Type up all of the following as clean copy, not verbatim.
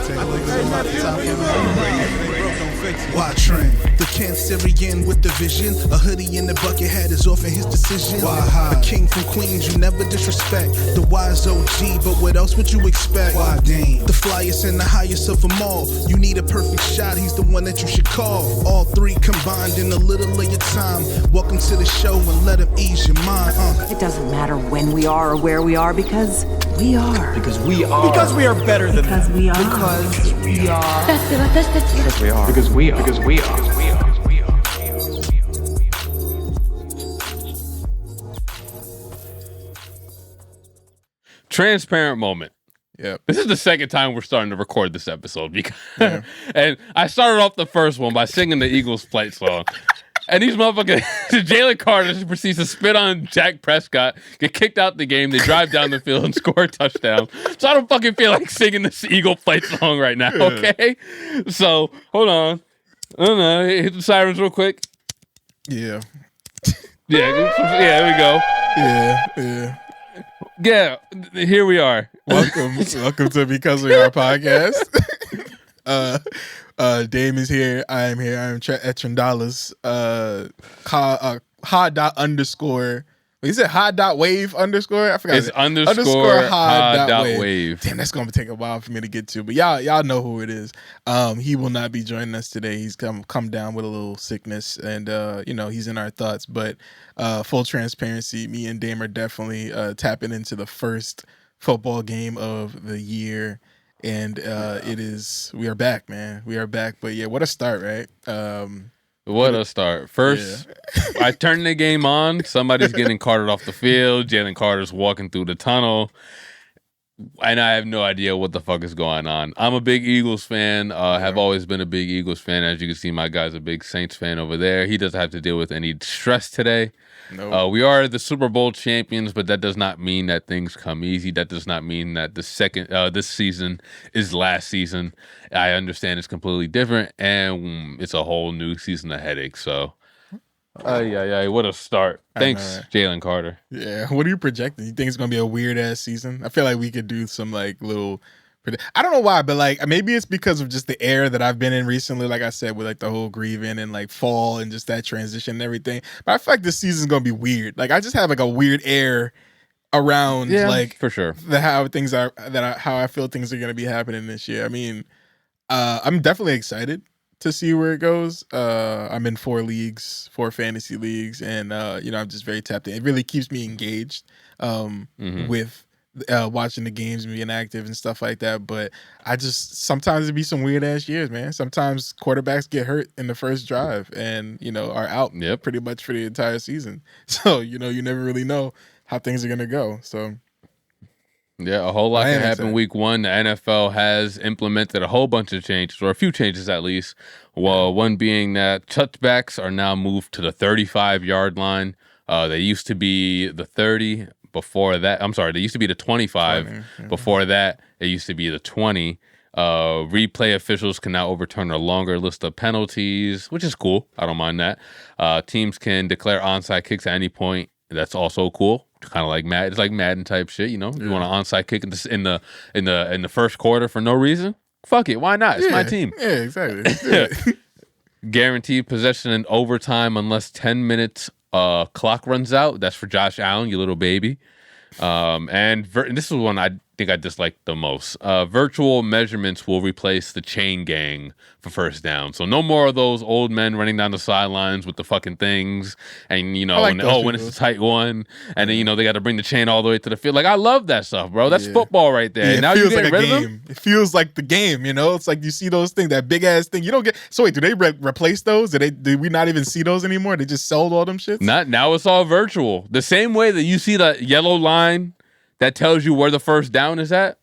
Take a look at the top. Why Tren? The Cancerian with the vision. A hoodie in the bucket hat is often his decision. Why Hod? A king from Queens, you never disrespect. The wise OG, but what else would you expect? Why Dane? The flyest and the highest of them all. You need a perfect shot, he's the one that you should call. All three combined in a little of your time. Welcome to the show and let him ease your mind. It doesn't matter when we are or where we are because we are. Because we are. Because we are better than because them. We are. Because we are. Because we are. Because we are. Because we are. Transparent moment. Yeah. This is the second time we're starting to record this episode because, and I started off the first one by singing the Eagles flight song. And these motherfuckers, Jalen Carter proceeds to spit on Dak Prescott, get kicked out the game. They drive down the field and score a touchdown. So I don't fucking feel like singing this Eagle flight song right now, okay? So, hold on. I don't know. Hit the sirens real quick. Yeah. Yeah, there we go. Yeah. Yeah, here we are. Welcome to Because We Are podcast. Dame is here. I am here. I am at Trendalas. Hod._. Is it Hod.wave underscore? I forgot. It's underscore Hod.wave. Damn, that's gonna take a while for me to get to. But y'all know who it is. He will not be joining us today. He's come down with a little sickness, and he's in our thoughts. But full transparency, me and Dame are definitely tapping into the first football game of the year. And we are back, man. We are back. But yeah, what a start, right? What a start. First, I turned the game on. Somebody's getting carted off the field. Jalen Carter's walking through the tunnel. And I have no idea what the fuck is going on. I'm a big Eagles fan. Have always been a big Eagles fan. As you can see, my guy's a big Saints fan over there. He doesn't have to deal with any stress today. No. We are the Super Bowl champions, but that does not mean that things come easy. That does not mean that this season is last season. I understand it's completely different, and it's a whole new season of headaches. So, what a start. Thanks, Jalen Carter. Yeah, what are you projecting? You think it's going to be a weird-ass season? I feel like we could do some, little... I don't know why, but maybe it's because of just the era that I've been in recently. Like I said, with the whole grieving and fall and just that transition and everything. But I feel like this season's gonna be weird. I just have a weird air around for sure how I feel things are gonna be happening this year. I mean, I'm definitely excited to see where it goes. I'm in 4 fantasy leagues, and I'm just very tapped in. It really keeps me engaged with watching the games and being active and stuff like that. But sometimes it be some weird ass years, man. Sometimes quarterbacks get hurt in the first drive and are out pretty much for the entire season. So you never really know how things are gonna go. So yeah, a whole lot can happen week 1. The NFL has implemented a whole bunch of changes, or a few changes at least. Well, one being that touchbacks are now moved to the 35-yard line. They used to be the 30. Before that, they used to be the 25. 20. Before that, it used to be the 20. Replay officials can now overturn a longer list of penalties, which is cool. I don't mind that. Teams can declare onside kicks at any point. That's also cool. Kind of like Madden. It's like Madden type shit. You want an onside kick in the first quarter for no reason? Fuck it. Why not? It's my team. Yeah, exactly. Guaranteed possession in overtime unless 10 minutes clock runs out. That's for Josh Allen, you little baby. And this is one I think I disliked the most. Virtual measurements will replace the chain gang for first down. So no more of those old men running down the sidelines with the fucking things. And, when it's a tight one. And then, they got to bring the chain all the way to the field. I love that stuff, bro. That's football right there. Yeah, now you get rid of them? It feels like the game, It's like you see those things, that big-ass thing. You don't get... So wait, do they replace those? Did we not even see those anymore? They just sold all them shits? Now it's all virtual. The same way that you see the yellow line that tells you where the first down is at.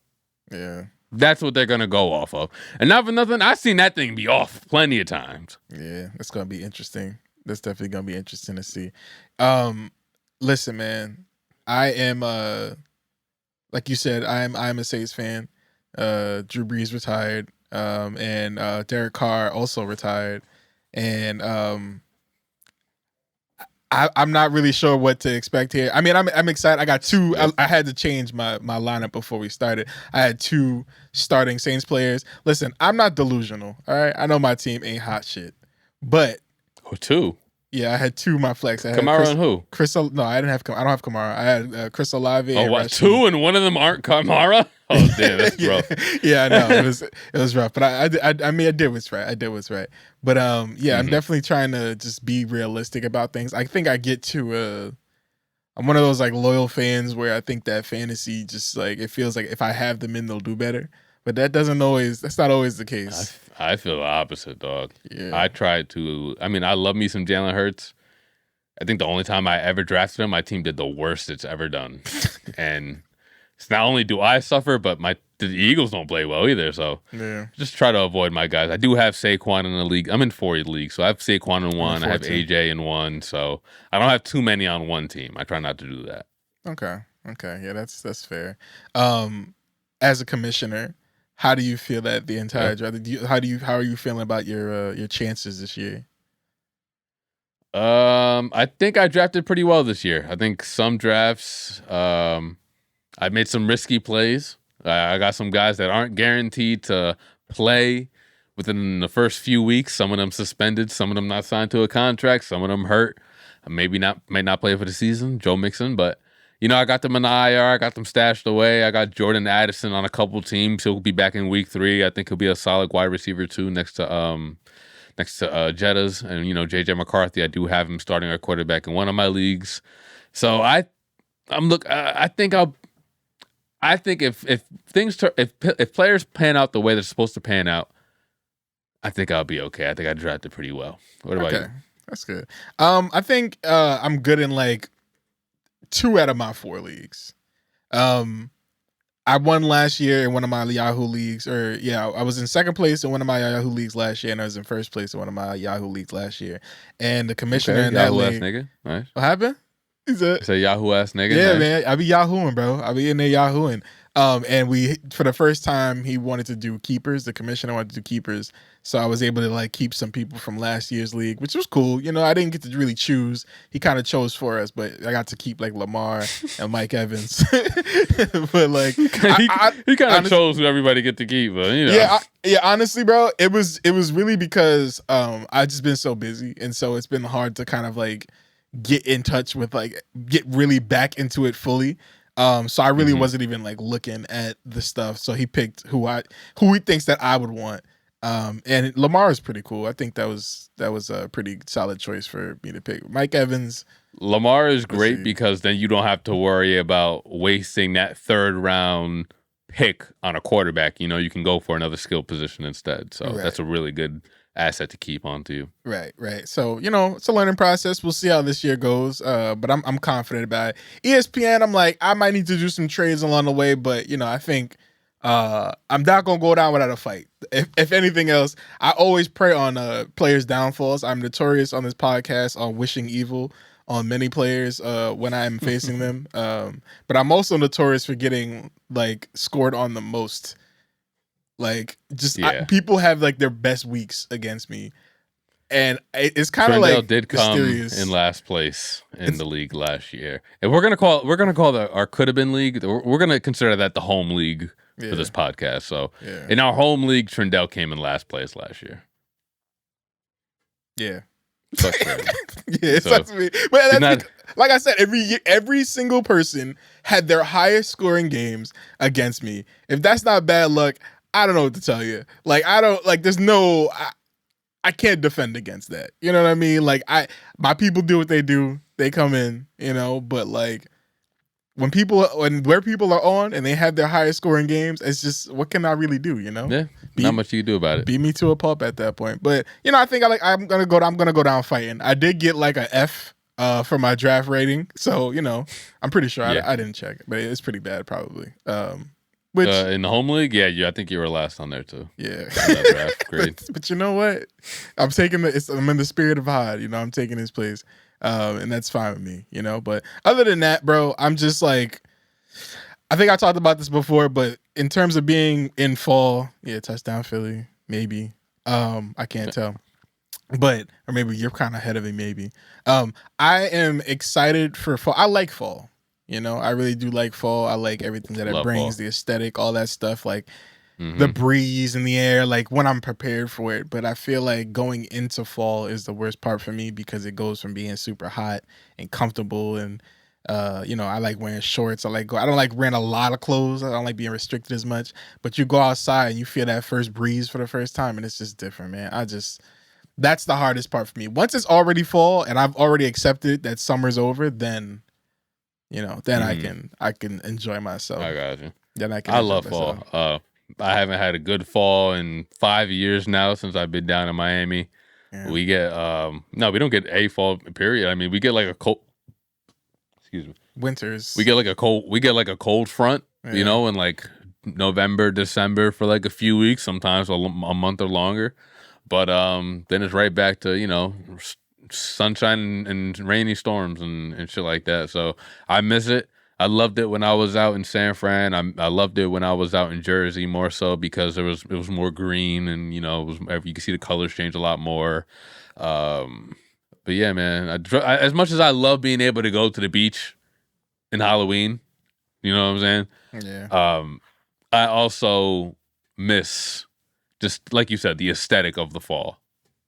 Yeah. That's what they're going to go off of. And not for nothing, I've seen that thing be off plenty of times. Yeah, it's going to be interesting. That's definitely going to be interesting to see. Listen, man, I am, like you said, I'm a Saints fan. Drew Brees retired, and Derek Carr also retired. And I'm not really sure what to expect here. I mean, I'm excited. I got two. I had to change my lineup before we started. I had two starting Saints players. Listen, I'm not delusional. All right, I know my team ain't hot shit, but two. Yeah, I had two my flex. I had Kamara and who? No, I don't have Kamara. I had Chris Olave. Oh, what? Two and one of them aren't Kamara? Oh, damn, that's rough. Yeah, I know it was rough, but I mean, I did what's right. But I'm definitely trying to just be realistic about things. I think I get to I'm one of those like loyal fans where I think that fantasy just like it feels like if I have them in, they'll do better. But that's not always the case. I feel the opposite, dog. Yeah. I love me some Jalen Hurts. I think the only time I ever drafted him, my team did the worst it's ever done. And it's not only do I suffer, but the Eagles don't play well either. So just try to avoid my guys. I do have Saquon in the league. I'm in 4 leagues, so I have Saquon in one. I have AJ in one. So I don't have too many on one team. I try not to do that. Okay. Yeah, that's fair. As a commissioner, how do you feel that the entire draft? How are you feeling about your chances this year? I think I drafted pretty well this year. I think some drafts, I made some risky plays. I got some guys that aren't guaranteed to play within the first few weeks. Some of them suspended, some of them not signed to a contract, some of them hurt. May not play for the season. Joe Mixon, but I got them in the IR. I got them stashed away. I got Jordan Addison on a couple teams. He'll be back in week 3. I think he'll be a solid wide receiver too, next to Jettas and JJ McCarthy. I do have him starting our quarterback in one of my leagues. So I think if players pan out the way they're supposed to pan out, I think I'll be okay. I think I drafted pretty well. What about you? That's good. I think I'm good in like 2 out of my 4 leagues. I won last year in one of my Yahoo leagues, I was in second place in one of my Yahoo leagues last year, and I was in first place in one of my Yahoo leagues last year. And the commissioner in that league, nigga. Nice. What happened? He said, "Say Yahoo ass nigga." Yeah, nice. Man, I be Yahooing, bro. I be in there Yahooing. And we, for the first time, he wanted to do keepers. The commissioner wanted to do keepers. So I was able to like keep some people from last year's league, which was cool. I didn't get to really choose. He kind of chose for us, but I got to keep like Lamar and Mike Evans. But like, he kind of chose who everybody get to keep. But honestly, bro, it was really because I just been so busy, and so it's been hard to kind of like get in touch with get really back into it fully. So I really wasn't even like looking at the stuff. So he picked who he thinks that I would want. And Lamar is pretty cool. I think that was a pretty solid choice for me to pick. Mike Evans. Lamar is great because then you don't have to worry about wasting that 3rd round pick on a quarterback. You can go for another skill position instead. So that's a really good asset to keep onto you. Right. So, it's a learning process. We'll see how this year goes. But I'm confident about it. ESPN, I'm like, I might need to do some trades along the way, but I think I'm not gonna go down without a fight. If anything else, I always prey on players' downfalls. I'm notorious on this podcast on wishing evil on many players when I'm facing them. But I'm also notorious for getting like scored on the most. Like people have like their best weeks against me, and it's kind of like did mysterious. Come in last place in the league last year, and we're gonna call our Coulda Been League. We're gonna consider that the home league for this podcast. So in our home league, Trendell came in last place last year. Yeah. It sucks to me. But that's like I said, every single person had their highest scoring games against me. If that's not bad luck, I don't know what to tell you. Like I can't defend against that. You know what I mean? Like my people do what they do. They come in, but like where people are on and they have their highest scoring games, it's just what can I really do? Yeah, not much you can do about it. Beat me to a pulp at that point. But I think I'm gonna go down fighting. I did get like a F for my draft rating, so I'm pretty sure I didn't check it, but it's pretty bad probably. Which, in the home league, I think you were last on there too. Yeah, great. But you know what? I'm in the spirit of Hod. I'm taking his place, and that's fine with me. But other than that, bro, I'm just like, I think I talked about this before, but in terms of being in fall, touchdown Philly, maybe. I can't tell. But or maybe you're kind of ahead of me. Maybe. I am excited for fall. I like fall. I really do like fall. I like everything that it Love brings, fall. the aesthetic, all that stuff. Like the breeze in the air, like when I'm prepared for it. But I feel like going into fall is the worst part for me because it goes from being super hot and comfortable and I like wearing shorts. I don't like wearing a lot of clothes. I don't like being restricted as much. But you go outside and you feel that first breeze for the first time and it's just different, man. That's the hardest part for me. Once it's already fall and I've already accepted that summer's over, then I can enjoy myself. I got you. Then I can. I enjoy love myself. fall. I haven't had a good fall in 5 years now since I've been down in Miami. Yeah. We get no, we don't get a fall period. I mean, we get like a cold. Excuse me. Winters. We get like a cold front, in like November, December for like a few weeks, sometimes a month or longer. But then it's right back to sunshine and rainy storms and shit like that. So I miss it. I loved it when I was out in San Fran. I loved it when I was out in Jersey more so because it was more green and you can see the colors change a lot more. But yeah, man, as much as I love being able to go to the beach in Halloween, you know what I'm saying? Yeah. I also miss, just like you said, the aesthetic of the fall.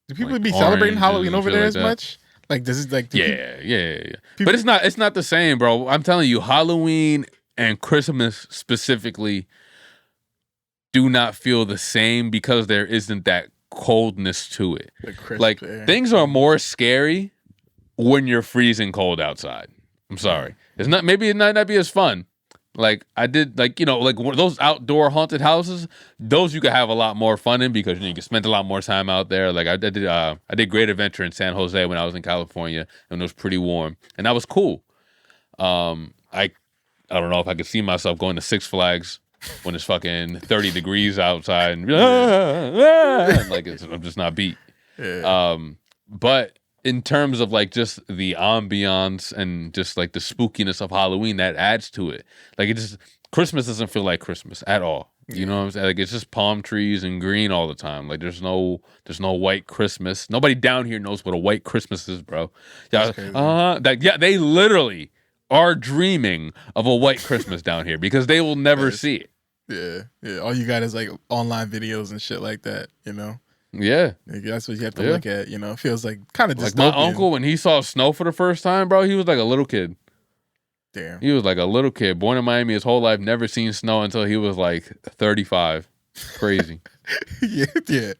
Do people like be celebrating oranges Halloween and over shit there like as that. much? Like, does it like? Yeah. But it's not the same, bro. I'm telling you, Halloween and Christmas specifically do not feel the same because there isn't that coldness to it. Like things are more scary when you're freezing cold outside. I'm sorry. It's not. Maybe it might not be as fun. Like I did, like those outdoor haunted houses. Those you could have a lot more fun in because you can spend a lot more time out there. Like I did Great Adventure in San Jose when I was in California, and it was pretty warm, and that was cool. I don't know if I could see myself going to Six Flags when it's fucking 30 degrees outside and be like I'm just not beat. Yeah. But in terms of like just the ambiance and just like the spookiness of Halloween, that adds to it. Like Christmas doesn't feel like Christmas at all. You know what I'm saying? Like it's just palm trees and green all the time. Like there's no white Christmas. Nobody down here knows what a white Christmas is, bro. Yeah, they literally are dreaming of a white Christmas down here because they will never see it. Yeah. All you got is like online videos and shit like that. Yeah. Like, that's what you have to look at. It feels like kind of like my uncle when he saw snow for the first time, bro. He was like a little kid. Damn. He was like a little kid, born in Miami his whole life, never seen snow until he was like 35. Crazy. yeah.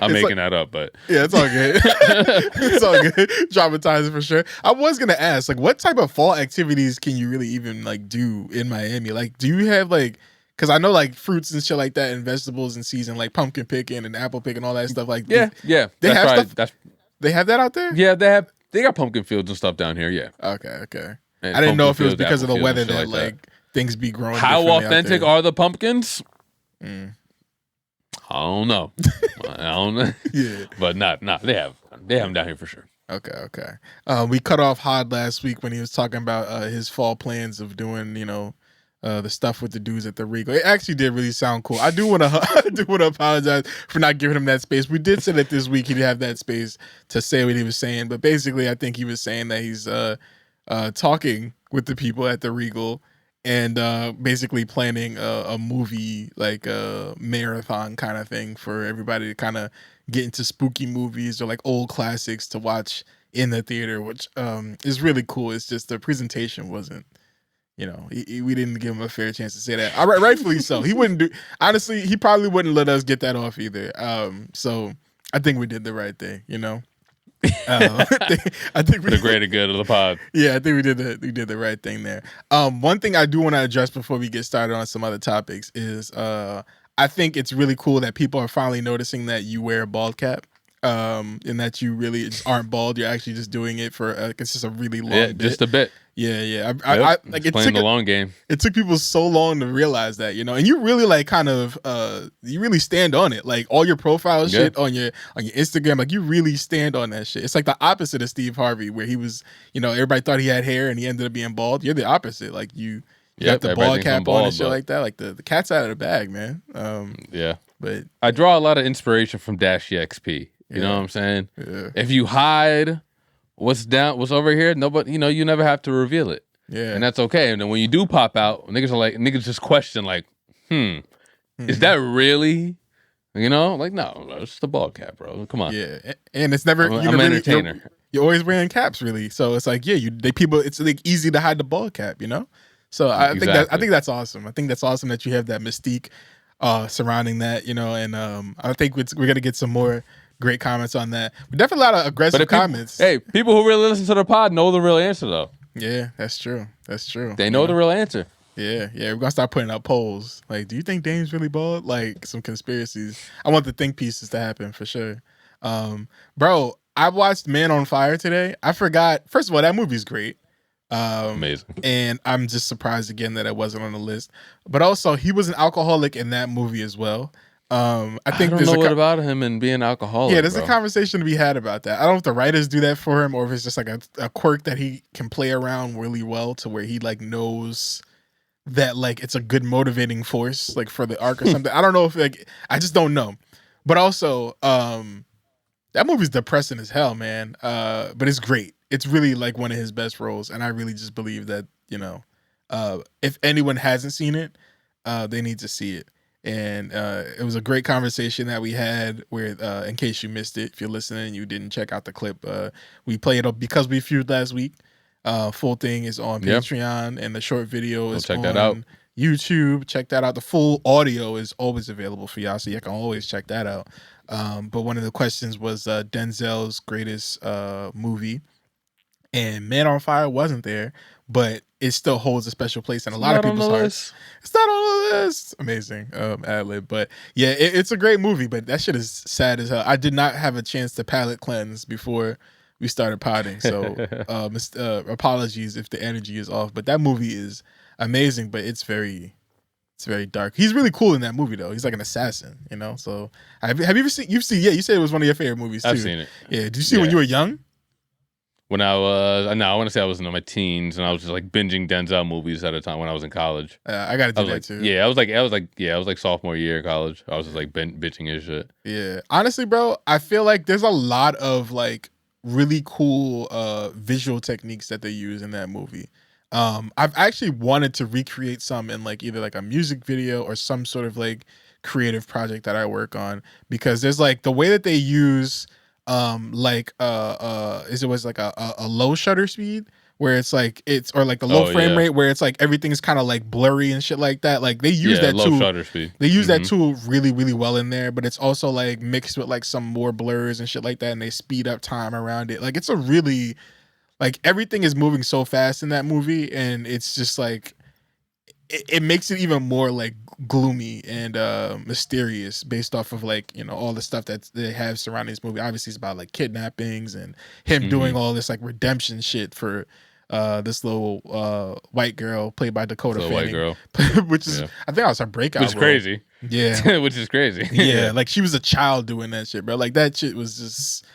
I'm making that up, but yeah, it's all good. It's all good. Traumatizing for sure. I was gonna ask, like, what type of fall activities can you really even like do in Miami? Like, do you have like, because I know like fruits and shit like that and vegetables in season, like pumpkin picking and apple picking, all that stuff. Like, yeah, they have right. stuff. They have that out there. Yeah, they got pumpkin fields and stuff down here. Yeah. Okay. And I didn't know if it was fields, because of the apple weather fields and that shit like things be growing. How differently authentic out there. are the pumpkins? Mm. I don't know. Yeah, but not they have them down here for sure. Okay. We cut off Hod last week when he was talking about his fall plans of doing, the stuff with the dudes at the Regal. It actually did really sound cool. I do want to apologize for not giving him that space. We did say that this week he'd have that space to say what he was saying, but basically I think he was saying that he's talking with the people at the Regal and basically planning a movie, like a marathon kind of thing for everybody to kind of get into spooky movies or like old classics to watch in the theater, which is really cool. It's just the presentation wasn't, we didn't give him a fair chance to say that. Rightfully so. He wouldn't do, honestly, he probably wouldn't let us get that off either. So I think we did the right thing, I think we For the greater good of the pod. Yeah, I think we did the right thing there. One thing I do want to address before we get started on some other topics is I think it's really cool that people are finally noticing that you wear a bald cap. And that you really just aren't bald. You're actually just doing it for it's just a really long bit. Just a bit. Yeah. I like it's playing the long game. It took people so long to realize that, and you really like kind of you really stand on it. Like all your profile shit on your Instagram, like you really stand on that shit. It's like the opposite of Steve Harvey, where he was, everybody thought he had hair and he ended up being bald. You're the opposite. Like you got the bald cap on and shit like that. Like the cat's out of the bag, man. Yeah. But I draw a lot of inspiration from Dash EXP. You know what I'm saying? Yeah. If you hide what's over here, nobody, you never have to reveal it. Yeah. And that's okay. And then when you do pop out, niggas just question like, is that really? Like, no, it's just a ball cap, bro. Come on. Yeah. And it's never, I'm an entertainer. You're always wearing caps, really. So it's like, it's like easy to hide the ball cap, So I think that's awesome. I think that's awesome that you have that mystique surrounding that, and I think we're gonna get some more great comments on that. Definitely a lot of aggressive comments. People who really listen to the pod know the real answer though. Yeah, that's true. They know the real answer. Yeah. We're gonna start putting out polls. Like, do you think Dame's really bald? Like some conspiracies. I want the think pieces to happen for sure. Bro, I watched Man on Fire today. I forgot. First of all, that movie's great. Amazing. And I'm just surprised again that it wasn't on the list. But also, he was an alcoholic in that movie as well. I think I don't know what about him and being alcoholic. Yeah, there's a conversation to be had about that. I don't know if the writers do that for him or if it's just like a quirk that he can play around really well to where he like knows that like it's a good motivating force like for the arc or something. I don't know if I just don't know. But also, that movie's depressing as hell, man. But it's great. It's really like one of his best roles, and I really just believe that if anyone hasn't seen it, they need to see it. And it was a great conversation that we had where, in case you missed it, if you're listening and you didn't check out the clip, we played it because we feud last week. Full thing is on Patreon, and the short video is on that out. YouTube. Check that out. The full audio is always available for y'all, so you can always check that out. But one of the questions was Denzel's greatest movie, and Man on Fire wasn't there, but it still holds a special place in a lot of people's hearts. It's not on the list. Amazing ad-lib. But yeah, it's a great movie, but that shit is sad as hell. I did not have a chance to palate cleanse before we started potting, so apologies if the energy is off. But that movie is amazing, but it's very dark. He's really cool in that movie though. He's like an assassin, So have you ever seen? You said it was one of your favorite movies too. I've seen it. Yeah, did you see it when you were young? When I want to say I was in my teens, and I was just like binging Denzel movies at a time when I was in college. I gotta do that too. Yeah, I was like sophomore year of college. I was just like bitching his shit. Yeah, honestly, bro, I feel like there's a lot of like really cool visual techniques that they use in that movie. I've actually wanted to recreate some in like either like a music video or some sort of like creative project that I work on, because there's like the way that they use it was like a low shutter speed where it's like or like the low frame rate where it's like everything's kind of like blurry and shit like that. Like they use that low tool. Shutter speed. They use that tool really, really well in there, but it's also like mixed with like some more blurs and shit like that, and they speed up time around it. Like it's a really like everything is moving so fast in that movie, and it's just like it makes it even more like gloomy and mysterious based off of like all the stuff that they have surrounding this movie. Obviously, it's about like kidnappings and him doing all this like redemption shit for this little white girl played by Dakota Fanning, white girl, which is I think that was her breakout. Which is crazy. Yeah, which is crazy. Yeah, like she was a child doing that shit, bro. Like that shit was just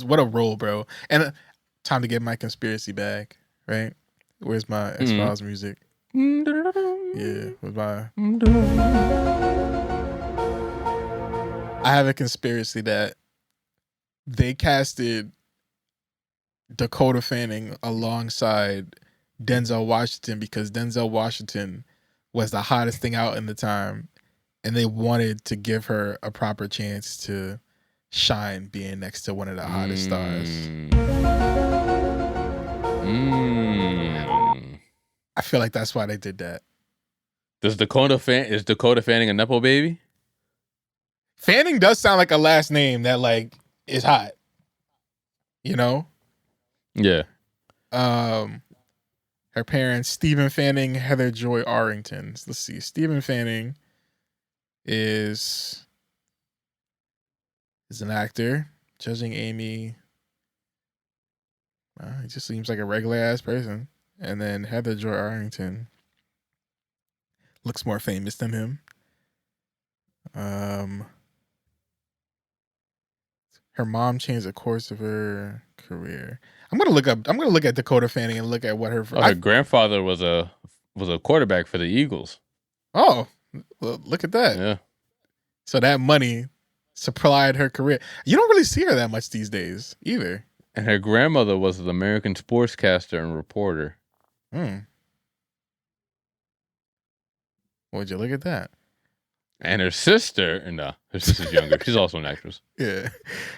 what a role, bro. And time to get my conspiracy bag, right? Where's my X-Files music? Yeah, with my I have a conspiracy that they casted Dakota Fanning alongside Denzel Washington because Denzel Washington was the hottest thing out in the time, and they wanted to give her a proper chance to shine being next to one of the hottest stars. I feel like that's why they did that. Is Dakota Fanning a nepo baby? Fanning does sound like a last name that like is hot. Yeah. Her parents, Stephen Fanning, Heather Joy Arrington. Let's see. Stephen Fanning is an actor. Judging Amy. He just seems like a regular ass person. And then Heather Joy Arrington looks more famous than him. Her mom changed the course of her career. I'm gonna look at Dakota Fanning and look at what her her grandfather was a quarterback for the Eagles. Oh, well, look at that. Yeah. So that money supplied her career. You don't really see her that much these days either. And her grandmother was an American sportscaster and reporter. Would you look at that? And her sister, no, her sister's younger. She's also an actress. Yeah.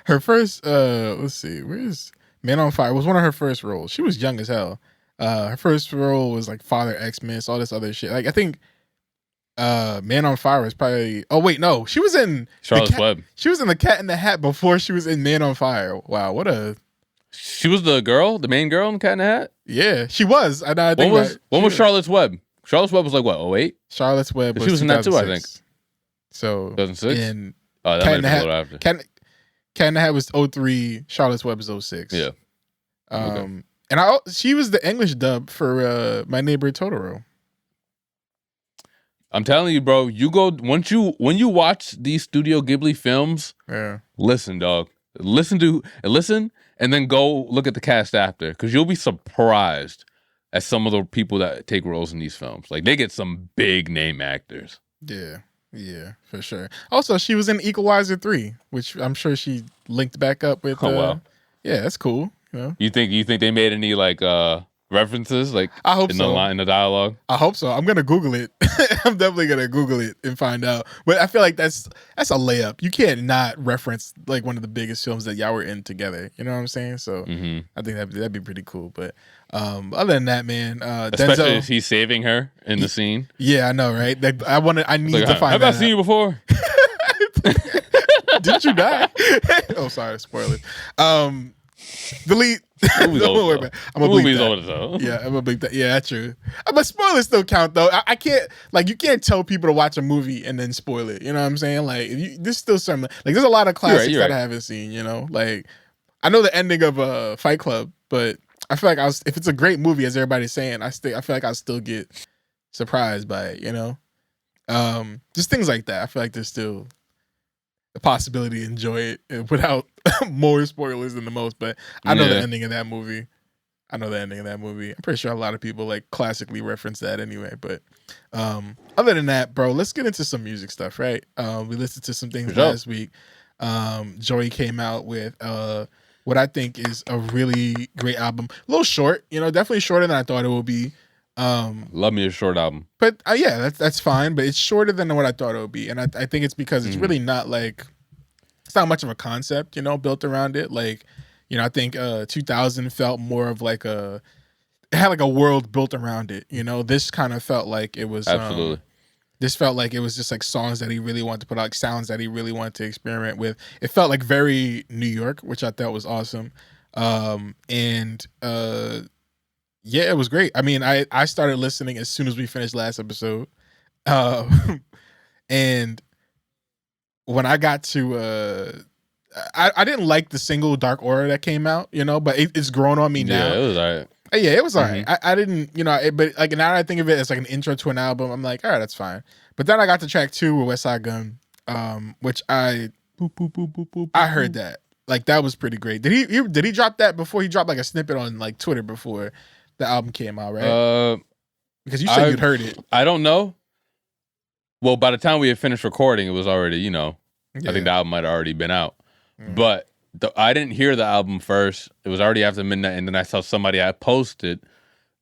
Her first, let's see, where's Man on Fire? Was one of her first roles. She was young as hell. Her first role was like Father Xmas, all this other shit. Like, I think Man on Fire was probably, oh wait, no. She was in Charlotte's Web. She was in The Cat in the Hat before she was in Man on Fire. Wow, what a... She was the girl, the main girl in Cat in the Hat? Yeah, she was. I think when was Charlotte's Web? Charlotte's Web was like what, 08? Charlotte's Web was she was in that too, I think. So 2006? And oh, that might have been a little after. Cat in the Hat was 03, Charlotte's Web is 06. Yeah. And she was the English dub for My Neighbor Totoro. I'm telling you, bro, when you watch these Studio Ghibli films, listen, dog. Listen, and then go look at the cast after, because you'll be surprised at some of the people that take roles in these films. Like, they get some big name actors. Yeah, for sure. Also, she was in Equalizer 3, which I'm sure she linked back up with. Oh, wow. Yeah, that's cool. You know? You think they made any like references like I hope in so. in the dialogue? I hope so. I'm gonna Google it. I'm definitely gonna Google it and find out. But I feel like that's a layup. You can't not reference like one of the biggest films that y'all were in together. You know what I'm saying? So I think that'd be pretty cool. But other than that, man, especially Denzel, if he's saving her in the scene. Yeah, I know, right? I need to find. Have I seen you before? Didn't you die? Oh, sorry, spoiler. Delete. Movie's over. I'm gonna bleep that. Over, though. Yeah, I'm gonna bleep that. Yeah, that's true. But spoilers still count, though. I can't, like, you can't tell people to watch a movie and then spoil it. You know what I'm saying? Like, there's still some, like, there's a lot of classics that I haven't seen. You know, like, I know the ending of Fight Club, but I feel like if it's a great movie, as everybody's saying, I feel like I'll still get surprised by it. You know, just things like that. I feel like there's still the possibility to enjoy it without more spoilers than the most. But I know the ending of that movie. I'm pretty sure a lot of people like classically reference that anyway. But other than that, bro, let's get into some music stuff, right? We listened to some things last week. Joey came out with what I think is a really great album. A little short, you know, definitely shorter than I thought it would be. Love me a short album, but yeah, that's fine. But it's shorter than what I thought it would be, and I think it's because it's really not like, it's not much of a concept, you know, built around it. Like, you know, I think 2000 felt more of like it had like a world built around it. You know, this kind of felt like it was absolutely. This felt like it was just like songs that he really wanted to put out, like sounds that he really wanted to experiment with. It felt like very New York, which I thought was awesome. Yeah, it was great. I mean, I started listening as soon as we finished last episode. And when I got to I didn't like the single Dark Aura that came out, you know, but it's grown on me now. Yeah, it was all right. Yeah, it was all right. I didn't, you know, but like now that I think of it as like an intro to an album, I'm like, all right, that's fine. But then I got to track 2 with West Side Gun, which I heard that. Like, that was pretty great. Did he drop that before he dropped like a snippet on like Twitter before the album came out, right? Because you said you'd heard it. I don't know. Well, by the time we had finished recording, it was already, you know, I think the album might have already been out. But I didn't hear the album first. It was already after midnight, and then I saw somebody I posted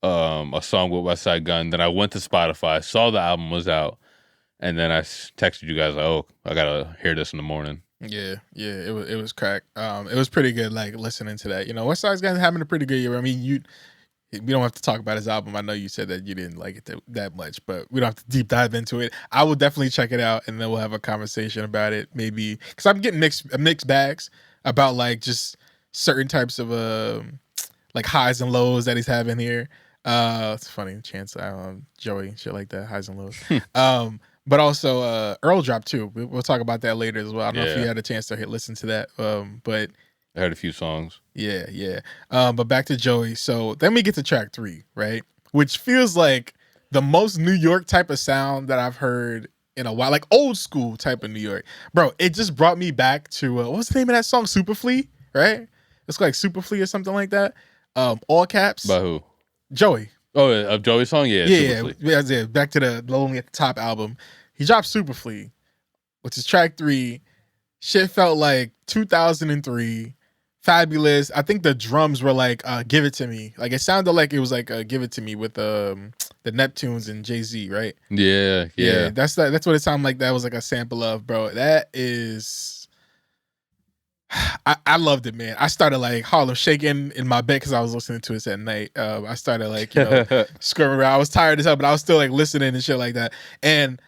a song with West Side Gun. Then I went to Spotify, saw the album was out, and then I texted you guys like, "Oh, I gotta hear this in the morning." Yeah, it was crack. It was pretty good. Like, listening to that, you know, West Side Gun's having a pretty good year. I mean, we don't have to talk about his album. I know you said that you didn't like it that much, but we don't have to deep dive into it. I will definitely check it out, and then we'll have a conversation about it. Maybe because I'm getting mixed bags about like just certain types of like highs and lows that he's having here. It's funny, Chance, Joey, shit like that, highs and lows. But also Earl dropped too. We'll talk about that later as well. I don't know if you had a chance to listen to that, but I heard a few songs. Yeah. But back to Joey. So then we get to track 3, right? Which feels like the most New York type of sound that I've heard in a while. Like old school type of New York. Bro, it just brought me back to, what was the name of that song? Superflea, right? It's like Superflea or something like that. All caps. By who? Joey. Oh, a Joey song? Yeah. Back to the Lonely at the Top album. He dropped Superflea, which is track 3. shit felt like 2003. Fabulous. I think the drums were like "Give It to Me." Like it sounded like it was like "Give It to Me" with the Neptunes and Jay-Z, right? Yeah. That's what it sounded like. That was like a sample of, bro. That is, I loved it, man. I started like Harlem shaking in my bed because I was listening to it at night. I started like screaming around. I was tired as hell, but I was still like listening and shit like that. And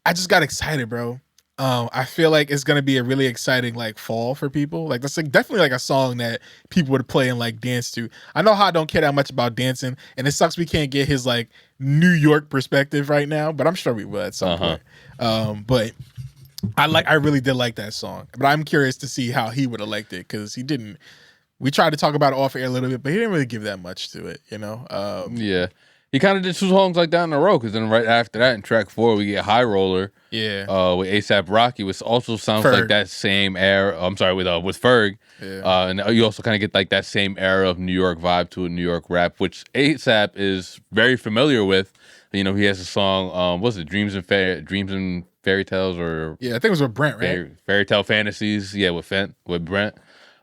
I just got excited, bro. I feel like it's gonna be a really exciting like fall for people. Like that's like definitely like a song that people would play and like dance to. I know Hod don't care that much about dancing, and it sucks we can't get his like New York perspective right now, but I'm sure we will at some point. But I really did like that song, but I'm curious to see how he would have liked it because he didn't. We tried to talk about it off air a little bit, but he didn't really give that much to it, you know. Yeah. He kind of did 2 songs like that in a row, because then right after that, in track 4, we get High Roller. Yeah. With A$AP Rocky, which also sounds Ferg. like that same era. I'm sorry, with Ferg. Yeah. And you also kind of get like that same era of New York vibe to a New York rap, which A$AP is very familiar with. You know, he has a song, what's it, Dreams and Fairy Tales, or Yeah, I think it was with Brent, right? Fairy Tale Fantasies, yeah, with Brent.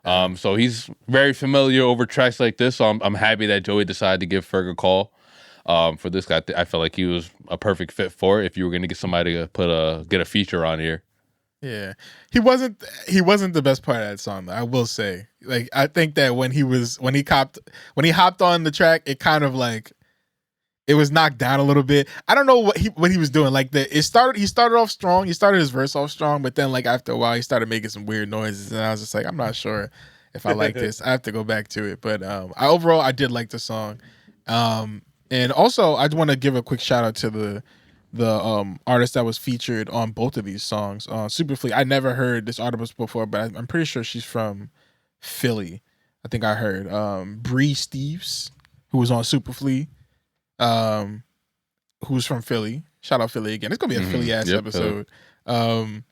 So he's very familiar over tracks like this. So I'm happy that Joey decided to give Ferg a call. For this guy, I felt like he was a perfect fit for it. If you were going to get somebody to get a feature on here, yeah, he wasn't the best part of that song, though, I will say. Like, I think that when he hopped on the track, it kind of like it was knocked down a little bit. I don't know what he was doing. Like he started off strong. He started his verse off strong, but then like after a while, he started making some weird noises, and I was just like, I'm not sure if I like this. I have to go back to it. But overall, I did like the song. And also, I want to give a quick shout out to the artist that was featured on both of these songs. Superfleet. I never heard this artist before, but I'm pretty sure she's from Philly. I think I heard Bree Steves, who was on Superfleet, who's from Philly. Shout out Philly again. It's gonna be a Philly ass episode. And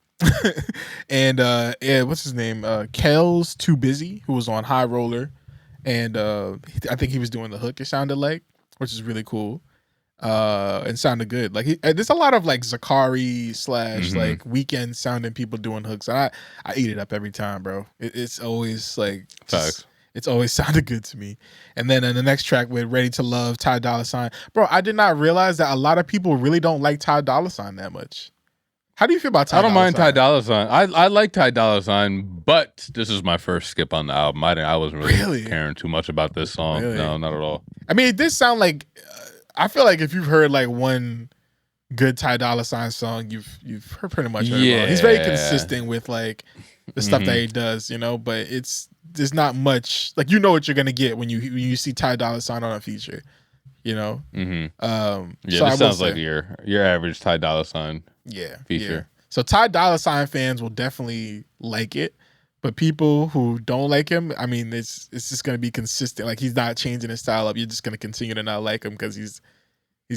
what's his name? Kel's Too Busy, who was on High Roller, and I think he was doing the hook. It sounded like, which is really cool, and sounded good. Like there's a lot of like Zakari / like Weekend sounding people doing hooks. And I eat it up every time, bro. It's always like it's always sounded good to me. And then in the next track with Ready to Love, Ty Dolla $ign, bro. I did not realize that a lot of people really don't like Ty Dolla $ign that much. How do you feel about Ty? I don't mind Ty Dolla $ign. I like Ty Dolla $ign, but this is my first skip on the album. I wasn't really caring too much about this song. Really? No, not at all. I mean, it did sound like I feel like if you've heard like one good Ty Dolla $ign song, you've heard pretty much. Yeah, he's very consistent with like the stuff that he does, you know. But there's not much like, you know what you're gonna get when you see Ty Dolla $ign on a feature, you know. Yeah, so this sounds like your average Ty Dolla $ign. Feature. Yeah. So Ty Dolla $ign fans will definitely like it, but people who don't like him, I mean, it's just gonna be consistent. Like, he's not changing his style up. You're just gonna continue to not like him because he's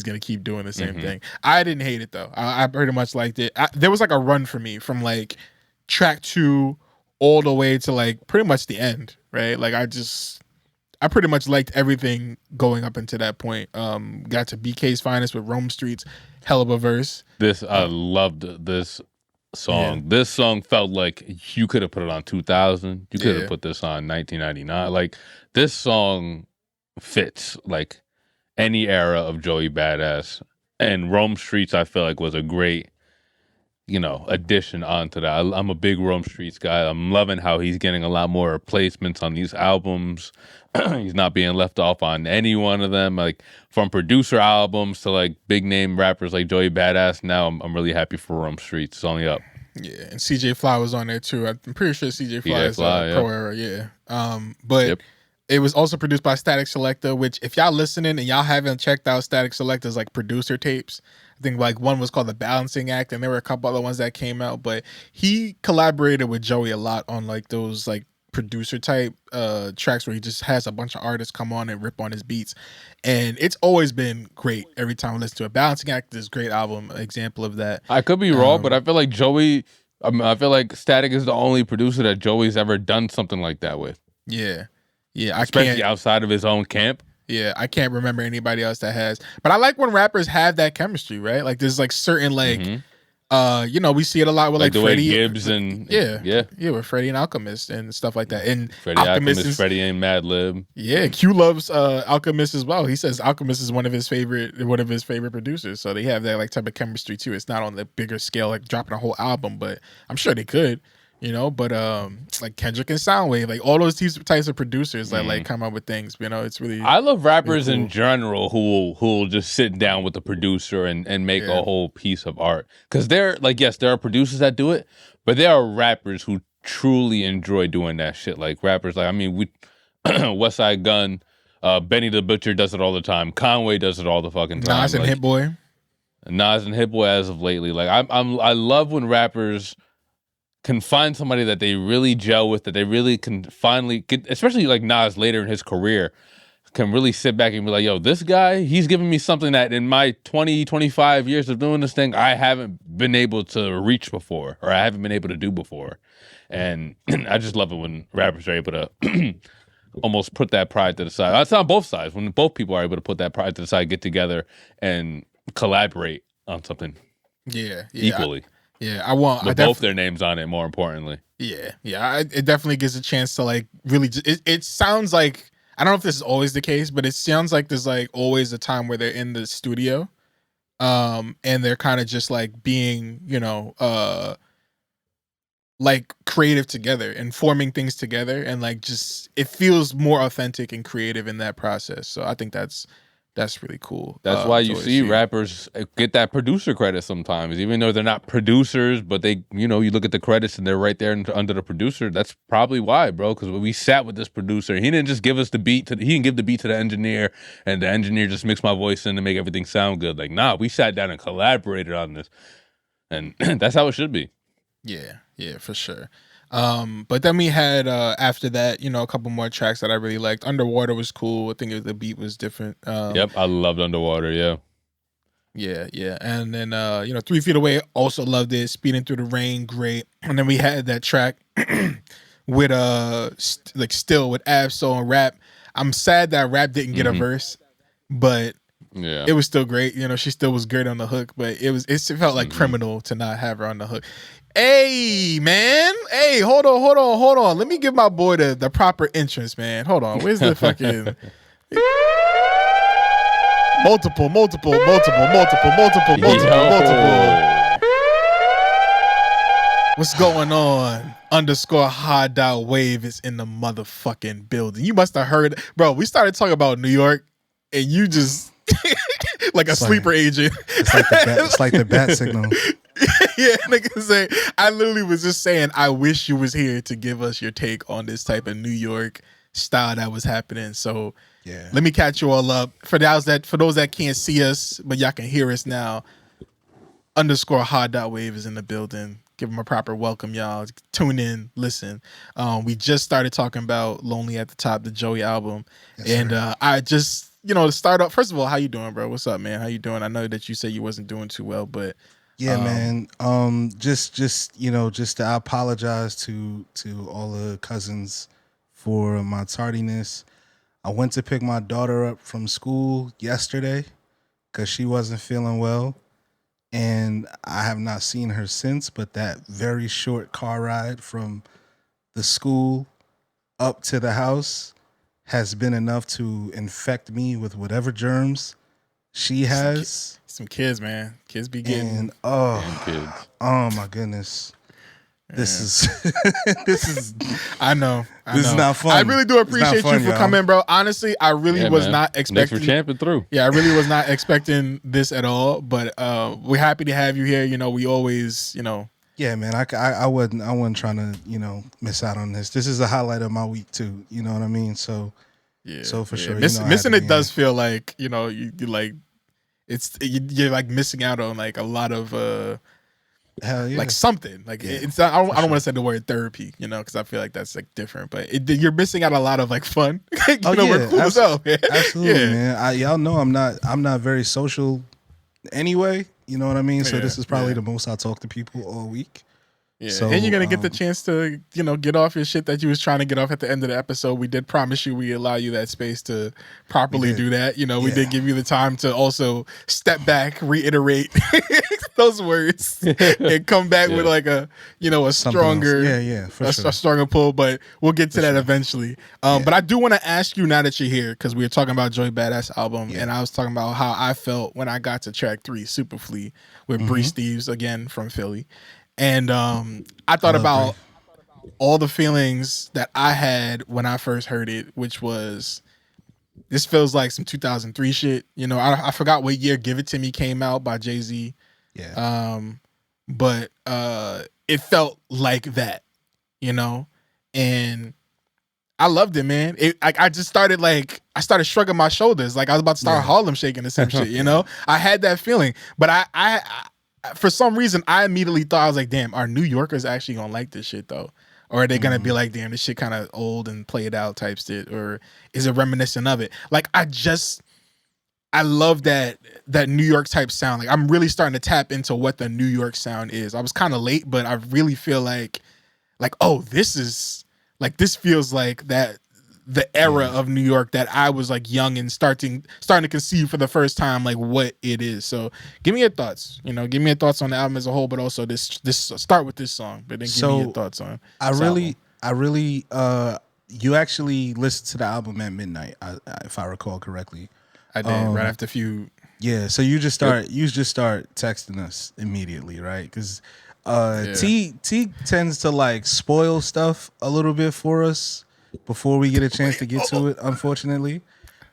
gonna keep doing the same thing. I didn't hate it though. I pretty much liked it. There was like a run for me from like track 2 all the way to like pretty much the end, right? Like I pretty much liked everything going up into that point. Got to BK's Finest with Rome Streets, hell of a verse. I loved this song. Yeah. This song felt like you could have put it on 2000. You could have put this on 1999. Like, this song fits like any era of Joey Badass. And Rome Streets, I feel like, was a great, addition onto that. I'm a big Rome Streets guy. I'm loving how he's getting a lot more placements on these albums. He's not being left off on any one of them, like from producer albums to like big name rappers like Joey Badass. Now I'm really happy for Rome Streets. It's only up. Yeah, and CJ Fly was on there too. I'm pretty sure CJ Fly is Pro Era. Yeah. But it was also produced by Static Selector, which if y'all listening and y'all haven't checked out Static Selector's like producer tapes, I think like one was called The Balancing Act, and there were a couple other ones that came out, but he collaborated with Joey a lot on like those like producer type tracks where he just has a bunch of artists come on and rip on his beats, and it's always been great every time I listen to it. Balancing Act is a great album example of that. I could be wrong, but I feel like I feel like Static is the only producer that Joey's ever done something like that with. Yeah, especially outside of his own camp. Yeah, I can't remember anybody else that has. But I like when rappers have that chemistry, right? Like there's like certain like We see it a lot with like the way Freddie Gibbs and with Freddie and Alchemist and stuff like that. And Freddie Alchemist, Freddie and Mad Lib. Yeah, Q loves Alchemist as well. He says Alchemist is one of his favorite producers. So they have that like type of chemistry too. It's not on the bigger scale like dropping a whole album, but I'm sure they could. But like Kendrick and Soundwave, like all those types of producers that like come up with things. It's really. I love rappers really cool. in general who will just sit down with the producer and make a whole piece of art. Because they're like, yes, there are producers that do it, but there are rappers who truly enjoy doing that shit. Like rappers, like West Side Gun, Benny the Butcher does it all the time. Conway does it all the fucking time. Nas and Hit Boy. Nas and Hit Boy as of lately. Like I love when rappers can find somebody that they really gel with, that they really can finally get, especially like Nas later in his career, can really sit back and be like, yo, this guy, he's giving me something that in my 20, 25 years of doing this thing, I haven't been able to reach before, or I haven't been able to do before. And I just love it when rappers are able to almost put that pride to the side. That's on both sides. When both people are able to put that pride to the side, get together and collaborate on something equally. With both their names on it, more importantly. It definitely gives a chance to like really. It sounds like, I don't know if this is always the case, but it sounds like there's like always a time where they're in the studio, and they're kind of just like being, like creative together and forming things together, and like just it feels more authentic and creative in that process. So I think that's really cool. That's why you see rappers get that producer credit sometimes, even though they're not producers, but they, you look at the credits and they're right there under the producer. That's probably why, bro, because we sat with this producer. He didn't just give us the beat. He didn't give the beat to the engineer, and the engineer just mixed my voice in to make everything sound good. Like, nah, we sat down and collaborated on this. And that's how it should be. Yeah, for sure. But then we had after that, a couple more tracks that I really liked. Underwater was cool. I think the beat was different. Yep, I loved Underwater. Yeah. And then 3 Feet Away, also loved it. Speeding Through the Rain, great. And then we had that track with Still with Ab-Soul and Rap. I'm sad that Rap didn't get a verse, but it was still great. She still was great on the hook, but it felt like criminal to not have her on the hook. Hey, man. Hey, hold on. Let me give my boy the proper entrance, man. Hold on. Where's the fucking multiple. What's going on? _Hod.wave is in the motherfucking building. You must have heard, bro. We started talking about New York, and you just like a sleeper agent. It's like the bat signal. Yeah, nigga say, I literally was just saying, I wish you was here to give us your take on this type of New York style that was happening. So let me catch you all up. For those that can't see us, but y'all can hear us now, _Hod.wave is in the building. Give him a proper welcome, y'all. Tune in, listen. We just started talking about Lonely at the Top, the Joey album. I just, to start off, first of all, how you doing, bro? What's up, man? How you doing? I know that you said you wasn't doing too well, but man. Just to apologize to all the cousins for my tardiness. I went to pick my daughter up from school yesterday because she wasn't feeling well, and I have not seen her since. But that very short car ride from the school up to the house has been enough to infect me with whatever germs she has. Some kids, man. Kids be getting. Kids. Oh my goodness. This is. I know. This is not fun. I really do appreciate you for coming, bro. Honestly, I really was not expecting. Thanks for champing through. Yeah, I really was not expecting this at all. But we're happy to have you here. We always, Yeah, man. I wasn't trying to, miss out on this. This is a highlight of my week too. You know what I mean? So. Yeah. So for sure, missing it does feel like you like. You're like missing out on like a lot of hell yeah. like something like it's not, I don't want to say the word therapy, because I feel like that's like different, but you're missing out a lot of like fun. We're cool as hell. Absolutely, man. Y'all know I'm not very social anyway. You know what I mean? So this is probably the most I talk to people all week. Yeah, So, and you're gonna get the chance to, get off your shit that you was trying to get off at the end of the episode. We did promise you we allow you that space to properly do that. We did give you the time to also step back, reiterate those words, and come back with like a stronger, a stronger pull. But we'll get to that eventually. But I do want to ask you now that you're here, because we were talking about Joey Bada's album, and I was talking about how I felt when I got to track 3, Super Flea, with Bree Steves again from Philly. And I thought about all the feelings that I had when I first heard it, which was, this feels like some 2003 shit. I forgot what year Give It To Me came out by Jay-Z. Yeah. But it felt like that, and I loved it, man. I just started I started shrugging my shoulders, like I was about to start Harlem shaking or some shit, I had that feeling, but I for some reason, I immediately thought, I was like, damn, are New Yorkers actually gonna like this shit though? Or are they gonna be like, damn, this shit kind of old and played out type shit? Or is it reminiscent of it? Like, I love that New York type sound. Like, I'm really starting to tap into what the New York sound is. I was kind of late, but I really feel like, oh, this feels like the era of New York that I was like young and starting to conceive for the first time, like what it is. So give me your thoughts. Give me your thoughts on the album as a whole, but also this start with this song, but then give me your thoughts on. I really you actually listened to the album at midnight, if I recall correctly. I did, right after a few. Yeah, so you just start texting us immediately, right? Because T tends to like spoil stuff a little bit for us before we get a chance to get to it, unfortunately.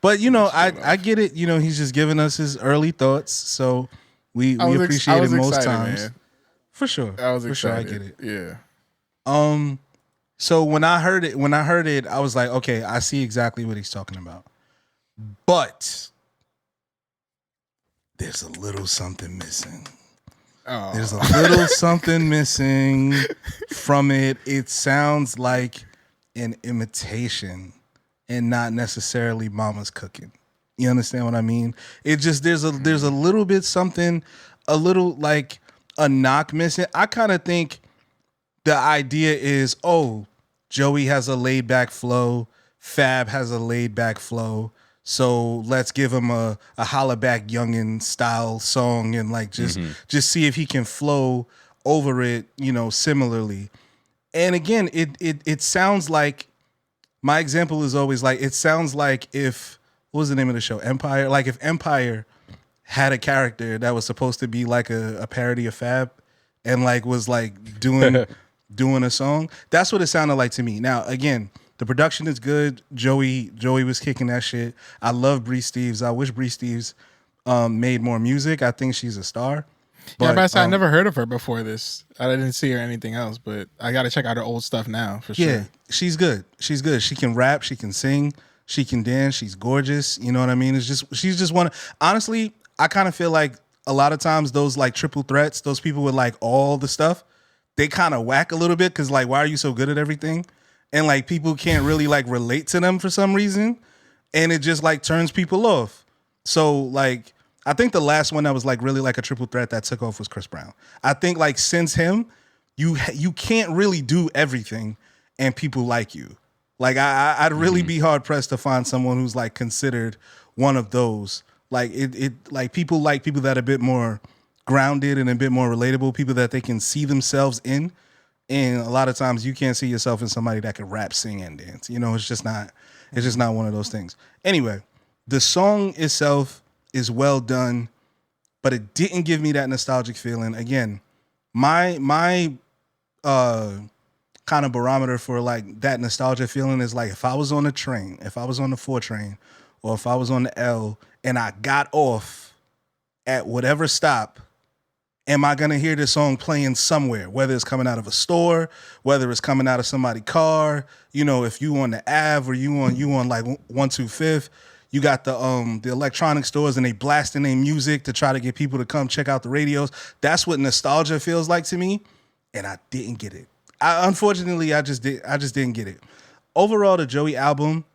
But I get it. He's just giving us his early thoughts, so we appreciate it most times. Man. For sure. I was excited. Sure, I get it. Yeah. So when I heard it, I was like, okay, I see exactly what he's talking about. But there's a little something missing. Oh. There's a little something missing from it. It sounds like an imitation and not necessarily Mama's Cooking. You understand what I mean? It just there's a little bit something, a little like a knock missing. I kind of think the idea is, Joey has a laid back flow, Fab has a laid back flow, so let's give him a holla back youngin style song and like just see if he can flow over it, similarly. And again, it sounds like, my example is always like, it sounds like if, what was the name of the show? Empire? Like if Empire had a character that was supposed to be like a parody of Fab and like was like doing a song. That's what it sounded like to me. Now, again, the production is good. Joey was kicking that shit. I love Bree Steves. I wish Bree Steves made more music. I think she's a star. But I never heard of her before this. I didn't see her anything else, but I got to check out her old stuff now for sure. Yeah, she's good. She's good. She can rap. She can sing. She can dance. She's gorgeous. You know what I mean? She's just one. Honestly, I kind of feel like a lot of times those like triple threats, those people with like all the stuff, they kind of whack a little bit because like, why are you so good at everything? And like people can't really like relate to them for some reason, and it just like turns people off. So like, I think the last one that was like really like a triple threat that took off was Chris Brown. I think like since him, you can't really do everything and people like you. Like I'd really be hard pressed to find someone who's like considered one of those. Like it like people that are a bit more grounded and a bit more relatable, people that they can see themselves in. And a lot of times you can't see yourself in somebody that can rap, sing, and dance. It's just not one of those things. Anyway, the song itself is well done, but it didn't give me that nostalgic feeling. Again, my kind of barometer for like that nostalgia feeling is like if I was on a train, if I was on the 4 train, or if I was on the L and I got off at whatever stop, am I gonna hear this song playing somewhere? Whether it's coming out of a store, whether it's coming out of somebody's car, if you on the Ave or you on like 125th, you got the electronic stores and they blasting their music to try to get people to come check out the radios. That's what nostalgia feels like to me, and I didn't get it. Unfortunately, I just didn't get it. Overall, the Joey album,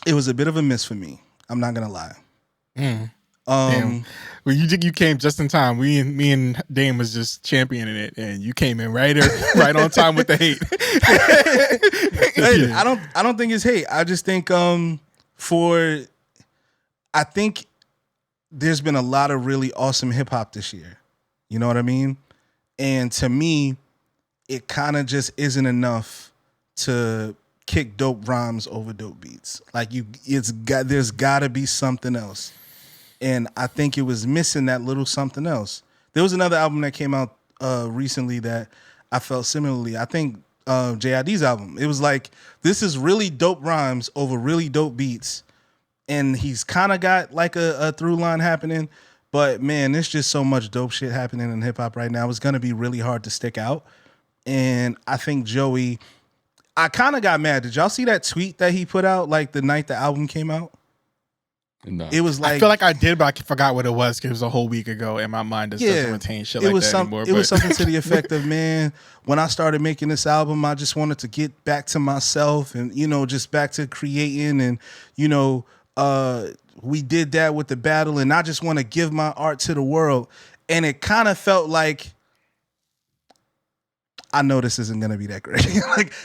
it was a bit of a miss for me. I'm not gonna lie. Damn. Well, you came just in time. Me and Dame was just championing it, and you came in right on time with the hate. Hey, I don't think it's hate. I just think I think there's been a lot of really awesome hip hop this year. You know what I mean? And to me, it kind of just isn't enough to kick dope rhymes over dope beats. Like there's got to be something else. And I think it was missing that little something else. There was another album that came out recently that I felt similarly. I think JID's album. It was like, this is really dope rhymes over really dope beats. And he's kind of got like a through line happening. But man, there's just so much dope shit happening in hip hop right now. It's going to be really hard to stick out. And I think Joey, I kind of got mad. Did y'all see that tweet that he put out like the night the album came out? No. It was like, I feel like I did, but I forgot what it was because it was a whole week ago, and my mind just doesn't retain shit like that anymore. It was something to the effect of, man, when I started making this album, I just wanted to get back to myself and, just back to creating. And, we did that with the battle, and I just want to give my art to the world. And it kind of felt like, I know this isn't going to be that great.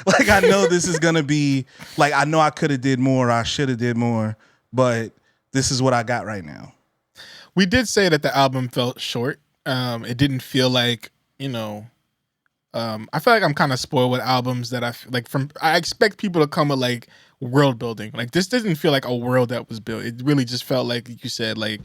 like I know this is going to be, like, I know I could have did more, I should have did more, but this is what I got right now. We did say that the album felt short. It didn't feel like, I feel like I'm kind of spoiled with albums that I expect people to come with like world building. Like this didn't feel like a world that was built. It really just felt like you said, like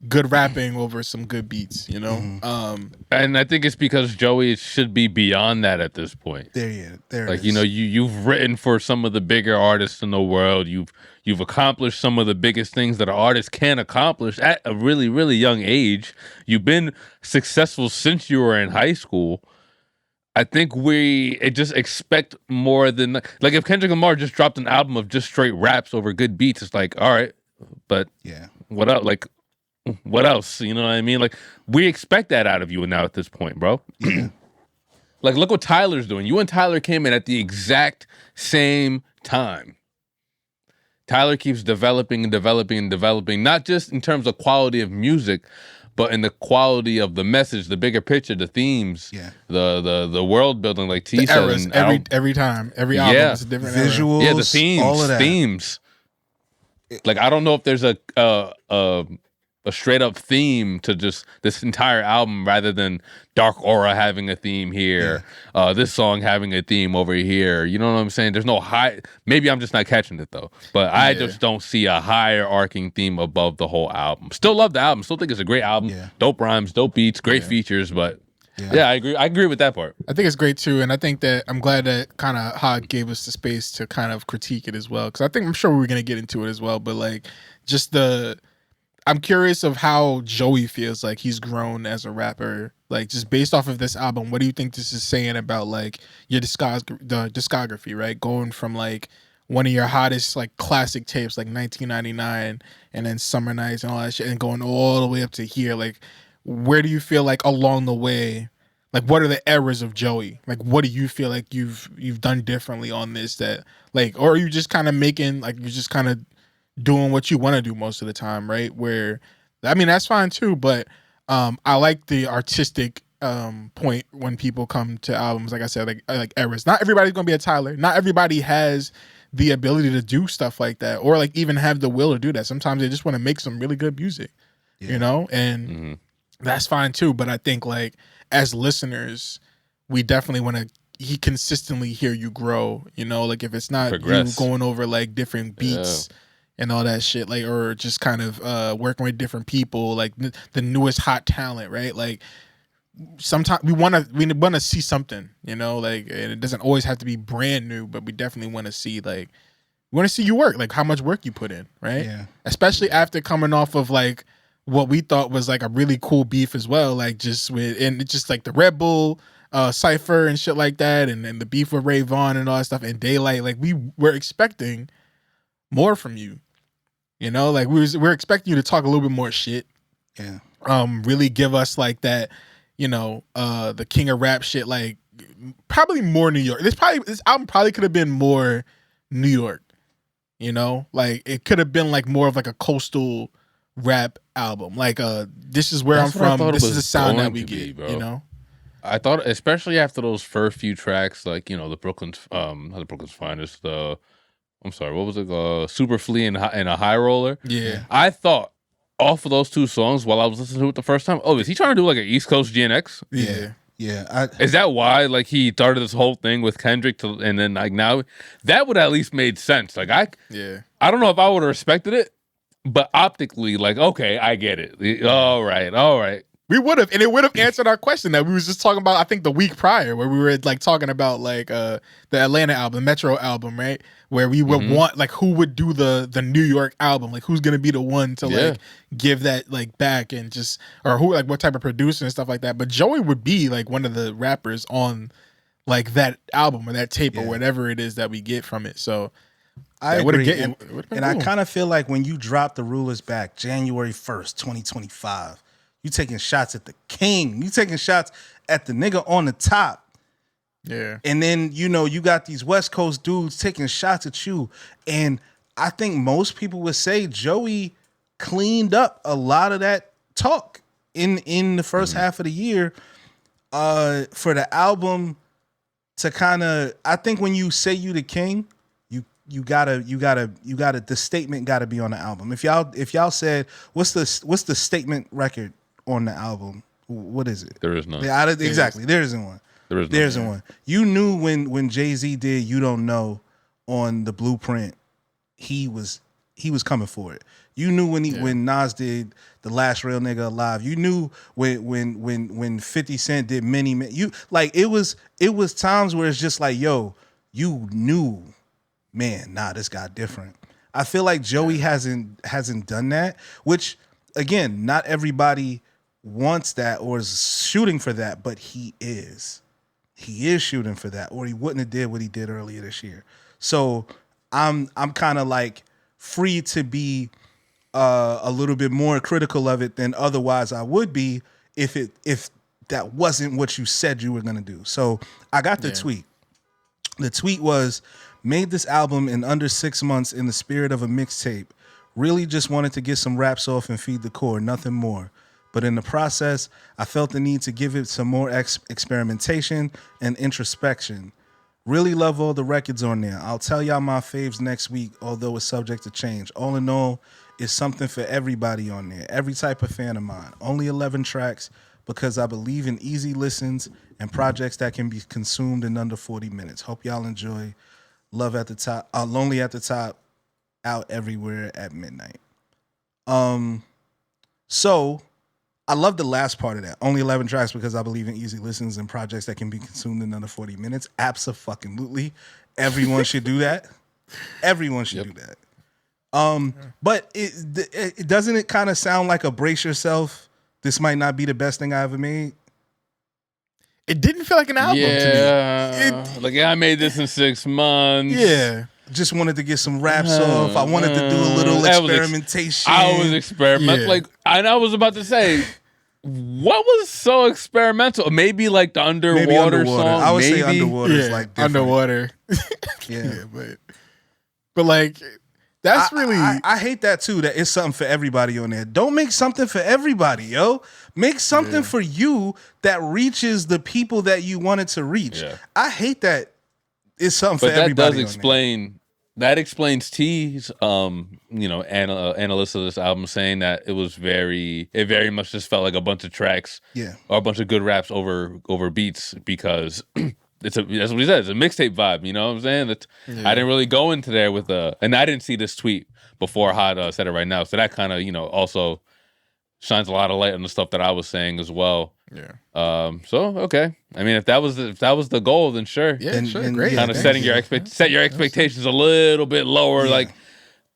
good rapping over some good beats, Mm-hmm. And I think it's because Joey should be beyond that at this point. There like, it is. You've written for some of the bigger artists in the world. You've accomplished some of the biggest things that an artist can accomplish at a really, really young age. You've been successful since you were in high school. I think we just expect more than, like, if Kendrick Lamar just dropped an album of just straight raps over good beats, it's like, all right, but what else? Like, what else? You know what I mean? Like, we expect that out of you now at this point, bro. Like, look what Tyler's doing. You and Tyler came in at the exact same time. Tyler keeps developing and developing and developing, not just in terms of quality of music, but in the quality of the message, the bigger picture, the themes, the world building, like T said. Eras, every time, every album is a different visuals, era. The themes, all of that. themes. Like, I don't know if there's a straight up theme to just this entire album rather than Dark Aura having a theme here, this song having a theme over here. You know what I'm saying? There's no high. Maybe I'm just not catching it though. But I just don't see a higher arcing theme above the whole album. Still love the album. Still think it's a great album. Dope rhymes, dope beats, great features. But I agree. I agree with that part. I think it's great too, and I think that I'm glad that kind of Hod gave us the space to kind of critique it as well. Because I'm sure we were gonna get into it as well. But like, just I'm curious of how Joey feels like he's grown as a rapper. Like, just based off of this album, what do you think this is saying about like your discography, right? Going from like one of your hottest like classic tapes, like 1999, and then Summer Nights and all that shit, and going all the way up to here. Like, where do you feel like along the way, like what are the errors of Joey? Like, what do you feel like you've done differently on this that like, or are you just kind of making like you're just kind of doing what you want to do most of the time, right? Where, I mean, that's fine too, but I like the artistic point when people come to albums. Like I said, like errors. Not everybody's gonna be a Tyler. Not everybody has the ability to do stuff like that, or like even have the will to do that. Sometimes they just want to make some really good music, and that's fine too. But I think like as listeners, we definitely want to consistently hear you grow. Like if it's not Progress. You going over like different beats. And all that shit, like, or just kind of working with different people, like the newest hot talent, right? Like, sometimes we want to see something, like, and it doesn't always have to be brand new, but we definitely want to see you work, like how much work you put in, right? Yeah. Especially after coming off of like what we thought was like a really cool beef as well, like just like the Red Bull cipher and shit like that, and the beef with Ray Vaughn and all that stuff, and Daylight, like we were expecting more from you. Like we're expecting you to talk a little bit more shit. Yeah. Really give us like that, the king of rap shit, like probably more New York. This album probably could have been more New York, like it could have been like more of like a coastal rap album. Like this is where That's I'm what I from. thought it This is was the sound that going we to be, get. bro. You know. I thought, especially after those first few tracks, like the Brooklyn's, not the Brooklyn's Finest, I'm sorry, what was it? Super Flea and a High Roller. Yeah. I thought off of those two songs while I was listening to it the first time, is he trying to do like an East Coast GNX? Yeah. Yeah. Is that why like he started this whole thing with Kendrick and then like now that would at least made sense. Like I don't know if I would have respected it, but optically, like, okay, I get it. All right. We would have, and it would have answered our question that we was just talking about, I think the week prior, where we were like talking about like the Atlanta album, Metro album, right? Where we would want like who would do the New York album, like who's gonna be the one to like give that like back and just, or who, like what type of producer and stuff like that. But Joey would be like one of the rappers on like that album or that tape or whatever it is that we get from it. So I agree. And I kind of feel like when you drop the rulers back January 1st, 2025, you taking shots at the king. You taking shots at the nigga on the top. Yeah. And then, you got these West Coast dudes taking shots at you. And I think most people would say Joey cleaned up a lot of that talk in the first half of the year for the album to kind of, I think when you say you the king, you gotta the statement gotta be on the album. If y'all said what's the statement record on the album, what is it? There is none. Exactly. There isn't one. There isn't one. You knew when Jay-Z did You Don't Know on the Blueprint, he was coming for it. You knew when Nas did The Last Real Nigga Alive. You knew when 50 Cent did Many Men. You like it was times where it's just like, yo, you knew, man, this got different. I feel like Joey hasn't done that, which again, not everybody wants that or is shooting for that, but he is. He is shooting for that, or he wouldn't have did what he did earlier this year. So I'm kind of like free to be a little bit more critical of it than otherwise I would be if that wasn't what you said you were gonna do. So I got the tweet. The tweet was, made this album in under 6 months in the spirit of a mixtape. Really just wanted to get some raps off and feed the core, nothing more. But in the process, I felt the need to give it some more experimentation and introspection. Really love all the records on there. I'll tell y'all my faves next week, although it's subject to change. All in all, it's something for everybody on there. Every type of fan of mine. Only 11 tracks because I believe in easy listens and projects that can be consumed in under 40 minutes. Hope y'all enjoy. Love at the top. Lonely at the top. Out everywhere at midnight. So I love the last part of that. Only 11 tracks because I believe in easy listens and projects that can be consumed in under 40 minutes. Abso-fucking-lutely. Everyone should do that. Everyone should do that. But it doesn't it kind of sound like a brace yourself? This might not be the best thing I ever made. It didn't feel like an album to me. I made this in 6 months. Yeah. Just wanted to get some raps off. I wanted to do a little experimentation. I was experimental. Yeah. And I was about to say, what was so experimental? Maybe like the underwater song. I would say underwater is like different. Underwater. Yeah. But like that's really I hate that too, that it's something for everybody on there. Don't make something for everybody, yo. Make something for you that reaches the people that you wanted to reach. Yeah. I hate that it's something for everybody. But that does explain. That explains T's, analyst of this album saying that it very much just felt like a bunch of tracks, or a bunch of good raps over beats because that's what he said. It's a mixtape vibe. You know what I'm saying? I didn't really go into there with and I didn't see this tweet before Hod said it right now. So that kind of also shines a lot of light on the stuff that I was saying as well. Yeah. So okay. I mean, if that was the goal, then sure. Yeah, sure. Great. Kind of setting set your expectations a little bit lower. Yeah. Like,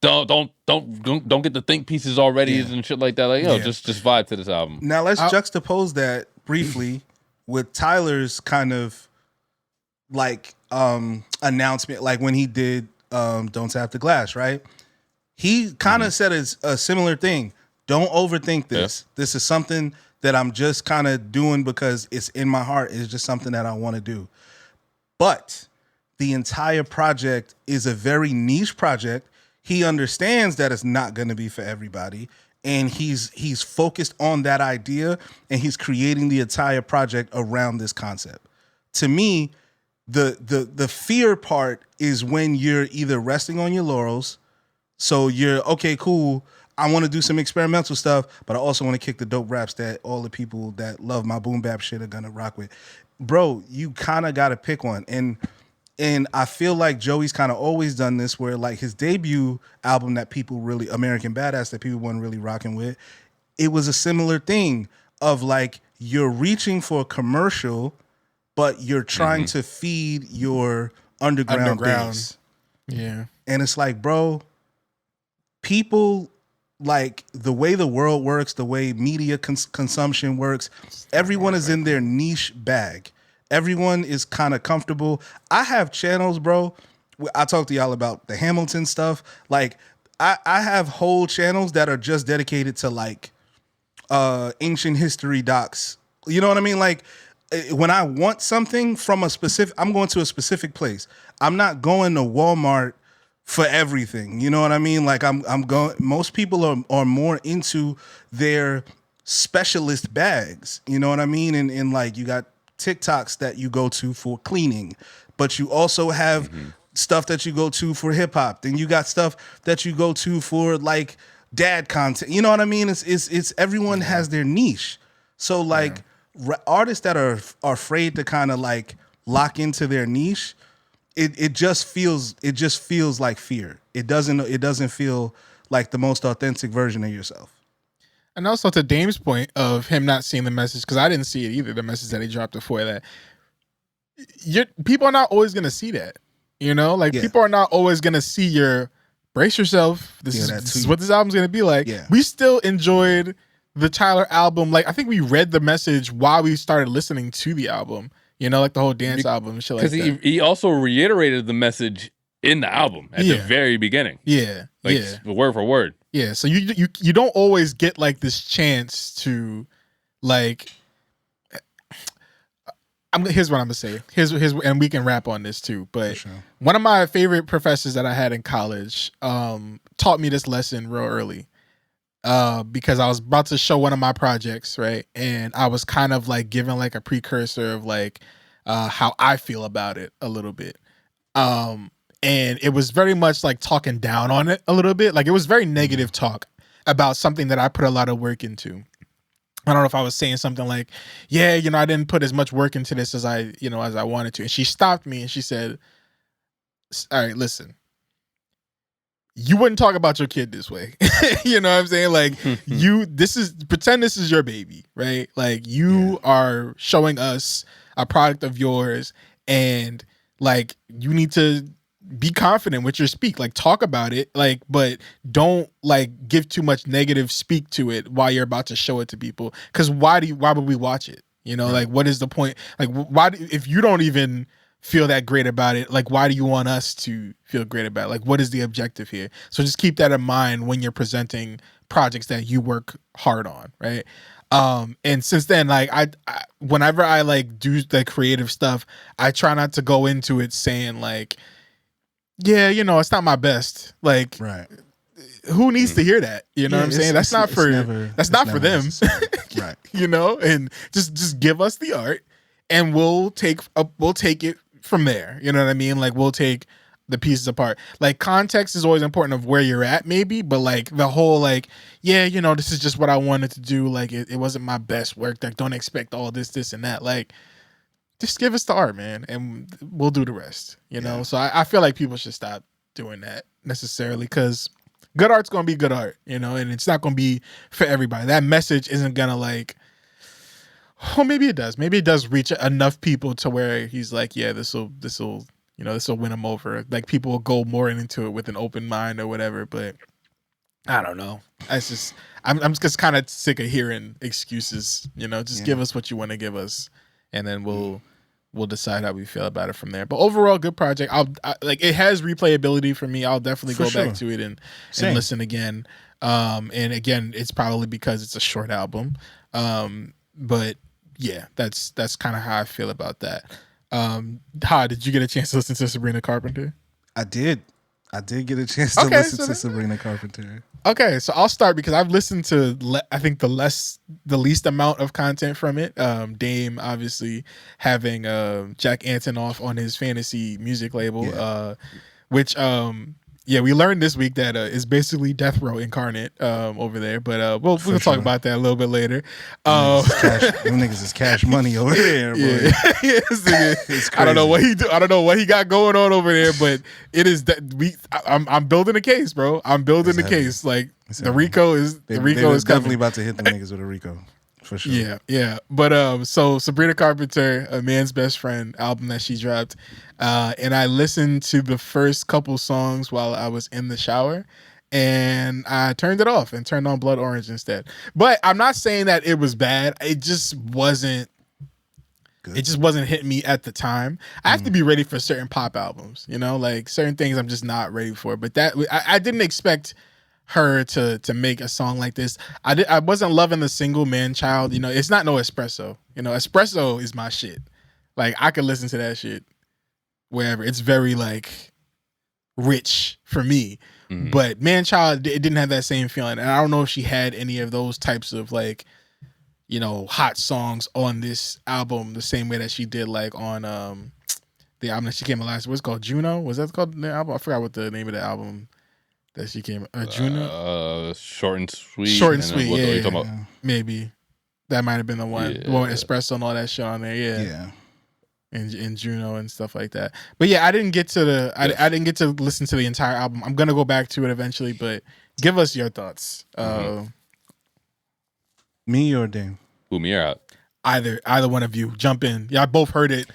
don't get the think pieces already and shit like that. Like, just vibe to this album. Now let's juxtapose that briefly with Tyler's kind of like announcement, like when he did Don't Tap the Glass, right? He kind of said a similar thing. Don't overthink this. Yeah. This is something that I'm just kind of doing because it's in my heart. It's just something that I want to do. But the entire project is a very niche project. He understands that it's not going to be for everybody. and he's focused on that idea, and he's creating the entire project around this concept. To me, the fear part is when you're either resting on your laurels, so you're okay, cool, I want to do some experimental stuff, but I also want to kick the dope raps that all the people that love my boom bap shit are gonna rock with. Bro, you kind of got to pick one. And I feel like Joey's kind of always done this, where like his debut album that people really, American Badass, that people weren't really rocking with, it was a similar thing of like, you're reaching for a commercial, but you're trying to feed your underground base. Yeah. And it's like, bro, people, like the way the world works, the way media consumption works, everyone is in their niche bag. Everyone is kind of comfortable. I have channels, bro. I talk to y'all about the Hamilton stuff. Like, I have whole channels that are just dedicated to like ancient history docs. You know what I mean? Like, when I want something from a specific, I'm going to a specific place. I'm not going to Walmart for everything. You know what I mean? Like, I'm going, most people are more into their specialist bags. You know what I mean? And like, you got TikToks that you go to for cleaning, but you also have stuff that you go to for hip hop. Then you got stuff that you go to for like dad content. You know what I mean? It's everyone has their niche. So like artists that are afraid to kind of like lock into their niche, it just feels like fear. It doesn't feel like the most authentic version of yourself. And also to Dame's point of him not seeing the message, because I didn't see it either, the message that he dropped before that. People are not always going to see that. You know? Like, people are not always going to see your, brace yourself, this is what this album's going to be like. Yeah. We still enjoyed the Tyler album. Like, I think we read the message while we started listening to the album. You know, like the whole dance album and shit like that. Because he also reiterated the message in the album at the very beginning. Yeah. Like, word for word. Yeah, so you don't always get like this chance to like. Here's what I'm gonna say. Here's and we can wrap on this too. But one of my favorite professors that I had in college taught me this lesson real early. Because I was about to show one of my projects, right, and I was kind of like giving like a precursor of like how I feel about it a little bit. And it was very much like talking down on it a little bit. Like, it was very negative talk about something that I put a lot of work into. I don't know if I was saying something like, yeah, you know, I didn't put as much work into this as I wanted to. And she stopped me and she said, all right, listen, you wouldn't talk about your kid this way. You know what I'm saying? Like, pretend this is your baby, right? Like, you are showing us a product of yours, and like, you need to be confident with your speak, like talk about it, like, but don't like give too much negative speak to it while you're about to show it to people. Because why would we watch it? You know, like, what is the point? Like, if you don't even feel that great about it, like, why do you want us to feel great about it? Like, what is the objective here? So just keep that in mind when you're presenting projects that you work hard on, right? And since then, like, I whenever I like do the creative stuff, I try not to go into it saying like, yeah, you know, it's not my best. Like, who needs to hear that? You know what I'm saying? That's not for them. Right. You know, and just give us the art, and we'll take it from there. You know what I mean? Like, we'll take the pieces apart. Like, context is always important of where you're at, maybe, but like the whole like, yeah, you know, this is just what I wanted to do. Like, it wasn't my best work. Like, don't expect all this, and that. Like, just give us the art, man, and we'll do the rest, you know? So I feel like people should stop doing that necessarily, because good art's going to be good art, you know, and it's not going to be for everybody. That message isn't going to like, oh, maybe it does. Maybe it does reach enough people to where he's like, yeah, this will win him over. Like, people will go more into it with an open mind or whatever, but I don't know. I'm just kind of sick of hearing excuses, you know, just give us what you want to give us. And then we'll decide how we feel about it from there. But overall, good project. Like, it has replayability for me. I'll definitely go back to it and listen again. And again, it's probably because it's a short album. But yeah, that's kind of how I feel about that. Hod, did you get a chance to listen to Sabrina Carpenter? I did. I did get a chance to listen to Sabrina Carpenter. Okay, so I'll start because I've listened to I think the least amount of content from it. Dame obviously having Jack Antonoff on his fantasy music label, which we learned this week that is basically Death Row incarnate over there. But we'll talk about that a little bit later. Them niggas is cash money over there. Boy. I don't know what he do. I don't know what he got going on over there, but it is that I'm building a case, bro. I'm building the case. Like the Rico is definitely about to hit the niggas with a Rico. For sure. Yeah. But so Sabrina Carpenter, A Man's Best Friend album that she dropped. And I listened to the first couple songs while I was in the shower, and I turned it off and turned on Blood Orange instead. But I'm not saying that it was bad. It just wasn't good. It just wasn't hitting me at the time. I have to be ready for certain pop albums, like certain things I'm just not ready for. But that I didn't expect her to make a song like this. I wasn't loving the single Man Child. It's not no Espresso. Espresso is my shit. Like I could listen to that shit wherever. It's very like rich for me. Mm-hmm. But Man Child, it didn't have that same feeling. And I don't know if she had any of those types of like, hot songs on this album the same way that she did like on the album that she came out last. What's it called? Juno? Was that called the album? I forgot what the name of the album that she came. Juno. Short and Sweet. Short and Sweet. What are you Yeah. talking about? Maybe that might have been the one. The one with Espresso and all that shit on there. Yeah. And Juno and stuff like that. But yeah, I didn't get to I didn't get to listen to the entire album. I'm gonna go back to it eventually. But give us your thoughts. Me or Dame? Who, me or out? Either one of you jump in. Yeah, I both heard it.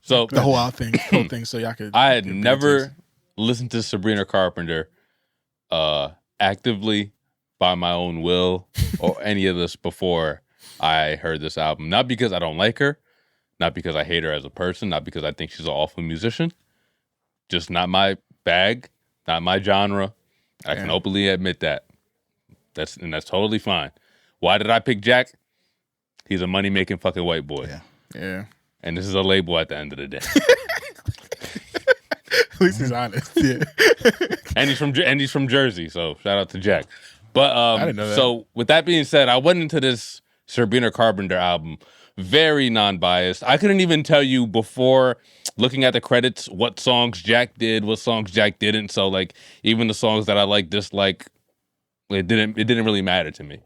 So the whole thing. So y'all could. I had never listened to Sabrina Carpenter actively by my own will or any of this before I heard this album. Not because I don't like her, not because I hate her as a person, not because I think she's an awful musician. Just not my bag, not my genre. I can openly admit that. That's totally fine. Why did I pick Jack? He's a money-making fucking white boy. Yeah. And this is a label at the end of the day. At least he's honest. Yeah. and he's from Jersey, so shout out to Jack. But I didn't know that. So with that being said, I went into this Sabrina Carpenter album very non-biased. I couldn't even tell you before looking at the credits what songs Jack did, what songs Jack didn't. So like even the songs that I like, dislike, it didn't really matter to me.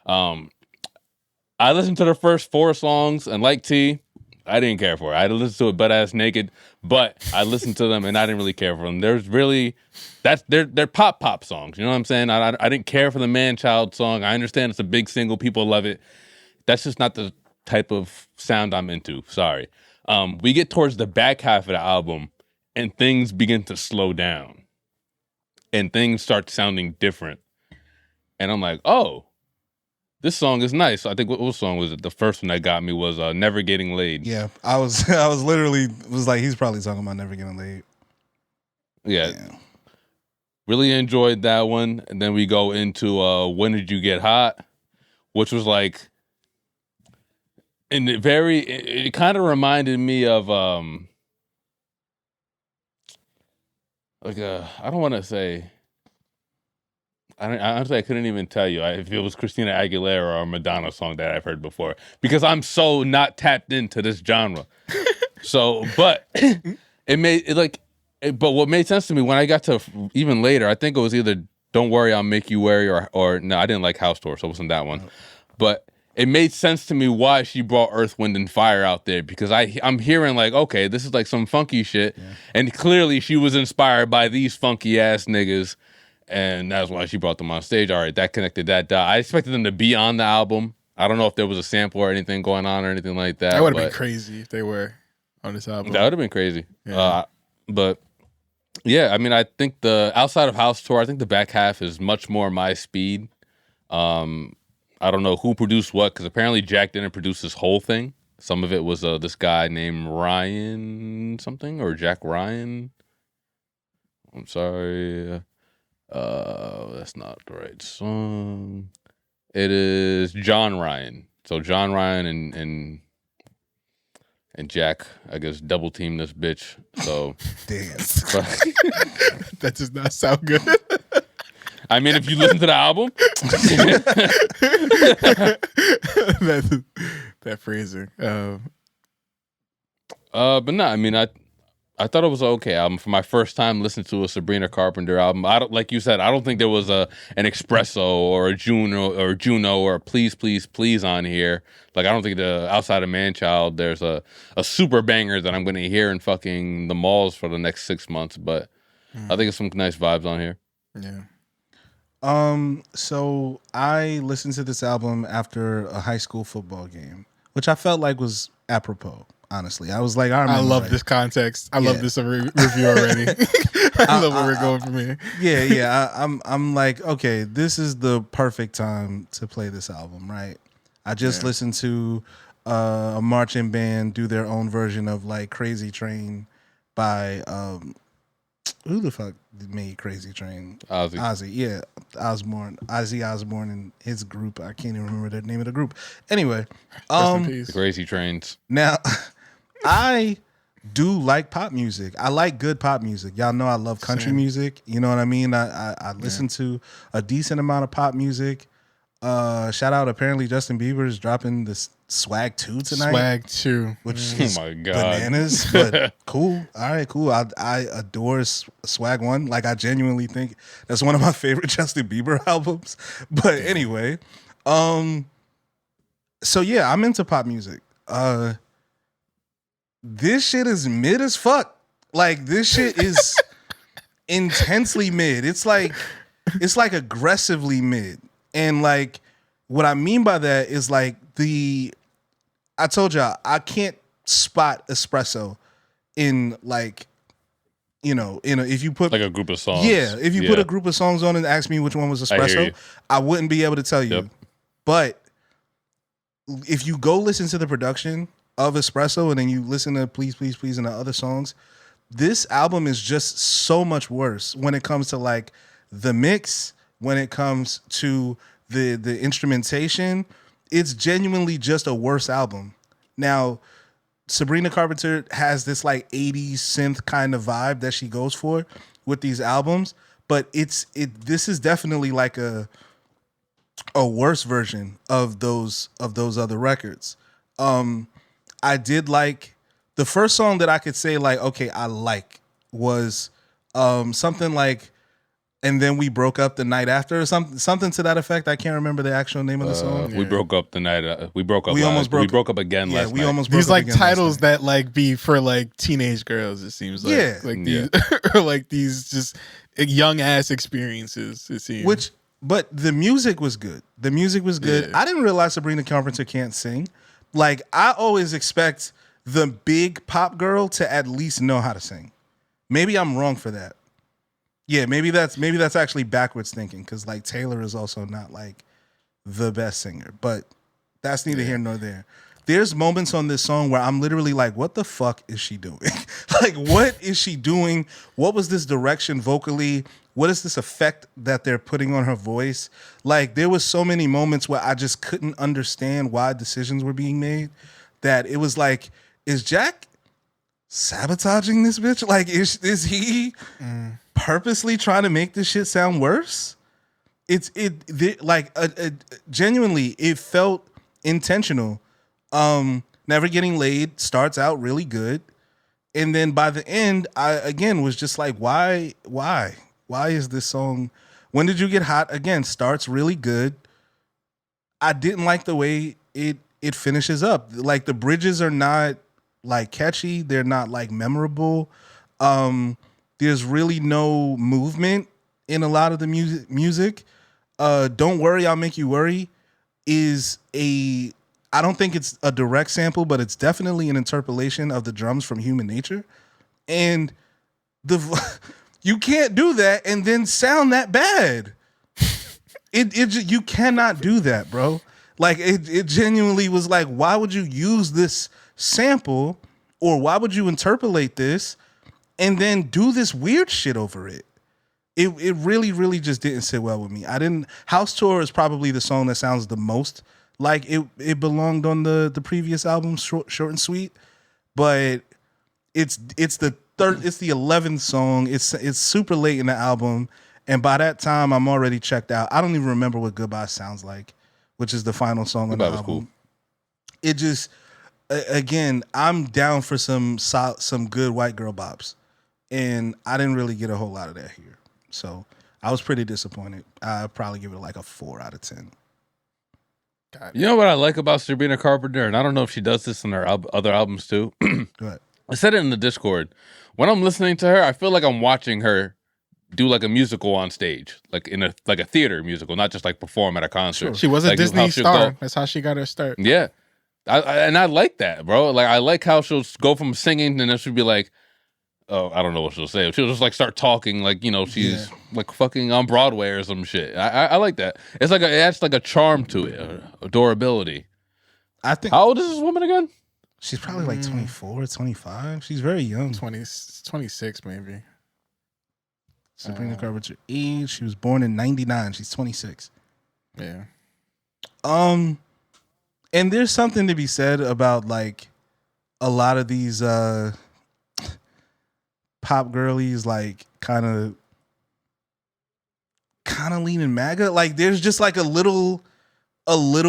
I listened to the first 4 songs, and like T, I didn't care for it. I listened to it butt ass naked, but I listened to them and I didn't really care for them. They're pop songs. You know what I'm saying? I didn't care for the Man Child song. I understand it's a big single, people love it. That's just not the type of sound I'm into. Sorry. We get towards the back half of the album and things begin to slow down and things start sounding different. And I'm like, oh, this song is nice. I think what song was it? The first one that got me was Never Getting Laid. Yeah, I was literally like, he's probably talking about Never Getting Laid. Yeah. Really enjoyed that one. And then we go into When Did You Get Hot? Which was like, and it kind of reminded me of I don't want to say, honestly, I couldn't even tell you if it was Christina Aguilera or a Madonna song that I've heard before because I'm so not tapped into this genre. So, but but what made sense to me when I got to even later, I think it was either Don't Worry, I'll Make You Worry or no, I didn't like House Tour, so it wasn't that one. But it made sense to me why she brought Earth, Wind, and Fire out there because I'm hearing like, okay, this is like some funky shit. Yeah. And clearly she was inspired by these funky ass niggas. And that's why she brought them on stage. All right, that connected that dot. I expected them to be on the album. I don't know if there was a sample or anything going on or anything like that. That would have been crazy if they were on this album. That would have been crazy. Yeah. But yeah, I mean, I think the outside of House Tour, I think the back half is much more my speed. I don't know who produced what because apparently Jack didn't produce this whole thing. Some of it was this guy named Ryan something or Jack Ryan. I'm sorry. That's not the right song. It is John Ryan. So John Ryan and and Jack, I guess, double teamed this bitch. So Damn. That does not sound good. I mean, if you listen to the album, that phrasing. but no, I mean, I thought it was an okay album for my first time listening to a Sabrina Carpenter album. I don't, like you said, I don't think there was an Espresso or a Juno or a Please Please Please on here. Like, I don't think outside of Manchild there's a super banger that I'm going to hear in fucking the malls for the next 6 months. But I think it's some nice vibes on here. Yeah. So I listened to this album after a high school football game, which I felt like was apropos. Honestly, I was like, I love this context. I love this review already. I love where we're going from here. Yeah. I'm like, okay, this is the perfect time to play this album, right? I just listened to a marching band do their own version of like Crazy Train by who the fuck made Crazy Train? Ozzy, yeah, Ozzy Osbourne and his group. I can't even remember the name of the group. Anyway, The Crazy Trains. Now, I do like pop music. I like good pop music. Y'all know I love country music. You know what I mean? I listen to a decent amount of pop music. Shout out, apparently Justin Bieber is dropping this Swag 2 tonight. Swag 2. Which is oh my God. bananas, but cool. All right, cool. I adore Swag 1. Like, I genuinely think that's one of my favorite Justin Bieber albums. But anyway, so yeah, I'm into pop music. This shit is mid as fuck. Like, this shit is intensely mid. It's like aggressively mid. And like, what I mean by that is like I told y'all, I can't spot espresso in like, you know, if you put like a group of songs. Yeah, if you put a group of songs on and ask me which one was espresso, I wouldn't be able to tell you. Yep. But if you go listen to the production of Espresso and then you listen to Please Please Please and the other songs, this album is just so much worse when it comes to like the mix, when it comes to the instrumentation. It's genuinely just a worse album. Now, Sabrina Carpenter has this like 80s synth kind of vibe that she goes for with these albums, but this is definitely like a worse version of those other records. I did like the first song that I could say like, okay, I like was something like, and then we broke up the night after, or something to that effect. I can't remember the actual name of the song. We broke up the night. We broke up. We almost broke. We broke up again last night. We almost broke these up like again titles that like be for like teenage girls. It seems like these or like these just young ass experiences. It seems But the music was good. The music was good. Yeah. I didn't realize Sabrina Carpenter can't sing. Like, I always expect the big pop girl to at least know how to sing. Maybe I'm wrong for that. Yeah, maybe that's actually backwards thinking, because like Taylor is also not like the best singer, but that's neither here nor there. There's moments on this song where I'm literally like, what the fuck is she doing? Like, what is she doing? What was this direction vocally? What is this effect that they're putting on her voice? Like, there was so many moments where I just couldn't understand why decisions were being made, that it was like, is Jack sabotaging this bitch? Like, is he purposely trying to make this shit sound worse? Genuinely, it felt intentional. Never Getting Laid starts out really good, and then by the end, I again was just like, why is this song? When Did You Get Hot? Again, starts really good. I didn't like the way it finishes up. Like, the bridges are not like catchy. They're not like memorable. There's really no movement in a lot of the music. Don't Worry, I'll Make You Worry I don't think it's a direct sample, but it's definitely an interpolation of the drums from Human Nature. And you can't do that and then sound that bad. You cannot do that, bro. Like, it genuinely was like, why would you use this sample, or why would you interpolate this and then do this weird shit over it? It really, really just didn't sit well with me. House Tour is probably the song that sounds the most like it belonged on the previous album, Short and Sweet. but it's the 11th song. It's super late in the album, and by that time I'm already checked out. I don't even remember what Goodbye sounds like, which is the final song on the album. Cool. It just, again, I'm down for some good white girl bops, and I didn't really get a whole lot of that here. So I was pretty disappointed. I'd probably give it like a 4 out of 10. You know what I like about Sabrina Carpenter, and I don't know if she does this on her other albums too. Go ahead. I said it in the Discord. When I'm listening to her, I feel like I'm watching her do like a musical on stage, like in a theater musical, not just like perform at a concert. Sure. She was a Disney star. That's how she got her start. Yeah, I like that, bro. Like I like how she'll go from singing and then she'll be like, oh, I don't know what she'll say. She'll just like start talking like, you know, she's like fucking on Broadway or some shit. I like that. It's like it adds like a charm to it, adorability. I think. How old is this woman again? She's probably like 24, 25. She's very young. 26 maybe. Sabrina Carpenter age. She was born in 99. She's 26. Yeah. And there's something to be said about like a lot of these pop girlies like kind of leaning MAGA. Like there's just like a little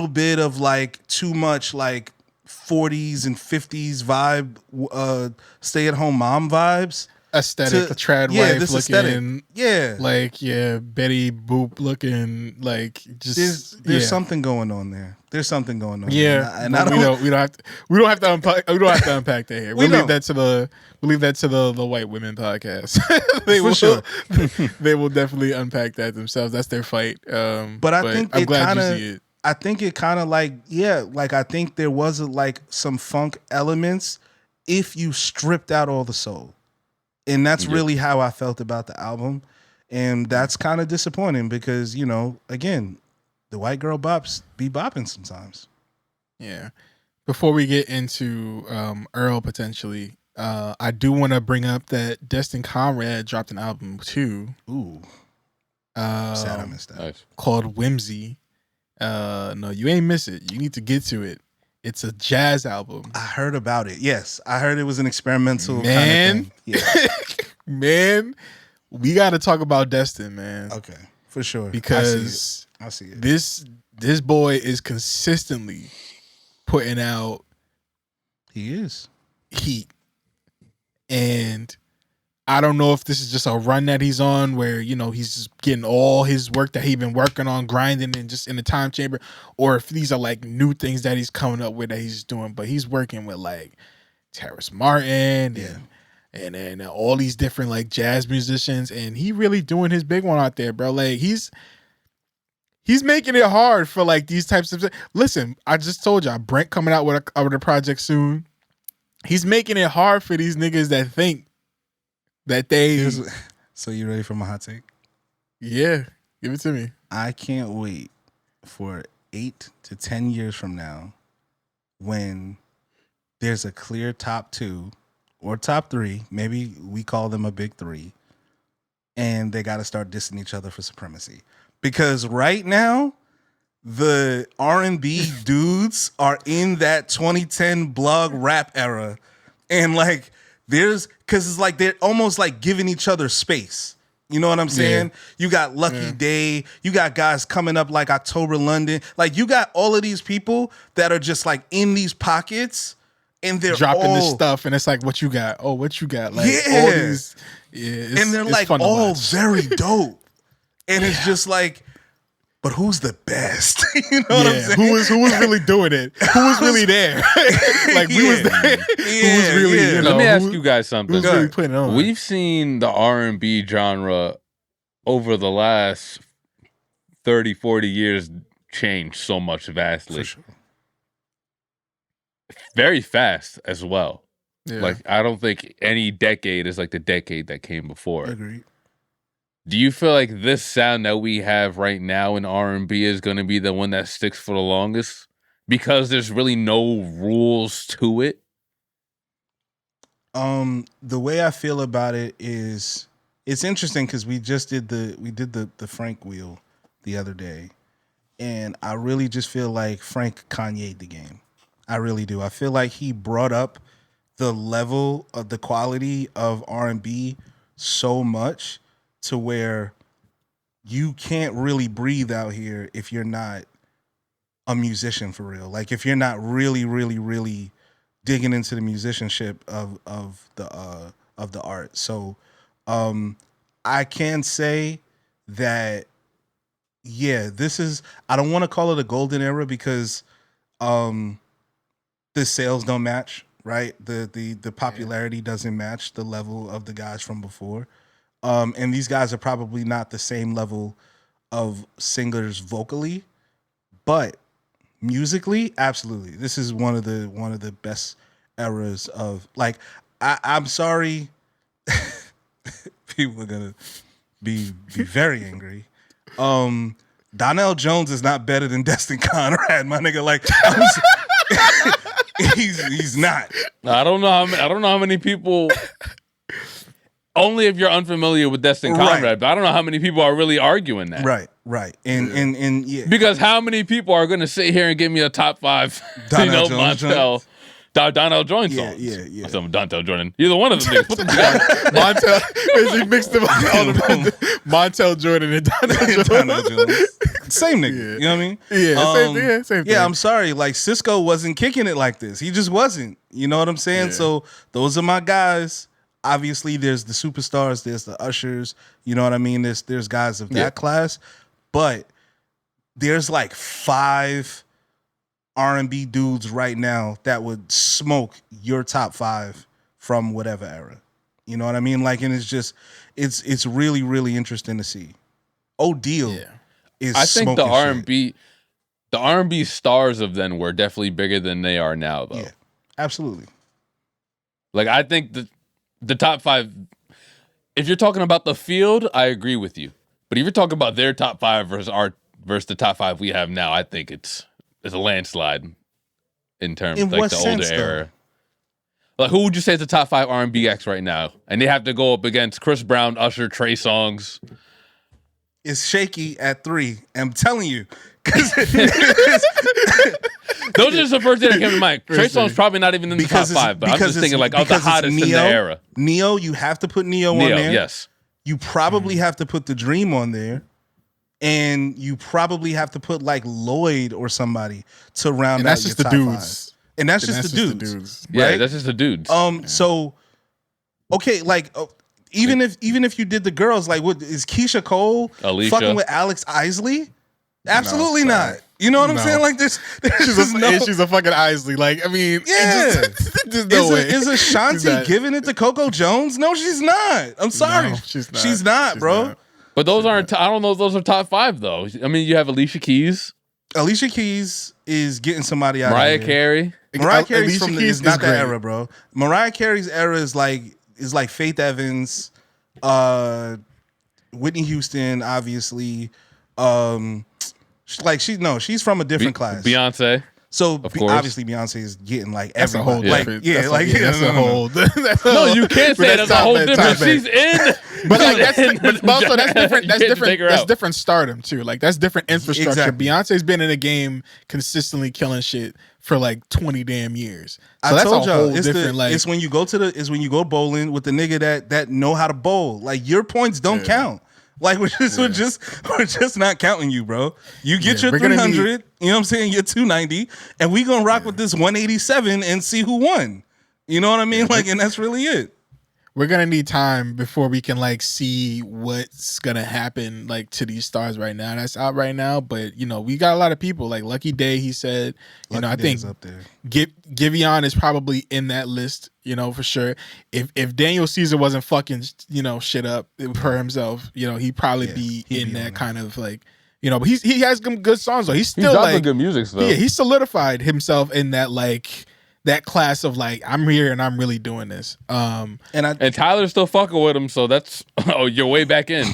bit of like too much like 40s and 50s vibe, stay-at-home mom vibes. Aesthetic, the trad wife looking, aesthetic. Like Betty Boop looking, like just there's something going on there. There's something going on. Yeah, and we don't have to unpack that here. We'll leave that to the white women podcast. They will definitely unpack that themselves. That's their fight. But I think I'm glad you see it. I think it kind of like I think there was like some funk elements if you stripped out all the soul. And that's really how I felt about the album. And that's kind of disappointing because, you know, again, the white girl bops be bopping sometimes. Yeah. Before we get into Earl potentially, I do want to bring up that Destin Conrad dropped an album too. Ooh. Sad I missed that. Nice. Called Whimsy. No, you ain't miss it. You need to get to it. It's a jazz album. I heard about it. Yes, I heard it was an experimental kind of thing. Yeah. Man, we got to talk about Destin, man. Okay, for sure. Because I see it. This boy is consistently putting out. He is heat, and I don't know if this is just a run that he's on where, you know, he's just getting all his work that he's been working on, grinding and just in the time chamber, or if these are like new things that he's coming up with that he's doing. But he's working with like Terrace Martin and then all these different like jazz musicians, and he really doing his big one out there, bro. Like he's making it hard for like these types of. Listen, I just told y'all, Brent coming out with a project soon. He's making it hard for these niggas that think that they. So you ready for my hot take? Yeah, give it to me. I can't wait for 8 to 10 years from now when there's a clear top 2 or top 3. Maybe we call them a big 3, and they got to start dissing each other for supremacy. Because right now, the R&B dudes are in that 2010 blog rap era, and like. Because it's like they're almost like giving each other space. You know what I'm saying? Yeah. You got Lucky Day. You got guys coming up like October London. Like you got all of these people that are just like in these pockets, and they're dropping this stuff, and it's like, what you got? Oh, what you got? Like all these, and they're like all very dope. And it's just like, but who's the best? You know what I'm saying? Who was really doing it? Who was really there? Like we was there. Who was really? You know, let me ask you guys something. Who's really putting it on? We've seen the R&B genre over the last 30, 40 years change so much vastly. For sure. Very fast as well. Yeah. Like I don't think any decade is like the decade that came before. Agreed. Do you feel like this sound that we have right now in R&B is going to be the one that sticks for the longest? Because there's really no rules to it? The way I feel about it is it's interesting because we did the Frank wheel the other day, and I really just feel like Frank Kanye'd the game. I really do. I feel like he brought up the level of the quality of R&B so much to where you can't really breathe out here if you're not a musician for real. Like if you're not really, really, really digging into the musicianship of the art. So I can say that this is, I don't want to call it a golden era because the sales don't match, right? The popularity doesn't match the level of the guys from before. And these guys are probably not the same level of singers vocally, but musically, absolutely. This is one of the best eras of, like, I'm sorry, people are gonna be very angry. Donnell Jones is not better than Destin Conrad, my nigga. Like, he's not. I don't know how many people. Only if you're unfamiliar with Destin Conrad, Right. but I don't know how many people are really arguing that. Right. And yeah. Because how many people are going to sit here and give me a top 5, Donnell Jones Donnell Jones songs? Yeah. Some Dontel Jordan. Either one of them niggas. Put them together. Montel, basically mixed them all Montel Jordan and Donnell Jones. Same nigga. Yeah. You know what I mean? Yeah, same thing. Yeah, I'm sorry. Like, Cisco wasn't kicking it like this. He just wasn't. You know what I'm saying? Yeah. So those are my guys. Obviously, there's the superstars, there's the ushers. You know what I mean? There's guys of that class, but there's like 5 R&B dudes right now that would smoke your top 5 from whatever era. You know what I mean? Like, and it's just, it's really, really interesting to see. O.D.E.L. is. I think the R&B, shit. The R&B stars of then were definitely bigger than they are now, though. Yeah, absolutely. Like, I think the top 5, if you're talking about the field, I agree with you. But if you're talking about their top 5 versus the top 5 we have now, I think it's a landslide in terms of like the older era. Like, who would you say is the top 5 R&B acts right now? And they have to go up against Chris Brown, Usher, Trey Songz. It's shaky at 3. I'm telling you. Those are just the first thing that came to mind. Trey Songz probably not even in the top 5, but I'm just thinking like of the hottest in the era. Neo, you have to put Neo on there. Yes. You probably have to put The Dream on there. And you probably have to put like Lloyd or somebody to round out your top 5. And that's just the dudes. Yeah, right? that's just the dudes. So okay, like even if you did the girls, like what is Keisha Cole Alicia fucking with Alex Isley? Absolutely not. You know what I'm saying? Like this, she's a fucking Isley. Like, I mean, yeah. There's no way. Is Ashanti giving it to Coco Jones? No, she's not. I'm sorry. No, she's not. She's not, bro. Not. But those aren't. I don't know if those are top 5 though. I mean, you have Alicia Keys. Alicia Keys is getting somebody out. Mariah of here. Carey. Mariah Carey's from Keys is not is that great. era, bro. Mariah Carey's era is like Faith Evans, Whitney Houston, obviously. She's from a different class. Beyonce. So of course. Obviously Beyonce is getting like That's a whole everybody. different. That's a whole. No, you can't say that's a whole different. She's in. But like but also that's different. That's You can't different. take her That's out. different stardom too. Like that's different infrastructure. Exactly. Beyonce's been in the game consistently killing shit for like 20 damn years. So I that's told a y'all whole different. it's when you go bowling with the nigga that know how to bowl. Like your points don't count. Like we're just not counting you, bro. You get your 300, you know what I'm saying? Your 290, and we gonna rock with this 187 and see who won. You know what I mean? Like, and that's really it. We're gonna need time before we can like see what's gonna happen like to these stars right now. That's out right now, but you know we got a lot of people like Lucky Day. He said, I think up there. Giveon is probably in that list. You know for sure. If Daniel Caesar wasn't fucking shit up for himself, he'd probably be in that kind of like but he has some good songs though. He's still like good music though. Yeah, he solidified himself in that like. That class of like I'm here and I'm really doing this. And Tyler's still fucking with him, so that's you're way back in.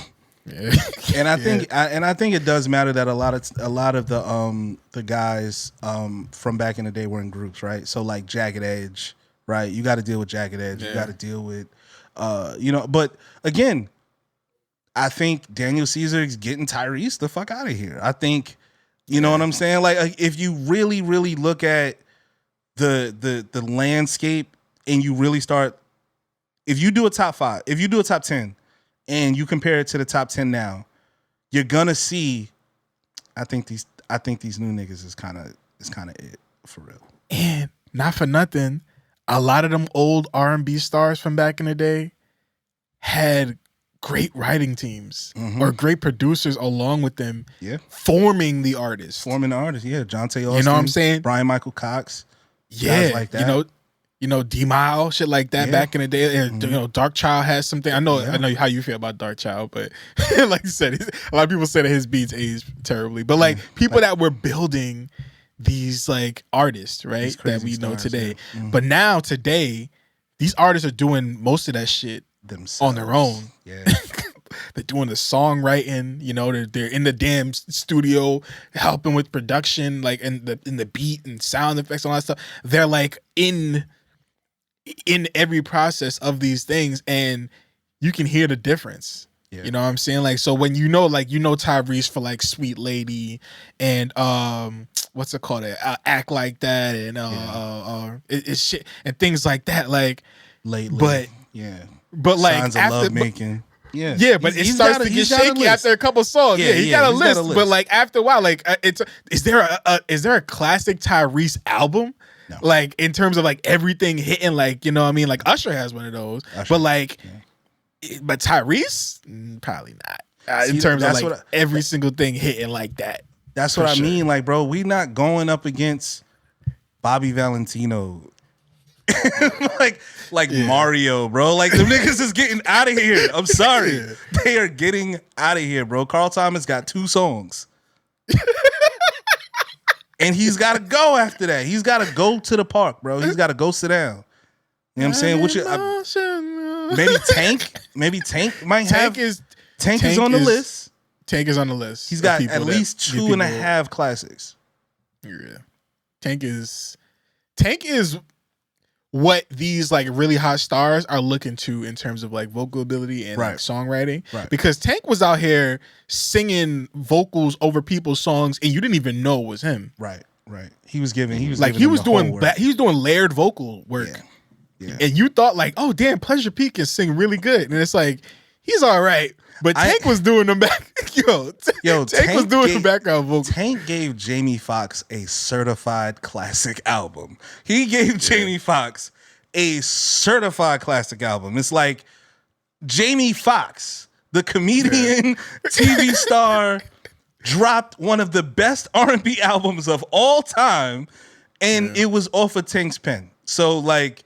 Yeah. And I think I think it does matter that a lot of the guys from back in the day were in groups, right? So like Jagged Edge, right? You got to deal with Jagged Edge. You got to deal with but again, I think Daniel Caesar is getting Tyrese the fuck out of here. I think you know what I'm saying? Like if you really really look at the landscape and you really start, if you do a top 5, if you do a top 10, and you compare it to the top 10 now, you're gonna see. I think these new niggas is kind of it for real. And not for nothing, a lot of them old R&B stars from back in the day had great writing teams or great producers along with them. Yeah, forming the artist. Yeah, Jonte Austin. You know what I'm saying? Brian Michael Cox. Yeah, guys like that. You know, D-Mile, shit like that back in the day. And, you know, Dark Child has something. I know how you feel about Dark Child, but like you said, a lot of people say that his beats age terribly. But like people that were building these like artists, right, that we know today. Yeah. But now today, these artists are doing most of that shit themselves on their own. Yeah. They're doing the songwriting, you know, they're in the damn studio helping with production, like in the beat and sound effects and all that stuff. They're like in every process of these things, and you can hear the difference. Yeah. You know what I'm saying? Like, so when you know Tyrese for like Sweet Lady and what's it called? Act Like That and it's shit and things like that. Like lately, but like Signs of after Love Making. Yeah, but it starts to get shaky after a couple songs. Yeah, he got a list. But like after a while, like is there a classic Tyrese album? No. Like in terms of like everything hitting, like, you know what I mean? Like Usher has one of those. But like, but Tyrese, probably not. In terms of like every single thing hitting like that. That's what I mean. Like, bro, we not going up against Bobby Valentino. like Mario, bro. Like, them niggas is getting out of here. I'm sorry. They are getting out of here, bro. Carl Thomas got 2 songs. And he's got to go after that. He's got to go to the park, bro. He's got to go sit down. You know what I'm saying? Maybe Tank might have. Tank is on the list. Tank is on the list. He's got at least 2.5 classics. Yeah. Tank is what these like really hot stars are looking to in terms of like vocal ability and like songwriting. Right. Because Tank was out here singing vocals over people's songs and you didn't even know it was him. Right. He was doing layered vocal work. Yeah. And you thought like, oh damn, Pleasure P can sing really good. And it's like, he's all right. But Tank was doing them back. Tank was doing the background vocals. Tank gave Jamie Foxx a certified classic album. He gave Jamie Foxx a certified classic album. It's like Jamie Foxx, the comedian, TV star, dropped one of the best R&B albums of all time, and it was off of Tank's pen. So like,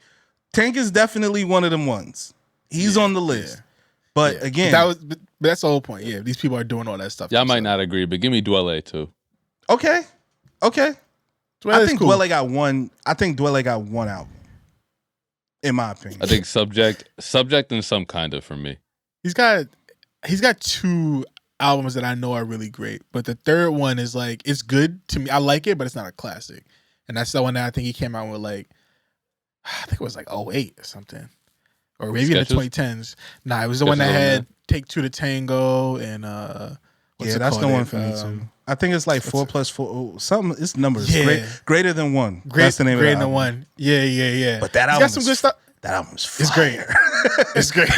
Tank is definitely one of them ones. He's on the list. Yeah. But again, that's the whole point. Yeah, these people are doing all that stuff. Y'all might not agree, but give me Dwele too. Okay. I think Dwele got one. I think Dwele got one album, in my opinion. I think Subject, and Some Kinda for me. He's got 2 albums that I know are really great, but the third one is like, it's good to me. I like it, but it's not a classic. And that's the one that I think he came out with like, I think it was like 2008 or something. Or maybe Sketches? In the 2010s. Nah, it was the one that had Take 2 to Tango and that's the one for me too. I think it's like 4 + 4 something. It's numbers. Yeah. Greater than 1. That's the name of the album. Greater than 1. Yeah. But that album got some good stuff. That album's fire. It's great.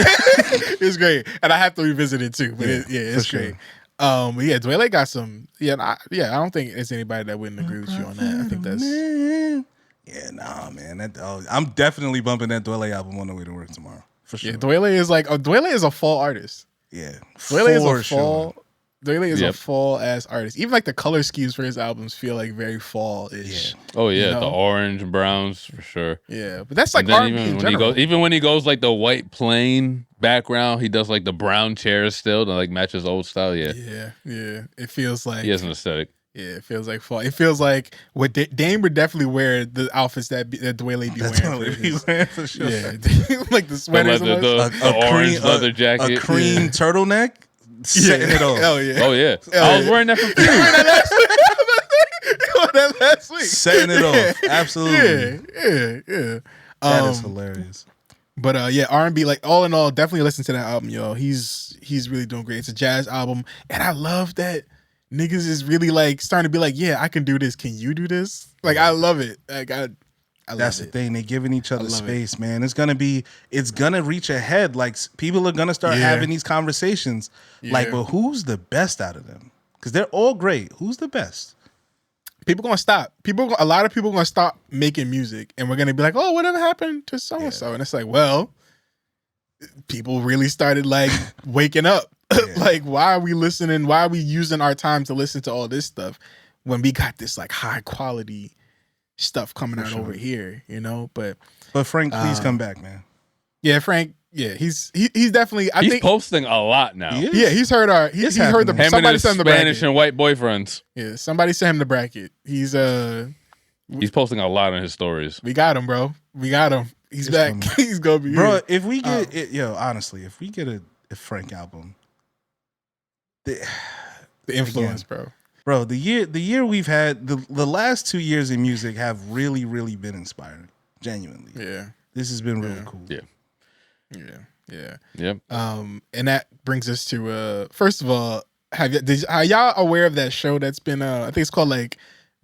It's great. And I have to revisit it too. But it's great. But yeah, Dwele got some. I don't think there's anybody that wouldn't agree with you on that. I think that's. Yeah, nah, man. I'm definitely bumping that Dwele album on the way to work tomorrow. For sure. Yeah, Dwele is a fall artist. Yeah. Dwele is a fall ass artist. Even like the color schemes for his albums feel like very fall-ish. Yeah. Oh yeah, you know? The orange and browns for sure. Yeah, but that's like R&B in general. Even when he goes like the white plain background, he does like the brown chairs still to like match his old style. Yeah. It feels like he has an aesthetic. Yeah, it feels like fall. It feels like what Dame would definitely wear the outfits that Dwele be wearing. For sure. Yeah, like the sweaters, the orange leather jacket, a cream turtleneck, setting it off. Hell yeah! Oh yeah, I was wearing that for Fuse. that last week, setting it off. Absolutely. Yeah. That is hilarious. But R&B, like all in all, definitely listen to that album, yo. He's really doing great. It's a jazz album, and I love that. Niggas is really like starting to be like, yeah, I can do this. Can you do this? Like, I love it. Like, That's the thing. They're giving each other space, man. It's gonna reach ahead. Like people are gonna start having these conversations. Like, but who's the best out of them? Because they're all great. Who's the best? People gonna stop. A lot of people gonna stop making music, and we're gonna be like, "Oh, whatever happened to so and so?" And it's like, well, people really started like waking up. Like, why are we listening? Why are we using our time to listen to all this stuff when we got this like high quality stuff coming out over here? You know, but Frank, please come back, man. Yeah, Frank. Yeah, he's definitely. He's posting a a lot now. He's heard our. He's heard the. Him Somebody and sent his him the Spanish bracket. and white boyfriends. Yeah, somebody sent him the bracket. He's posting a lot on his stories. We got him, bro. We got him. He's back. He's gonna be bro. Here. If we get honestly, if we get a Frank album, the influence, again, bro. The year we've had, the last 2 years in music have really, really been inspiring. Genuinely, yeah. This has been really cool. Yeah. Yep. And that brings us to first of all, are y'all aware of that show that's been I think it's called like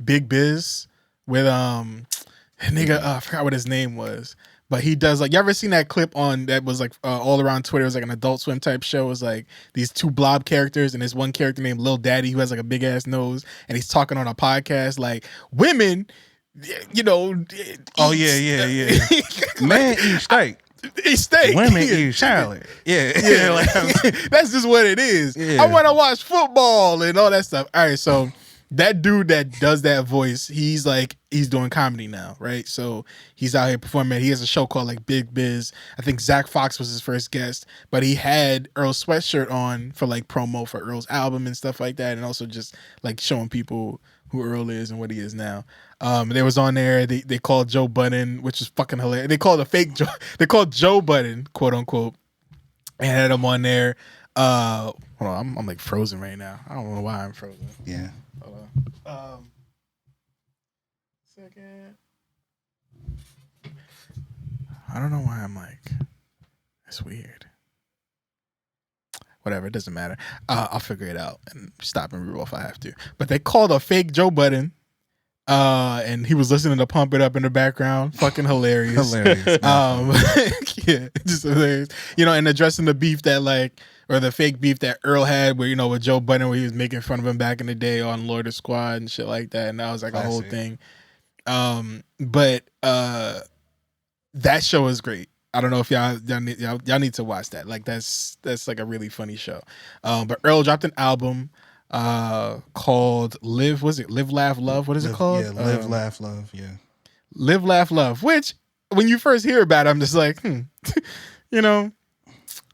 Big Biz with nigga I forgot what his name was, but he does like, you ever seen that clip on that was like all around Twitter? It was like an Adult Swim type show. It was like these two blob characters and this one character named Lil Daddy who has like a big ass nose, and he's talking on a podcast like women, you know. Oh yeah. Man eat steak. Eat steak. Women eat Charlotte. Yeah. Like, that's just what it is. Yeah. I want to watch football and all that stuff. All right, so that dude that does that voice, he's doing comedy now, right? So he's out here performing. He has a show called like Big Biz. I think Zach Fox was his first guest, but he had Earl Sweatshirt on for like promo for Earl's album and stuff like that, and also just like showing people who Earl is and what he is now. They was on there. They called Joe Budden, which is fucking hilarious. They called a fake Joe. They called Joe Budden, quote unquote, and had him on there. Hold on, I'm like frozen right now. I don't know why I'm frozen. Yeah. Hold on. Second. I don't know why I'm like. It's weird. Whatever, it doesn't matter. I'll figure it out and stop and reroll if I have to. But they called a fake Joe Budden. And he was listening to Pump It Up in the background. Fucking hilarious. Yeah, just hilarious. You know, and addressing the beef that or the fake beef that Earl had with Joe Budden, where he was making fun of him back in the day on Lord of Squad and shit like that. And that was like a whole thing. But that show is great. I don't know if y'all need to watch that. Like that's like a really funny show. But Earl dropped an album called Live. Was it Live, Laugh, Love? What is it called? Yeah, Live, Laugh, Love. Yeah, Live, Laugh, Love. Which when you first hear about it, I'm just like, you know,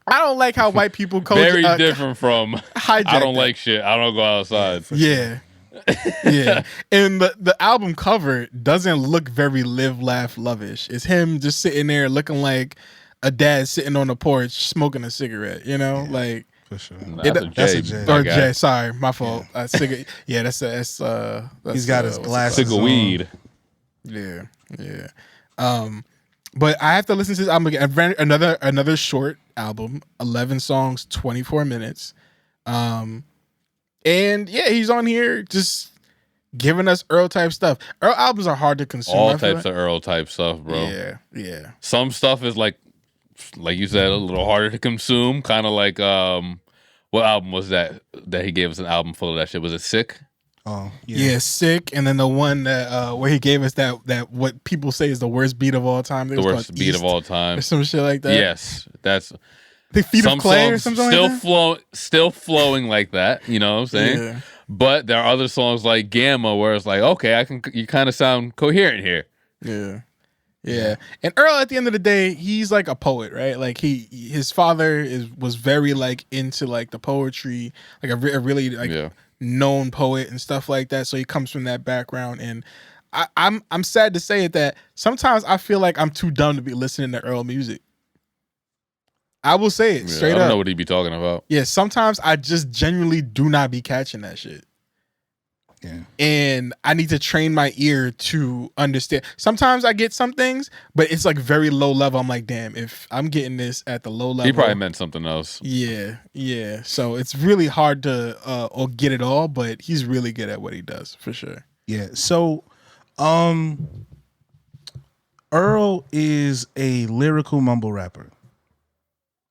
I don't like how white people very different from I don't like shit. I don't go outside. Yeah. Yeah. And the album cover doesn't look very Live, Laugh, Love-ish. It's him just sitting there looking like a dad sitting on the porch smoking a cigarette, like. For sure. That's a J. Or J. Sorry, my fault. Yeah, that's he's got his glasses. Cigar weed. Yeah. But I have to listen to this album again. Another short album, 11 songs, 24 minutes. And yeah, he's on here just giving us Earl type stuff. Earl albums are hard to consume. All types of Earl type stuff, bro. Yeah. Some stuff is like you said, a little harder to consume. Kind of like what album was that he gave us an album full of that shit? Was it Sick? Oh yeah, Sick. And then the one that where he gave us that what people say is the worst beat of all time. The worst beat of all time, or some shit like that. Yes, that's the Feet of Clay or something still like that. Still flowing like that. You know what I'm saying? Yeah. But there are other songs like Gamma where it's like, okay, you kind of sound coherent here. Yeah. And Earl, at the end of the day, he's like a poet, right? Like his father was very like into like the poetry, like a really like known poet and stuff like that. So he comes from that background, and I'm sad to say it that sometimes I feel like I'm too dumb to be listening to Earl music. I will say it straight up. I don't know what he be talking about. Yeah, sometimes I just genuinely do not be catching that shit. Yeah. And I need to train my ear to understand. Sometimes I get some things, but it's like very low level. I'm like, damn, if I'm getting this at the low level. He probably meant something else. Yeah. So it's really hard to or get it all, but he's really good at what he does, for sure. Yeah. So Earl is a lyrical mumble rapper.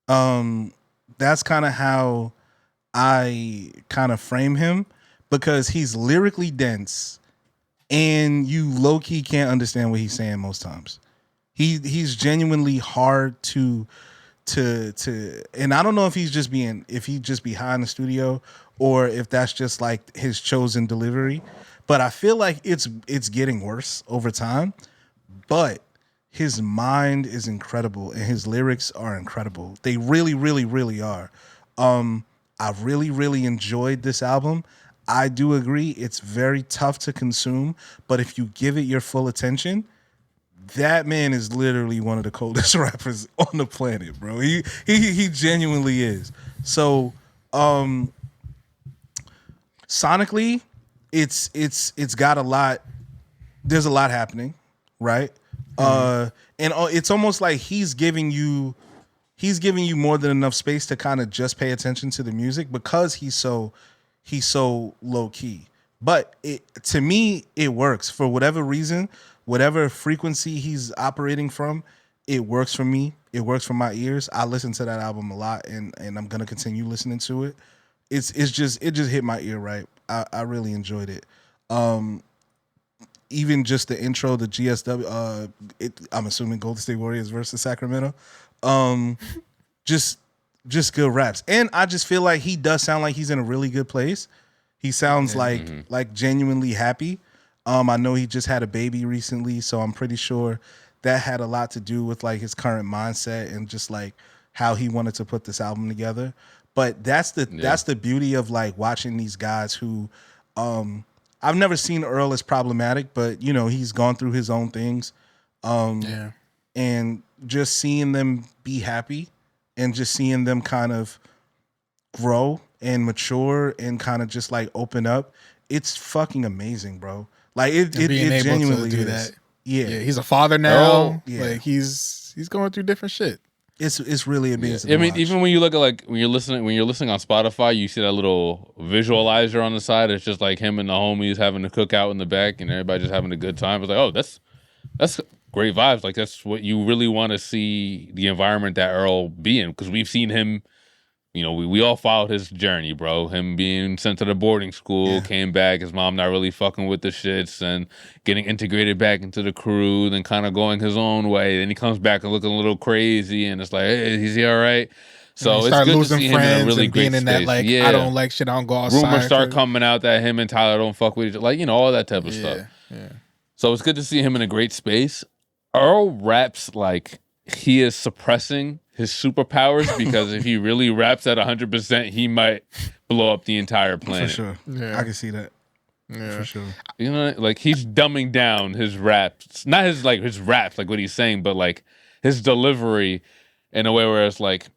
That's kind of how I kind of frame him, because he's lyrically dense and you low key can't understand what he's saying most times. He's genuinely hard to and I don't know if he just be high in the studio or if that's just like his chosen delivery, but I feel like it's getting worse over time. But his mind is incredible and his lyrics are incredible. They really, really, really are. I really, really enjoyed this album. I do agree it's very tough to consume, but if you give it your full attention, that man is literally one of the coldest rappers on the planet, bro. He genuinely is. So, sonically, it's got a lot. There's a lot happening, right? And it's almost like he's giving you more than enough space to kind of just pay attention to the music because he's so low key. But to me, it works for whatever reason, whatever frequency he's operating from. It works for me. It works for my ears. I listen to that album a lot, and I'm gonna continue listening to it. It just hit my ear right. I really enjoyed it. Even just the intro, the GSW. I'm assuming Golden State Warriors versus Sacramento. Just good raps, and I just feel like he does sound like he's in a really good place. He sounds like genuinely happy. I know he just had a baby recently, so I'm pretty sure that had a lot to do with like his current mindset and just like how he wanted to put this album together. But that's the beauty of like watching these guys who I've never seen Earl as problematic, but you know, he's gone through his own things. And just seeing them be happy and just seeing them kind of grow and mature and kind of just like open up, it's fucking amazing, bro. Like it genuinely do is. That. Yeah, he's a father now. Like he's going through different shit. It's really amazing. I mean, even when you look at like when you're listening on Spotify, you see that little visualizer on the side. It's just like him and the homies having a cookout in the back, and everybody just having a good time. It's like, oh, that's great vibes. Like that's what you really want to see the environment that Earl be in, because we've seen him. You know, we all followed his journey, bro. Him being sent to the boarding school, came back, his mom not really fucking with the shits, and getting integrated back into the crew, then kind of going his own way. Then he comes back and looking a little crazy, and it's like, hey, is he all right? So it's good to see him in a really great space. That, like, I don't like shit, I don't go outside. Rumors start coming out that him and Tyler don't fuck with each other. Like, you know, all that type of stuff. Yeah. So it's good to see him in a great space. Earl raps like he is suppressing his superpowers, because if he really raps at 100%, he might blow up the entire planet. For sure. Yeah. I can see that. Yeah. For sure. You know, like he's dumbing down his raps. Not his raps, like what he's saying, but like his delivery in a way where it's like,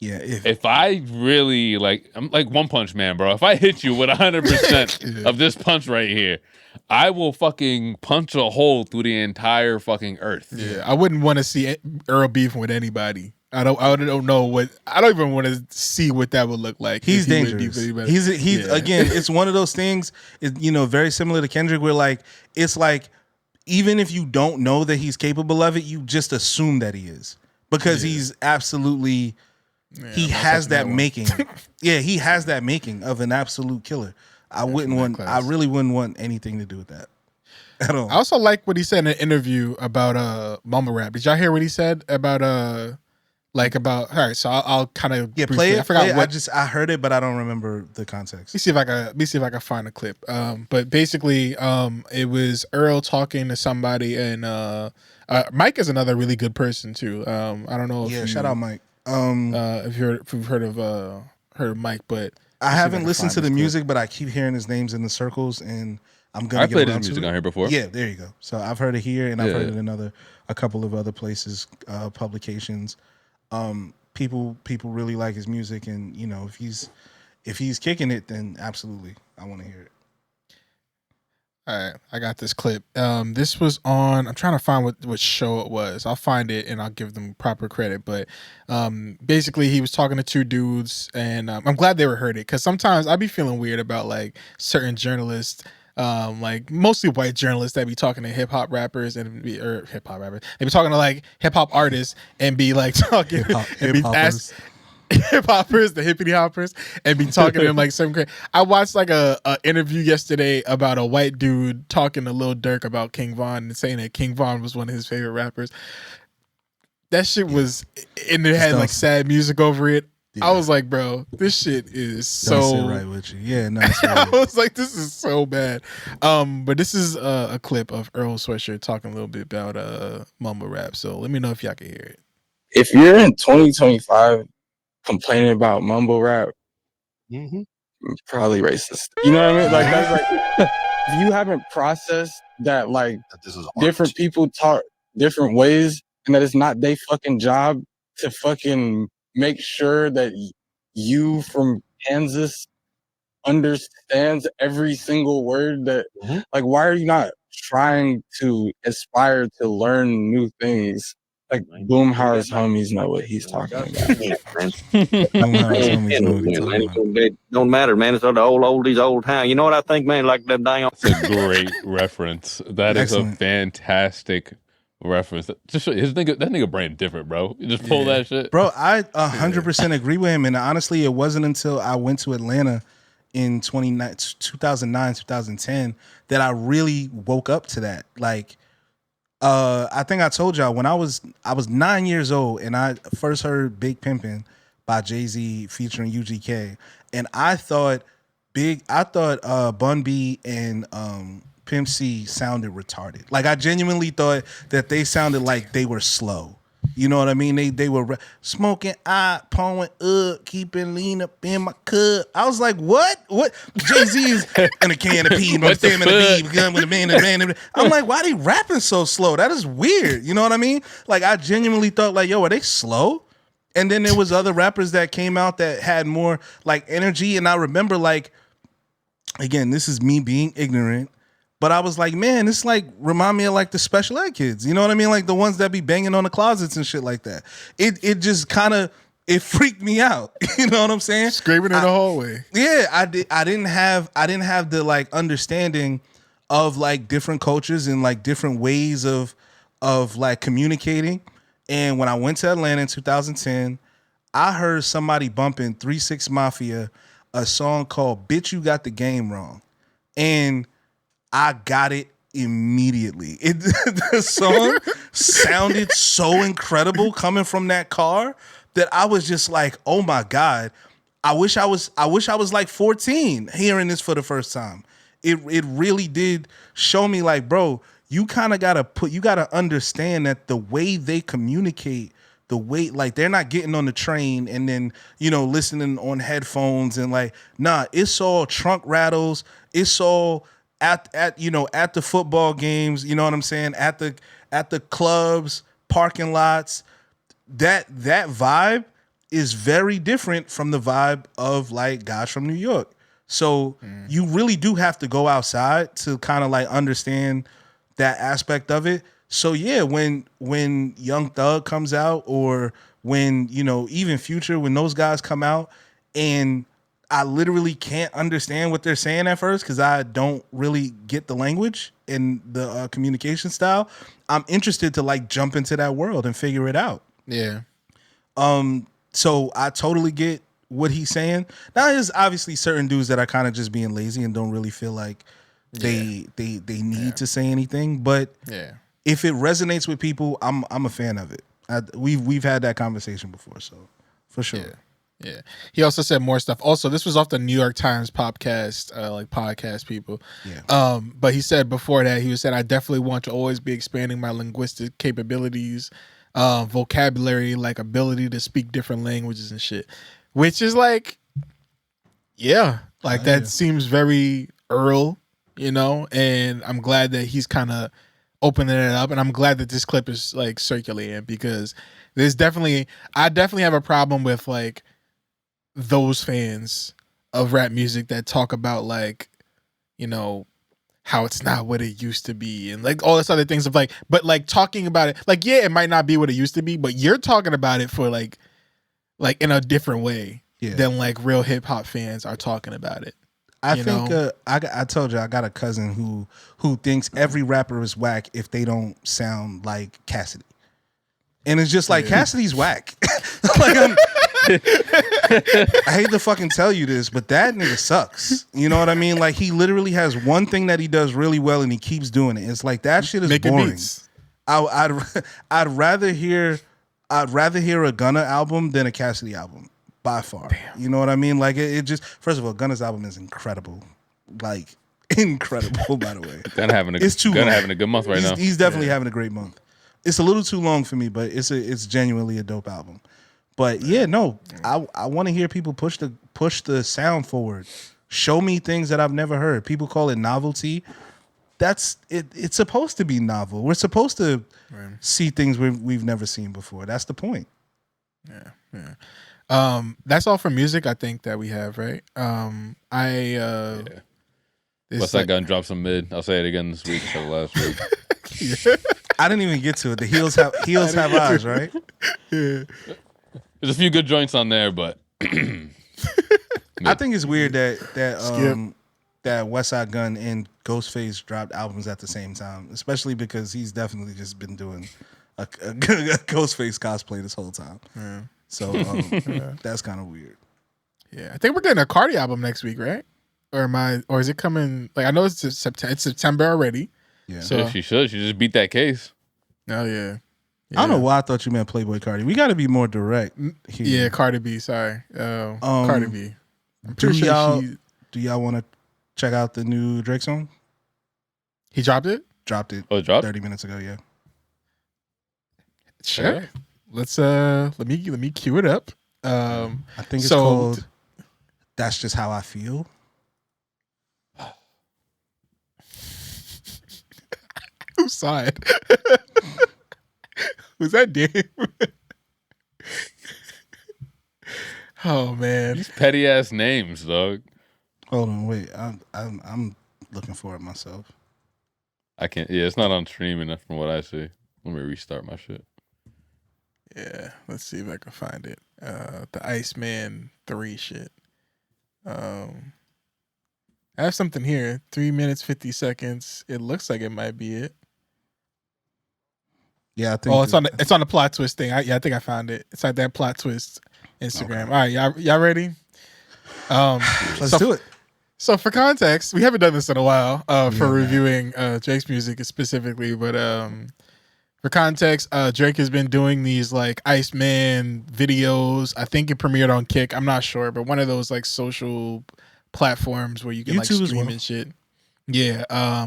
if I really like, I'm like One Punch Man, bro. If I hit you with 100% of this punch right here, I will fucking punch a hole through the entire fucking earth. Yeah, I wouldn't want to see Earl beefing with anybody. I don't even want to see what that would look like. He's dangerous. He's again, it's one of those things, you know, very similar to Kendrick, where like it's like even if you don't know that he's capable of it, you just assume that he is, because he's absolutely he has that making. He has that making of an absolute killer. I really wouldn't want anything to do with that at all. I also like what he said in an interview about mumble rap. Did y'all hear what he said about all right, so I'll kind of play it. I forgot what I heard it, but I don't remember the context. Let me see if I can find a clip. But basically, it was Earl talking to somebody, and Mike is another really good person too. I don't know. Shout out Mike. If you've heard of Mike, but I haven't listened to the music, but I keep hearing his names in the circles, and I'm gonna. I played his music on here before. Yeah, there you go. So I've heard it here, and I've heard it in a couple of other places, publications. People really like his music, and you know, if he's kicking it, then absolutely, I want to hear it. All right, I got this clip. This was on. I'm trying to find what show it was. I'll find it and I'll give them proper credit. But basically, he was talking to two dudes, and I'm glad they heard it, because sometimes I'd be feeling weird about like certain journalists like mostly white journalists that be talking to hip hop rappers they be talking to like hip hop artists and be like talking and be asked hip hoppers, the hippity hoppers, and be talking to them like some great. I watched like a interview yesterday about a white dude talking to Lil Durk about King Von and saying that King Von was one of his favorite rappers. That shit was, and it had like sad music over it. I was like, bro, this shit is so sit right with you. Yeah, no, I was like, this is so bad. But this is a clip of Earl Sweatshirt talking a little bit about mumble rap. So let me know if y'all can hear it. If you're in 2025 complaining about mumble rap, probably racist. You know what I mean? Like that's like if you haven't processed that, like this is different people talk different ways, and that it's not their fucking job to fucking make sure that you from Kansas understands every single word that like why are you not trying to aspire to learn new things? Like Boomhauer's homies know what he's talking about. It don't matter, man. It's all the oldies, old town. You know what I think, man? Like them dang. That's a great reference. That is a fantastic reference. Just that nigga brain different, bro. You just pull that shit, bro. I 100% agree with him. And honestly, it wasn't until I went to Atlanta in 2009, 2010 that I really woke up to that. Like, I think I told y'all when I was 9 years old and I first heard Big Pimpin' by Jay-Z featuring UGK, and I thought Bun B and Pimp C sounded retarded. Like I genuinely thought that they sounded like they were slow. You know what I mean? They were smoking, pouring, keeping lean up in my cup. I was like, what? What? Jay-Z is in a can of pee, but in a bee, gun with a man. I'm like, why they rapping so slow? That is weird. You know what I mean? Like I genuinely thought like, yo, are they slow? And then there was other rappers that came out that had more like energy. And I remember like, again, this is me being ignorant. But I was like, man, this like remind me of like the special ed kids. You know what I mean? Like the ones that be banging on the closets and shit like that. It just kind of it freaked me out. You know what I'm saying? Screaming in the hallway. Yeah, I didn't have the like understanding of like different cultures and like different ways of like communicating. And when I went to Atlanta in 2010, I heard somebody bumping 3 6 Mafia, a song called "Bitch You Got the Game Wrong," and I got it immediately. The song sounded so incredible coming from that car that I was just like, oh my God. I wish I was like 14 hearing this for the first time. It really did show me like, bro, you kind of gotta understand that the way they communicate, the way like they're not getting on the train and then, you know, listening on headphones and like, nah, it's all trunk rattles. It's all at the football games, you know what I'm saying? At the clubs, parking lots, that vibe is very different from the vibe of like guys from New York. So you really do have to go outside to kind of like understand that aspect of it. So yeah, when Young Thug comes out or when, you know, even Future, when those guys come out and I literally can't understand what they're saying at first because I don't really get the language and the communication style. I'm interested to like jump into that world and figure it out. Yeah. So I totally get what he's saying. Now there's obviously certain dudes that are kind of just being lazy and don't really feel like they need to say anything. But if it resonates with people, I'm a fan of it. We've had that conversation before, so for sure. Yeah. He also said more stuff. Also, this was off the New York Times podcast, like podcast people. Yeah. But he said before that, he was saying, I definitely want to always be expanding my linguistic capabilities, vocabulary, like ability to speak different languages and shit. Which is like, that seems very Earl, you know? And I'm glad that he's kind of opening it up. And I'm glad that this clip is like circulating because I definitely have a problem with like those fans of rap music that talk about like, you know, how it's not what it used to be and like all this other things of like, but like talking about it, like, yeah, it might not be what it used to be, but you're talking about it for like in a different way than like real hip hop fans are talking about it. I think I told you I got a cousin who thinks every rapper is whack if they don't sound like Cassidy, and it's just like Cassidy's whack. Like I hate to fucking tell you this, but that nigga sucks. You know what I mean? Like he literally has one thing that he does really well, and he keeps doing it. It's like that shit is Making boring. beats. I'd rather hear a Gunna album than a Cassidy album. By far. Damn. You know what I mean? Like it just, first of all, Gunna's album is incredible. Like incredible, by the way. Gunna having a good month right now. He's definitely having a great month. It's a little too long for me, but it's genuinely a dope album. But yeah, no, I want to hear people push the sound forward. Show me things that I've never heard. People call it novelty. That's it. It's supposed to be novel. We're supposed to see things we've never seen before. That's the point. Yeah. That's all for music I think that we have, right? What's that gun? Drop some mid. I'll say it again this week instead of last week. I didn't even get to it. The heels have eyes, right? Yeah. There's a few good joints on there, but I think it's weird that Westside Gunn and Ghostface dropped albums at the same time, especially because he's definitely just been doing a Ghostface cosplay this whole time. Yeah. So that's kind of weird. Yeah, I think we're getting a Cardi album next week, right? Or is it coming? Like I know it's September already. Yeah, so she should. She just beat that case. Oh yeah. I don't know why I thought you meant Playboy Cardi. We got to be more direct here. Yeah, Cardi B. Sorry, Cardi B. I'm pretty sure do y'all want to check out the new Drake song? He dropped it. Oh, it dropped 30 minutes ago. Yeah. Sure. Yeah. Let's let me cue it up. I think it's called "That's Just How I Feel." Who saw it? Was that Dave? Oh man, these petty ass names, dog. Hold on, wait. I'm looking for it myself. I can't. Yeah, it's not on streaming from what I see. Let me restart my shit. Yeah, let's see if I can find it. The Iceman 3 shit. I have something here. 3 minutes 50 seconds. It looks like it might be it. Yeah, I think. Oh, it's on the plot twist thing. I think I found it. It's like that plot twist Instagram. Okay. All right, y'all ready? Let's do it. So for context, we haven't done this in a while for reviewing Drake's music specifically, but for context, Drake has been doing these like Iceman videos. I think it premiered on Kick. I'm not sure, but one of those like social platforms where you can YouTube like stream and shit. Yeah.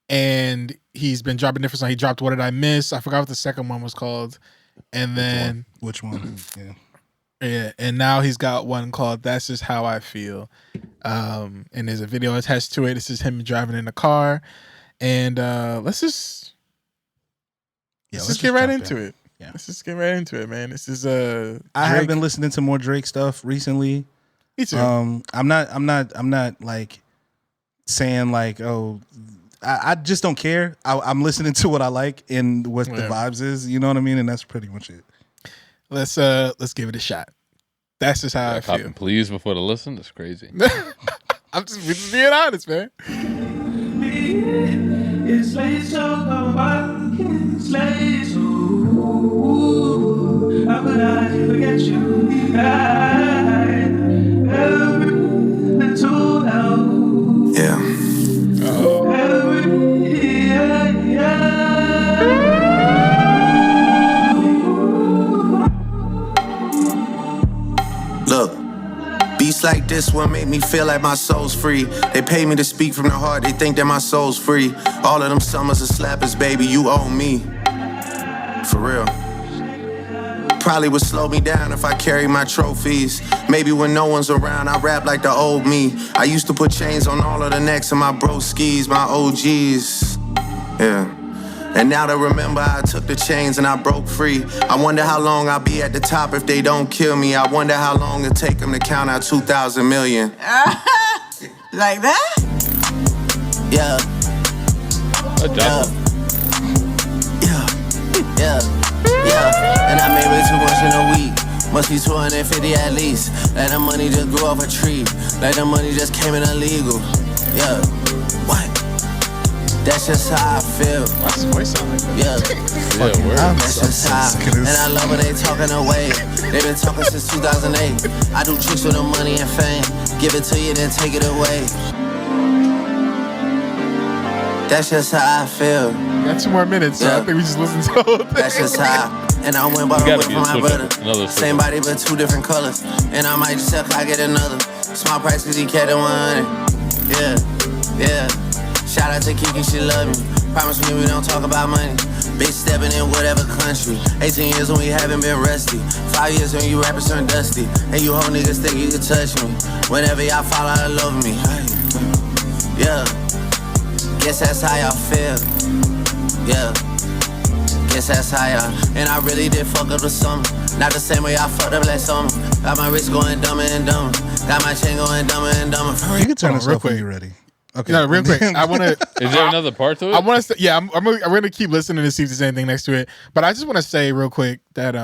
And he's been dropping different songs. He dropped "What Did I Miss?" I forgot what the second one was called. And then which one? Yeah. Yeah, and now he's got one called "That's Just How I Feel," and there's a video attached to it. This is him driving in a car, and let's just get right into it. Yeah, let's just get right into it, man. This is I have been listening to more Drake stuff recently. Me too. I'm not like saying like, oh, I just don't care. I'm listening to what I like and what the vibes is. You know what I mean? And that's pretty much it. Let's give it a shot. That's just how I feel. Please before the listen. That's crazy. We're just being honest, man. It's late, so it's late, so how could I forget you? Yeah. Look, beats like this one make me feel like my soul's free. They pay me to speak from the heart, they think that my soul's free. All of them summers of slappers, baby, you owe me. For real. Probably would slow me down if I carried my trophies. Maybe when no one's around, I rap like the old me. I used to put chains on all of the necks of my bro skis, my OGs. Yeah. And now to remember, I took the chains and I broke free. I wonder how long I'll be at the top if they don't kill me. I wonder how long it'll take them to count out 2,000 million. Like that? Yeah. Yeah. And I made way too much in a week. Must be 250 at least. Like the money just grew off a tree. Like the money just came in illegal. Yeah. What? That's just how I feel. What's his voice sound like? Yeah. That's just how. And I love when they talking away. They've been talking since 2008. I do tricks with the money and fame. Give it to you, then take it away. That's just how I feel. Got 2 more minutes, so I think we just listen to the whole thing. That's just how. And I went bought a whip for my brother. Same body but 2 different colors. And I might just sell, I get another. Small price cause he kept it 100. Yeah, yeah. Shout out to Kiki, she love me. Promise me we don't talk about money. Bitch stepping in whatever country. 18 years when we haven't been rusty. 5 years when you rappers turn dusty. And you whole niggas think you can touch me. Whenever y'all fall out of love me. Yeah. Guess that's how y'all feel. Yeah. Guess that's how y'all. And I really did fuck up the summer. Not the same way I fucked up last summer. Got my wrist going dumber and dumber. Got my chain going dumber and dumber. You can turn this off when you're ready. Okay. No, real quick. I want to. Is there another part to it? I want to. Yeah, I'm going to keep listening to see if there's anything next to it. But I just want to say real quick that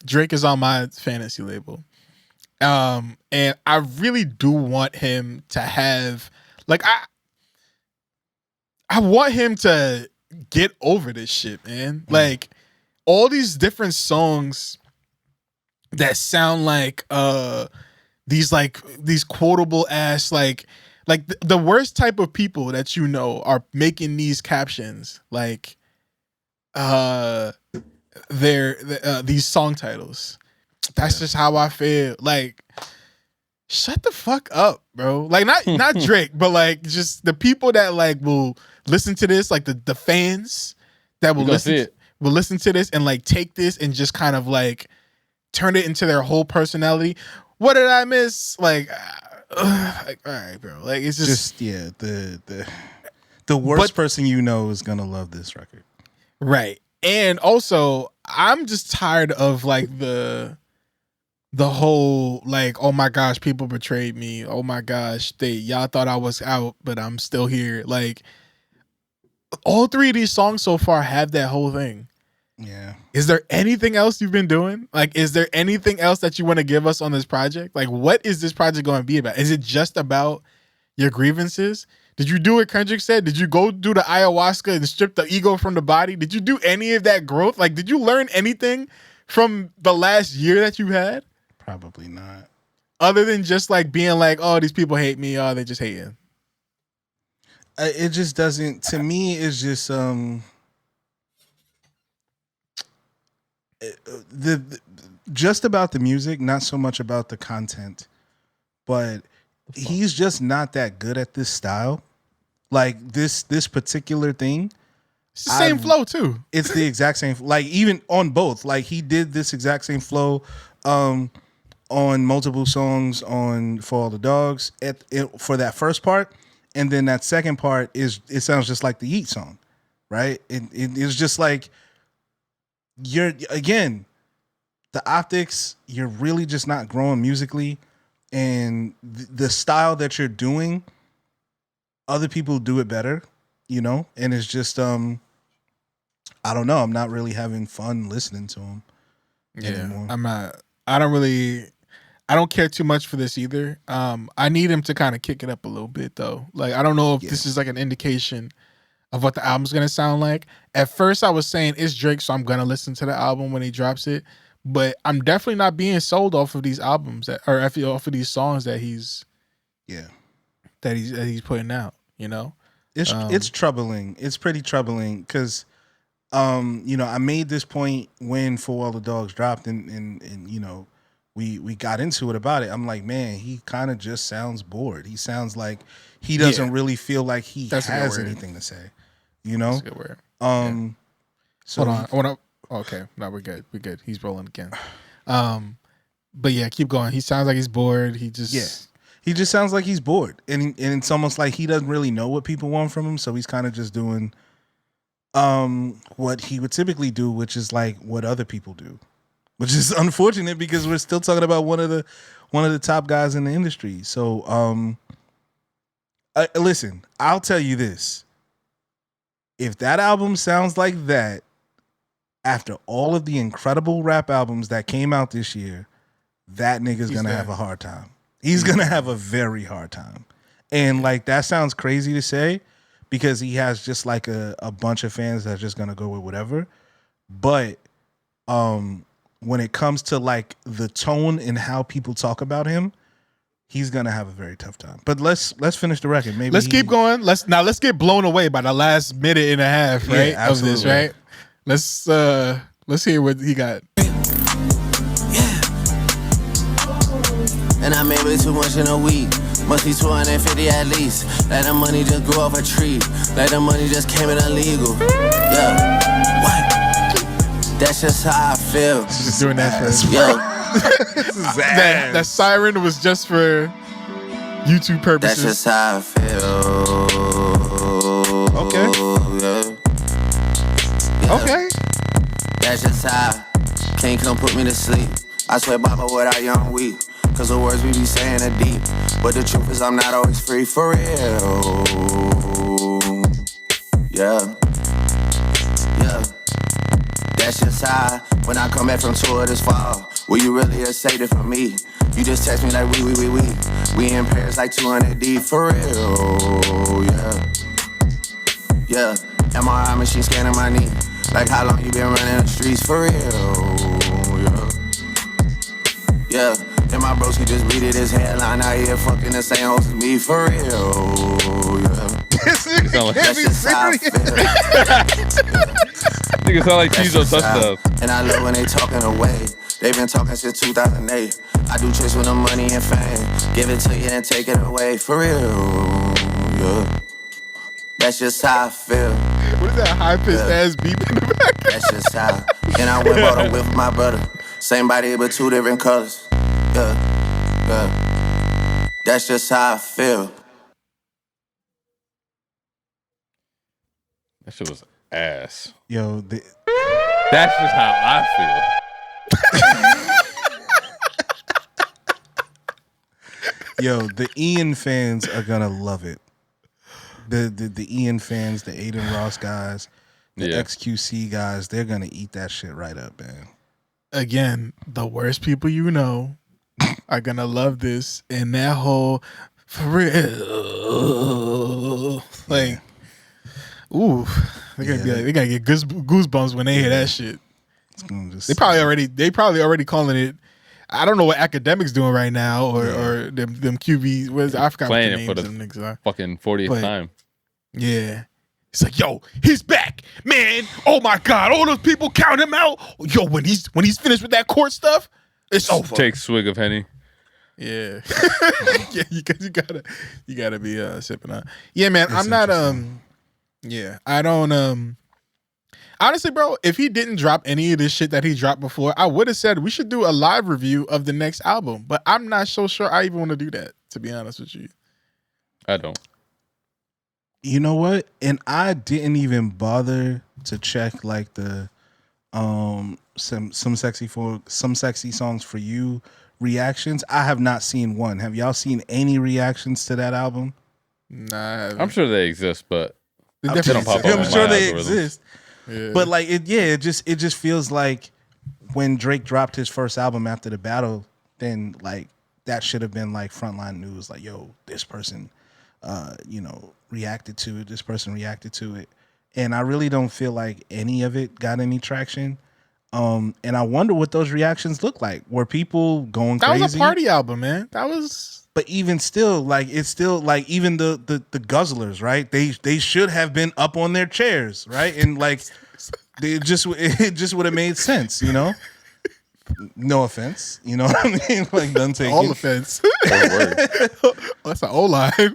Drake is on my fantasy label, and I really do want him to have I want him to get over this shit, man. Like all these different songs that sound like these quotable ass like the worst type of people that you know are making these captions like these song titles. That's just how I feel. Like shut the fuck up, bro. Like not Drake, but like just the people that like will listen to this, like the fans that will listen to this and like take this and just kind of like turn it into their whole personality. What did I miss? Like all right, bro. Like it's just yeah, the worst person you know is gonna love this record. Right. And also I'm just tired of like the whole like, oh my gosh, people betrayed me. Oh my gosh, y'all thought I was out, but I'm still here. Like all 3 of these songs so far have that whole thing. Yeah. Is there anything else you've been doing? Like, is there anything else that you want to give us on this project? Like, what is this project going to be about? Is it just about your grievances? Did you do what Kendrick said? Did you go do the ayahuasca and strip the ego from the body? Did you do any of that growth? Like, did you learn anything from the last year that you had? Probably not. Other than just like being like, oh, these people hate me. Oh, they just hating. It just doesn't. To me, it's just just about the music, not so much about the content. But he's just not that good at this style. Like this particular thing. It's the same flow too. It's the exact same. Like even on both. Like he did this exact same flow. On multiple songs on For All the Dogs for that first part, and then that second part it sounds just like the Yeet song, right? It's just like you're again the optics. You're really just not growing musically, and the style that you're doing, other people do it better, you know. And it's just I don't know. I'm not really having fun listening to him anymore. I'm not. I don't care too much for this either. I need him to kind of kick it up a little bit though. Like I don't know if this is like an indication of what the album's gonna sound like. At first I was saying it's Drake, so I'm gonna listen to the album when he drops it. But I'm definitely not being sold off of these albums off of these songs that he's putting out, you know? It's troubling. It's pretty troubling because you know, I made this point when For All the Dogs dropped and you know, we got into it about it. I'm like, man, he kind of just sounds bored. He sounds like he doesn't really feel like he has anything to say. You know? That's a good word. So hold on. Okay, no, we're good. We're good. He's rolling again. But yeah, keep going. He sounds like he's bored. He just sounds like he's bored. And it's almost like he doesn't really know what people want from him, so he's kind of just doing what he would typically do, which is like what other people do. Which is unfortunate because we're still talking about one of the top guys in the industry. So listen, I'll tell you this. If that album sounds like that, after all of the incredible rap albums that came out this year, that nigga's gonna have a hard time. He's gonna have a very hard time. And like that sounds crazy to say because he has just like a bunch of fans that's just gonna go with whatever. But when it comes to like the tone and how people talk about him, he's gonna have a very tough time. But let's finish the record. Maybe let's keep going. Let's get blown away by the last minute and a half, right? Yeah, of this, right? Let's hear what he got. And I made way too much in a week. Must be 250 at least. Like the money just grew off a tree. Like the money just came in illegal. Yeah. What? That's just how I feel. Just doing that for yo. that siren was just for YouTube purposes. That's just how I feel. Okay. Yeah. Okay. That's just how. Can't come put me to sleep. I swear, Baba, without you, I'm weak. Cause the words we be saying are deep. But the truth is I'm not always free for real. Yeah. Yeah. That's just how. When I come back from tour this fall, will you really say it for me? You just text me like we. We in Paris like 200 deep for real. Yeah. Yeah. MRI machine scanning my knee. Like how long you been running the streets for real. Yeah. Yeah. And my broski just redid his headline out here fucking the same host as me for real. Yeah. That's just how I feel. Niggas sound like Chizo touchdowns. And I love when they talking away. They've been talking since 2008. I do tricks with the money and fame. Give it to you and take it away for real. Yeah. That's just how I feel. What is that high-pitched ass beep in the back? That's just how. And I went bought a whip for my brother. Same body but two different colors. Yeah, yeah. That's just how I feel. That shit was ass. Yo, that's just how I feel. Yo, the Ian fans are gonna love it. The Ian fans, the Aiden Ross guys, the XQC guys, they're gonna eat that shit right up, man. Again, the worst people you know are gonna love this, and that whole for real, like, ooh, they gotta get goosebumps when they hear that shit. They probably already calling it. I don't know what academics doing right now, or them QBs. I forgot playing what the it for names of them the niggas are. fucking 40th time. Yeah. It's like, yo, he's back, man. Oh my God, all those people count him out. Yo, when he's finished with that court stuff, it's over. Take swig of Henny. Yeah, yeah, you gotta be sipping on. Yeah, man, I'm not yeah, I don't honestly, bro, if he didn't drop any of this shit that he dropped before, I would have said we should do a live review of the next album. But I'm not so sure I even want to do that, to be honest with you. I don't. You know what? And I didn't even bother to check like the some sexy songs for you reactions. I have not seen one. Have y'all seen any reactions to that album? Nah, I'm sure they exist, but I'm sure they exist. Yeah. But like it just feels like when Drake dropped his first album after the battle, then like that should have been like frontline news. Like, yo, this person reacted to it. This person reacted to it. And I really don't feel like any of it got any traction. And I wonder what those reactions look like. Were people going crazy? That was a party album, man. That was. But even still, like it's still like even the guzzlers, right? They should have been up on their chairs, right? And like it just would have made sense, you know. No offense, you know what I mean? Like, none taken. All offense. That's an O-line.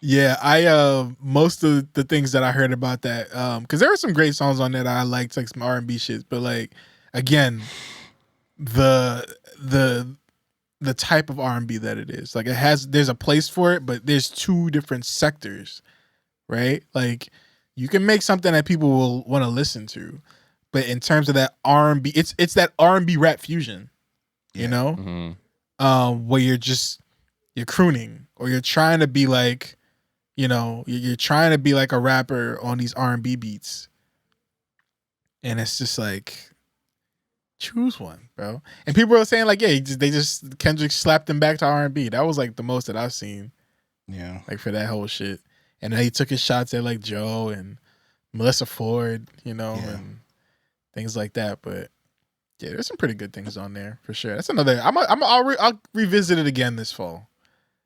Yeah, I most of the things that I heard about that, because there were some great songs on that I liked, like some R&B shit, but like again, the type of R&B that it is, like there's a place for it, but there's two different sectors, right? Like you can make something that people will want to listen to. But in terms of that R&B, it's that R&B rap fusion, you know, where you're crooning, or you're trying to be like, you know, you're trying to be like a rapper on these R&B beats, and it's just like, Choose one, bro. And people are saying like, yeah, Kendrick slapped him back to R&B. That was like the most that I've seen. Yeah, like for that whole shit. And then he took his shots at like Joe and Melissa Ford, and things like that. But yeah, there's some pretty good things on there for sure. That's another. I'll revisit it again this fall.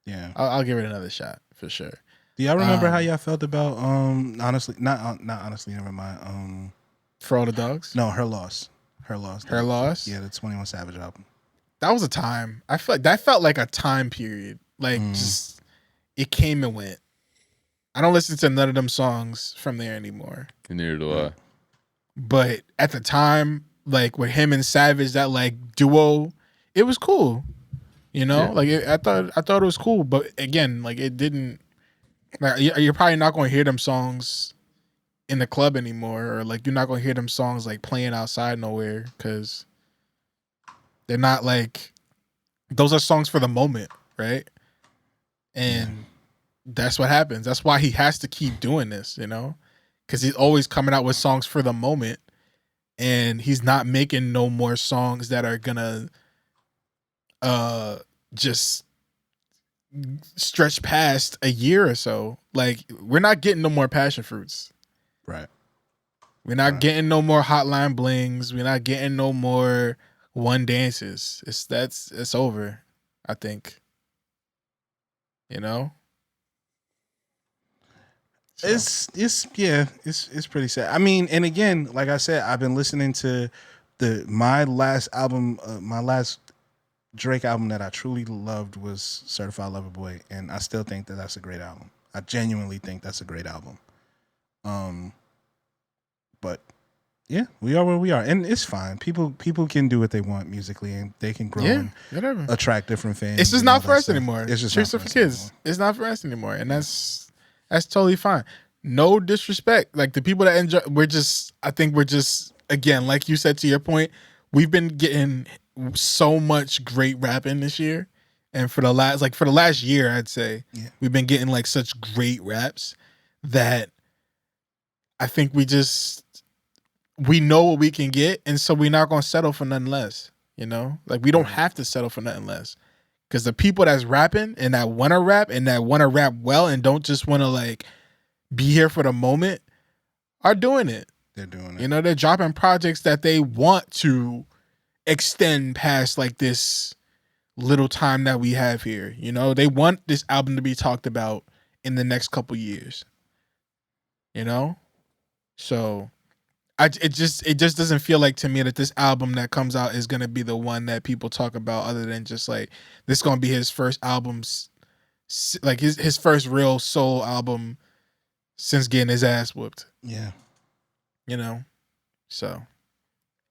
Yeah, I'll give it another shot for sure. Do y'all remember how y'all felt about honestly, not honestly, never mind. For All the Dogs? No, Her Loss. Her Loss. Yeah, the 21 Savage album. That was a time. I feel like that felt like a time period. Like just it came and went. I don't listen to none of them songs from there anymore. Neither do I. But at the time, like with him and Savage, that like duo, it was cool. Like I thought it was cool. But again, like it didn't. Like you're probably not going to hear them songs in the club anymore, or like you're not going to hear them songs like playing outside nowhere because they're not like those are songs for the moment, right? And that's what happens. That's why he has to keep doing this, because he's always coming out with songs for the moment, and he's not making no more songs that are gonna just stretch past a year or so. Like we're not getting no more passion fruits. Right. We're not getting no more Hotline Blings. We're not getting no more One Dances. It's over, I think. It's pretty sad. I mean, and again, like I said, I've been listening to my last Drake album that I truly loved was Certified Lover Boy, and I still think that that's a great album. I genuinely think that's a great album. But yeah, we are where we are, and it's fine. People can do what they want musically, and they can grow and whatever. Attract different fans. It's just not for us anymore. It's just Streets not for for kids. anymore. It's not for us anymore, and that's totally fine. No disrespect. Like the people that enjoy, I think we're just again, like you said to your point, we've been getting so much great rapping this year, and for the last year, I'd say we've been getting like such great raps that I think we know what we can get, and so we're not gonna settle for nothing less. Like we don't have to settle for nothing less, because the people that's rapping and that want to rap and that want to rap well and don't just want to like be here for the moment are doing it. They're doing it. They're dropping projects that they want to extend past like this little time that we have here. They want this album to be talked about in the next couple years. So it just doesn't feel like to me that this album that comes out is gonna be the one that people talk about, other than just like this is gonna be his first album, like his first real soul album since getting his ass whooped. Yeah. So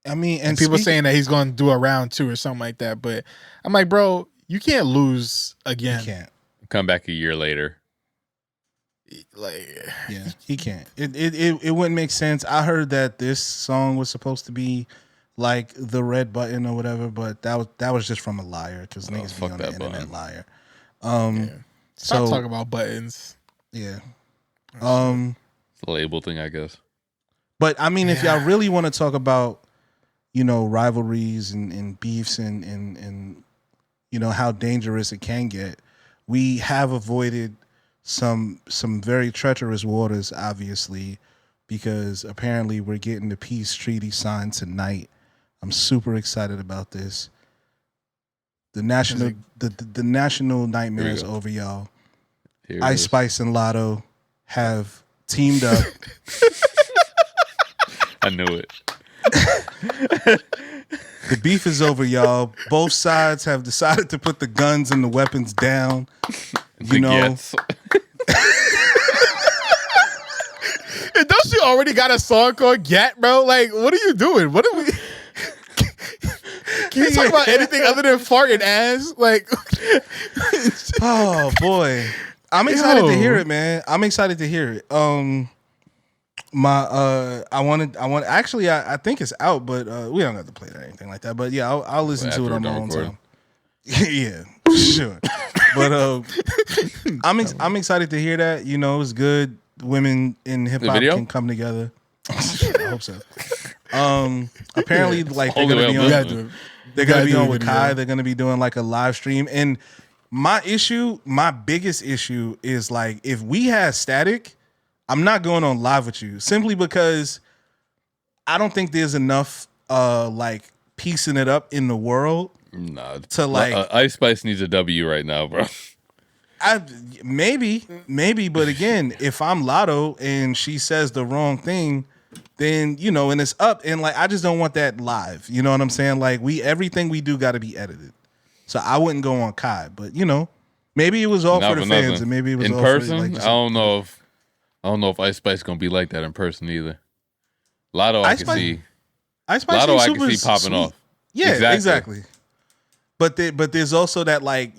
I mean, and people saying that he's going to do a round 2 or something like that, but I'm like, bro, you can't lose again. You can't come back a year later. Like, yeah, he can't. It wouldn't make sense. I heard that this song was supposed to be like the red button or whatever, but that was just from a liar, because niggas be on the internet liar. Stop talking about buttons. Yeah. It's a label thing, I guess. But I mean, if y'all really want to talk about, rivalries and beefs and how dangerous it can get, we have avoided some very treacherous waters, obviously, because apparently we're getting the peace treaty signed tonight. I'm super excited about this. The national nightmare is over, y'all. Ice Spice and Lotto have teamed up. I knew it. The beef is over, y'all. Both sides have decided to put the guns and the weapons down. And don't you already got a song called Gat, bro? Like, what are you doing? What are we? Can you talk about anything other than fart and ass? Like, oh boy, I'm excited to hear it, man. I'm excited to hear it. I think it's out, but we don't have to play it or anything like that. But yeah, I'll listen to it on my own time. Yeah, for sure. But I'm excited to hear that. It's good. Women in hip hop can come together. I hope so. Apparently, like they're gonna be on with Kai. They're gonna be doing like a live stream. And my biggest issue is like if we had static, I'm not going on live with you simply because I don't think there's enough like piecing it up in the world. Nah, to like Ice Spice needs a W right now, bro. Maybe, but again, if I'm Lotto and she says the wrong thing, then and it's up, and like I just don't want that live. You know what I'm saying? Like everything we do got to be edited, so I wouldn't go on Kai. But maybe it was all for the fans, and maybe it was in all person. For, like, I don't know if Ice Spice gonna be like that in person either. Lotto, I can see. Ice Spice Lotto, I can see popping sweet. off. Yeah, exactly. But there's also that like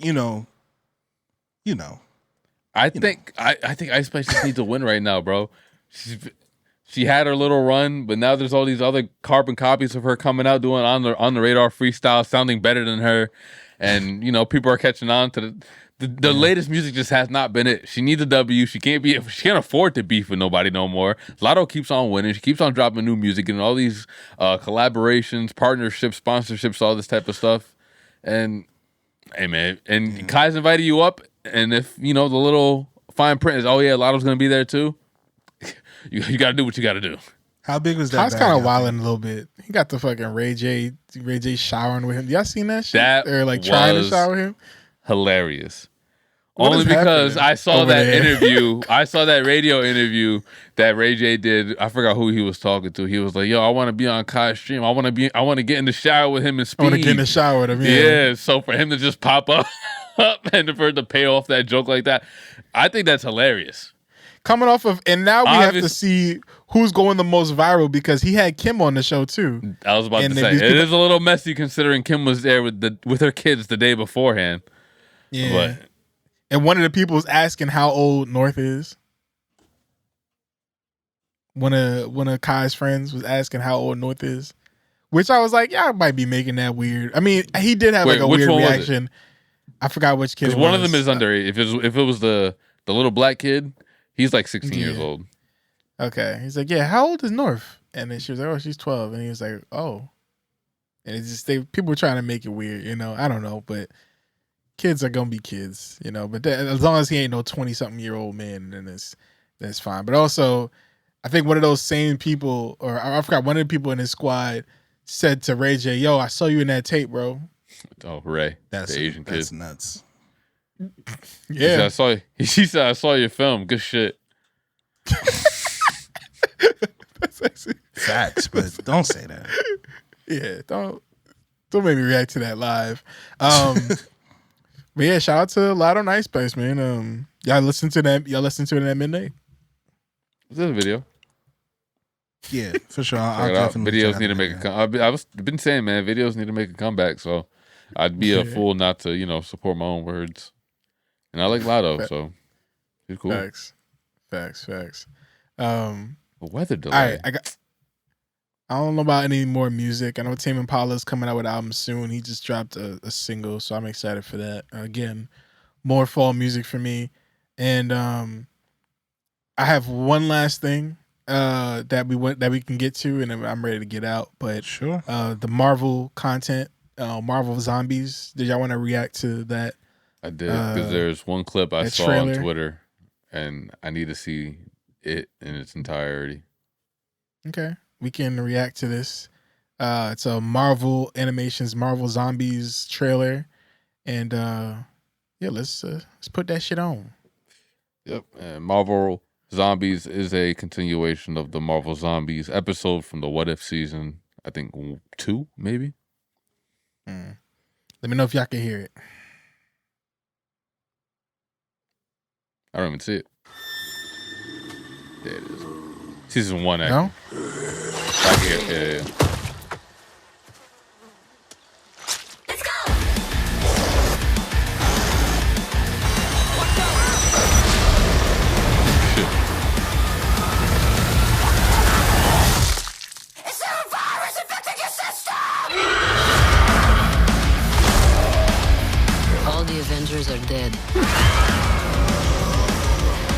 I think Ice Spice just needs to win right now, bro. She had her little run, but now there's all these other carbon copies of her coming out doing on the radar freestyle, sounding better than her, and people are catching on to the latest music. Just has not been it. She needs a W. She can't afford to beef with nobody no more. Lotto keeps on winning. She keeps on dropping new music and all these collaborations, partnerships, sponsorships, all this type of stuff. And hey man, and Kai's invited you up, and if the little fine print is Lotto's gonna be there too, you gotta do what you gotta do. How big was that? Kai's kind of wilding a little bit. He got the fucking Ray J showering with him. Y'all seen that shit? Or like trying to shower him? Hilarious. Only because I saw that interview. I saw that radio interview that Ray J did. I forgot who he was talking to. He was like, "Yo, I want to be on Kai's stream. I want to get in the shower with him and Speed. I want to get in the shower with him." Yeah. So for him to just pop up and for her to pay off that joke like that, I think that's hilarious. Coming off of, and now we have to see who's going the most viral because he had Kim on the show too. I was about to say it is a little messy considering Kim was there with her kids the day beforehand. Yeah. But, and one of the people was asking how old North is. One of Kai's friends was asking how old North is, which I was like, yeah, I might be making that weird. I mean, he did have like a weird reaction. I forgot which kid. Because one of them is underage. If it was the little black kid, he's like 16 years old. Okay, he's like, yeah, how old is North? And then she was like, oh, she's 12, and he was like, oh, and it's just people were trying to make it weird, I don't know, but. Kids are gonna be kids, But as long as he ain't no 20-something-year-old man, then that's fine. But also, I think one of those same people, or I forgot, one of the people in his squad said to Ray J, "Yo, I saw you in that tape, bro." Oh, Ray, that's the Asian kid. That's nuts. Yeah, he said, "I saw your film. Good shit." Facts, but don't say that. Yeah, don't make me react to that live. But yeah, shout out to Lotto Nice Space, man. Y'all listen to that? Y'all listen to it at midnight? Is this a video? Yeah, for sure. I'll definitely videos need to make a comeback. I've been saying, man, videos need to make a comeback. So I'd be a fool not to, support my own words. And I like Lotto, so it's cool. Facts. The weather delay. All right, I don't know about any more music. I know Tame Impala's coming out with an album soon. He just dropped a single, so I'm excited for that. Again, more fall music for me. And I have one last thing that we can get to, and I'm ready to get out. But sure, the Marvel content, Marvel Zombies. Did y'all want to react to that? I did, because there's one clip I saw on Twitter, and I need to see it in its entirety. Okay. We can react to this. It's a Marvel Animations, Marvel Zombies trailer, and let's put that shit on. Yep, and Marvel Zombies is a continuation of the Marvel Zombies episode from the What If season. I think 2, maybe. Let me know if y'all can hear it. I don't even see it. There it is. Season 1, actually. No? I get it. Yeah. Let's go. Shit. Is there a virus infecting your system? All the Avengers are dead.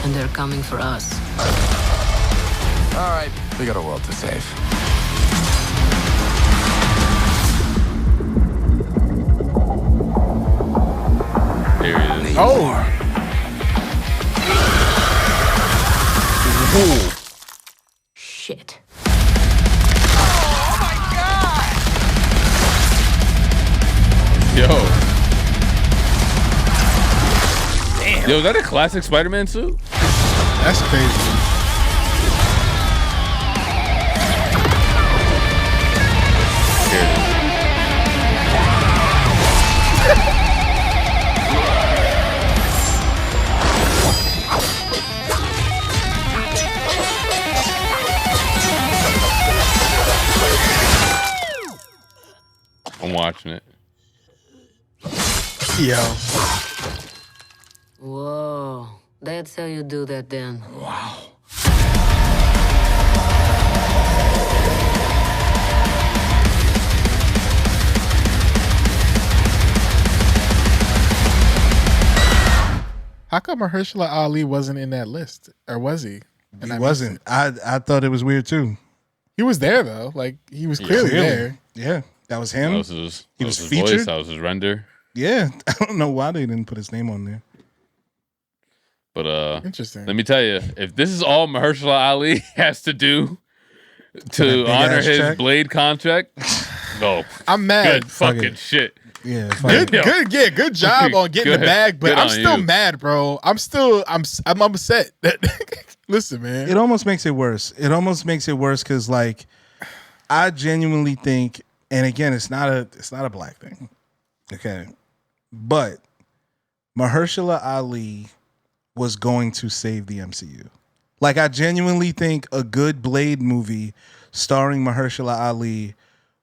And they're coming for us. All right, we got a world to save. anymore. Shit. Yo. Damn. Yo, is that a classic Spider-Man suit? That's crazy. I'm watching it. Yo. Whoa. That's how you do that then. Wow. How come Mahershala Ali wasn't in that list? Or was he? And he wasn't. I thought it was weird too. He was there though. Like he was clearly there. Yeah. That was him. He was featured. Voice, that was his render. Yeah. I don't know why they didn't put his name on there. But interesting. Let me tell you, if this is all Mahershala Ali has to do to honor his check? Blade contract, no. I'm mad. Good fucking shit. Yeah. Good job on getting the bag, but I'm still mad, bro. I'm upset. Listen, man. It almost makes it worse. It almost makes it worse because, like, I genuinely think, and again, it's not a black thing, okay, but Mahershala Ali was going to save the MCU. Like, I genuinely think a good Blade movie starring Mahershala Ali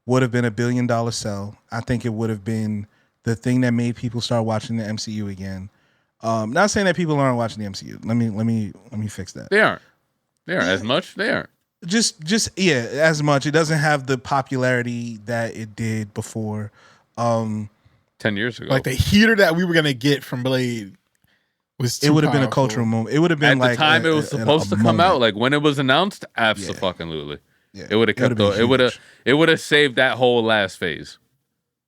would have been $1 billion sell. I think it would have been the thing that made people start watching the MCU again. Not saying that people aren't watching the MCU. Let me fix that. They aren't. They aren't as much. They aren't. Just as much. It doesn't have the popularity that it did before. 10 years ago. Like the heater that we were gonna get from Blade was too it would have been a powerful. cultural moment. It would have been at like the time it was supposed to come out, like when it was announced, absolutely. Yeah. It would have kept it would have saved that whole last phase.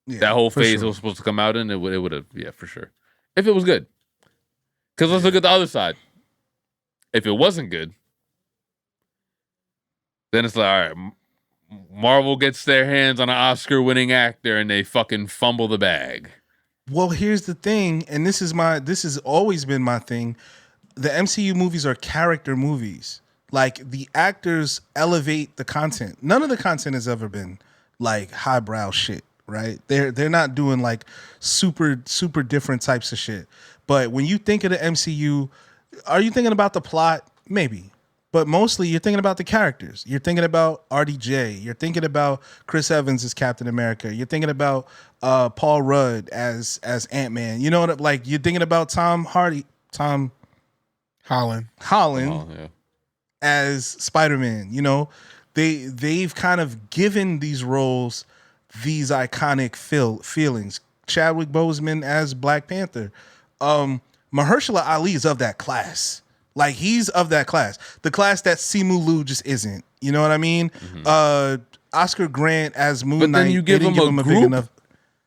Yeah, that whole for phase sure. it was supposed to come out in, it would have, yeah, for sure. If it was good. Because let's look at the other side. If it wasn't good, then it's like, all right, Marvel gets their hands on an Oscar-winning actor and they fucking fumble the bag. Well, here's the thing, and this has always been my thing. The MCU movies are character movies. Like, the actors elevate the content. None of the content has ever been like highbrow shit, right? They're not doing like super different types of shit. But when you think of the MCU, are you thinking about the plot? Maybe. But mostly you're thinking about the characters. You're thinking about RDJ. You're thinking about Chris Evans as Captain America. You're thinking about Paul Rudd as Ant-Man. You know what? Like, you're thinking about Tom Holland as Spider-Man. You know, they've kind of given these roles these iconic feelings. Chadwick Boseman as Black Panther. Mahershala Ali is of that class. Like, he's of that class. The class that Simu Liu just isn't. You know what I mean? Mm-hmm. Oscar Grant as Moon Knight. But then you give him a big group. enough.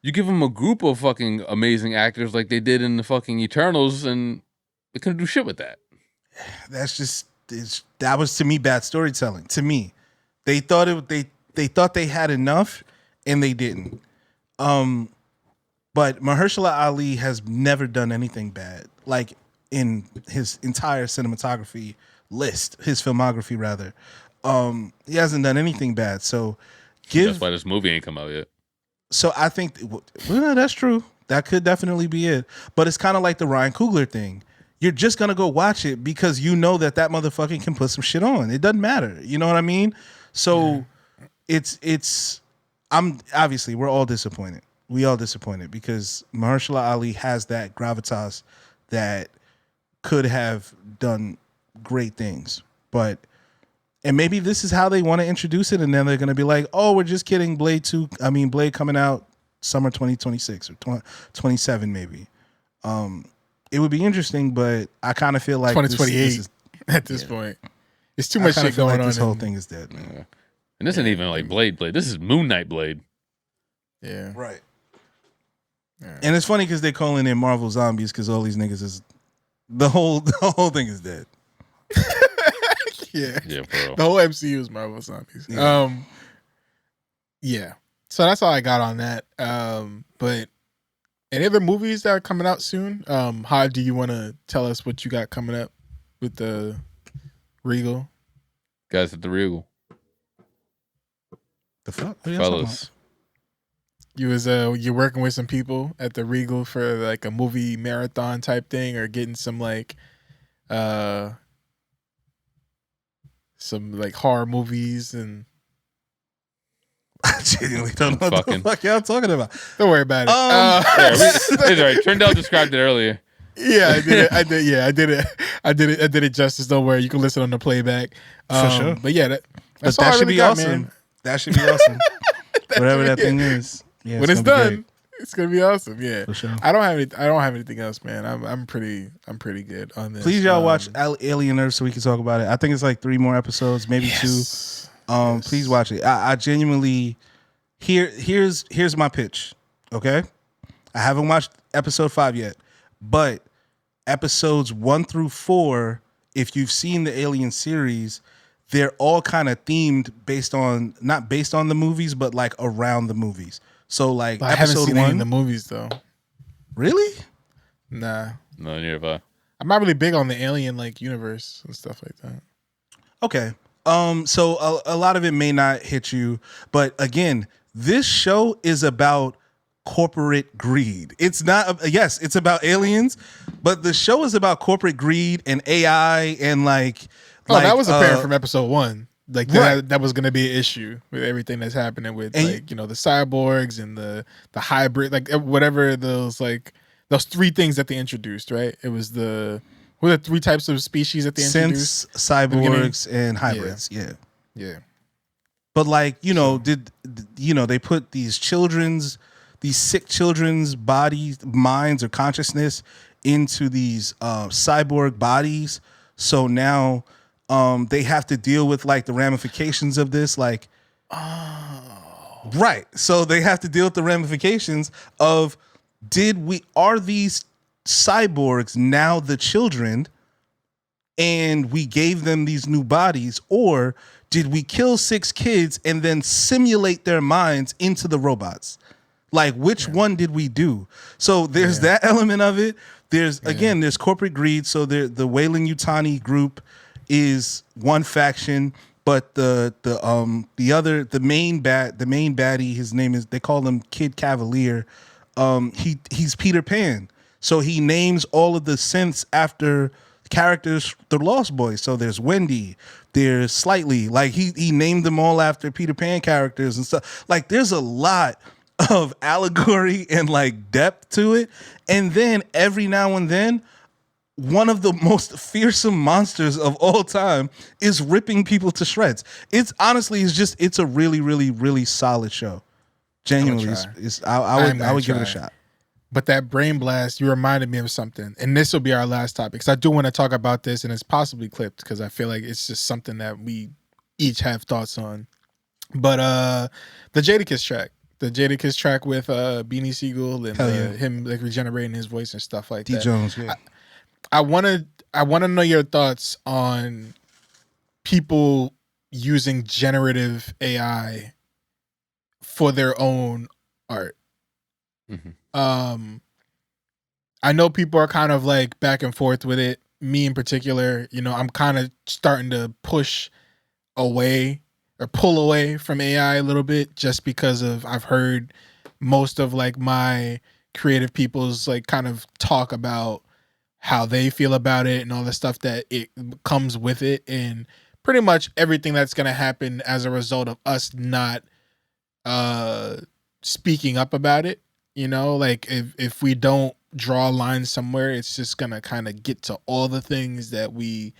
You give him a group of fucking amazing actors like they did in the fucking Eternals, and they couldn't do shit with that. That's just that was, to me, bad storytelling. To me, they thought they thought they had enough, and they didn't. But Mahershala Ali has never done anything bad. Like, in his entire cinematography list, his filmography rather, he hasn't done anything bad. So that's why this movie ain't come out yet. So I think, well, that's true. That could definitely be it. But it's kind of like the Ryan Coogler thing. You're just gonna go watch it because you know that motherfucker can put some shit on. It doesn't matter. You know what I mean? So obviously we're all disappointed. We all disappointed because Mahershala Ali has that gravitas that could have done great things. And maybe this is how they want to introduce it, and then they're going to be like, oh, we're just kidding, Blade coming out summer 2026 or 27 maybe. It would be interesting, but I kind of feel like 2028 at this point. It's too much shit going on. This whole thing is dead, man. Yeah. And this isn't even like Blade. This is Moon Knight Blade. Yeah. Right. And it's funny because they're calling it Marvel Zombies because all these niggas is the whole thing is dead. Yeah, bro. The whole MCU is Marvel Zombies. Yeah. So that's all I got on that. But any other movies that are coming out soon? Hod, do you want to tell us what you got coming up with the Regal? Guys at the Regal. The fuck? Fellas. You're working with some people at the Regal for like a movie marathon type thing, or getting some like horror movies and I genuinely don't know what the fuck y'all talking about. Don't worry about it. It's all right. Trendell described it earlier. Yeah, I did it justice. Don't worry, you can listen on the playback. For sure. But yeah, that's all that I should really be got, awesome. man. That should be awesome. Whatever that thing is. Yeah, when it's gonna be done, it's gonna be awesome. Yeah, for sure. I don't have anything else, man. I'm pretty good on this. Please, y'all watch Alien Earth so we can talk about it. I think it's like 3 more episodes, maybe 2. Please watch it. I genuinely here's my pitch. Okay, I haven't watched episode 5 yet, but episodes 1 through 4, if you've seen the Alien series, they're all kind of themed not based on the movies, but like around the movies. So like I episode haven't seen 1, any of the movies though. Really? Nah. No, nearby. I'm not really big on the Alien like universe and stuff like that. Okay. So a lot of it may not hit you, but again, this show is about corporate greed. It's not, yes, it's about aliens, but the show is about corporate greed and AI and that was apparent from episode 1. Like that was going to be an issue with everything that's happening with the cyborgs and the hybrid, like whatever those 3 things that they introduced, right? It was the 3 types of species that they introduced? Synths, cyborgs, and hybrids. Yeah. But they put these sick children's bodies, minds, or consciousness into these cyborg bodies. So now they have to deal with like the ramifications of this. Right. So they have to deal with the ramifications of are these cyborgs now the children and we gave them these new bodies, or did we kill 6 kids and then simulate their minds into the robots? Like, which one did we do? So there's that element of it. There's corporate greed. So the Weyland Yutani group is one faction, but the main baddie, his name is, they call him Kid Cavalier. He's Peter Pan. So he names all of the synths after characters, the Lost Boys. So there's Wendy, there's Slightly. Like he named them all after Peter Pan characters and stuff. Like there's a lot of allegory and like depth to it. And then every now and then, one of the most fearsome monsters of all time is ripping people to shreds. It's a really, really, really solid show. Genuinely, I would give it a shot. But that brain blast, you reminded me of something, and this will be our last topic. Because I do want to talk about this, and it's possibly clipped because I feel like it's just something that we each have thoughts on. But the Jadakiss track with Beanie Sigel and him like regenerating his voice and stuff like that. D Jones, yeah. I want to know your thoughts on people using generative AI for their own art. Mm-hmm. I know people are kind of like back and forth with it. Me in particular, I'm kind of starting to push away or pull away from AI a little bit, just because I've heard most of like my creative people's like kind of talk about how they feel about it and all the stuff that it comes with it, and pretty much everything that's going to happen as a result of us not speaking up about it. Like if we don't draw a line somewhere, it's just going to kind of get to all the things that we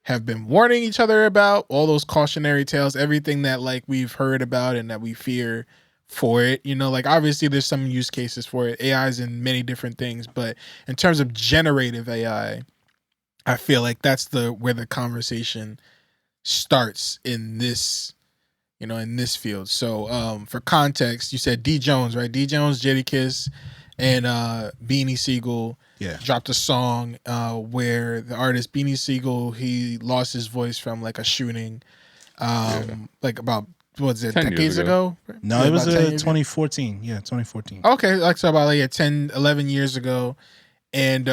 have been warning each other about, all those cautionary tales, everything that like we've heard about and that we fear for it. Like obviously there's some use cases for it. AI is in many different things, but in terms of generative AI, I feel like that's where the conversation starts in this, in this field. So for context, you said D Jones, right? D Jones, Jadakiss, and Beanie Sigel dropped a song where the artist Beanie Sigel, he lost his voice from like a shooting, like about decades ago? No, it was 2014. Yeah, 2014. Okay, like so about like 10, 11 years ago. And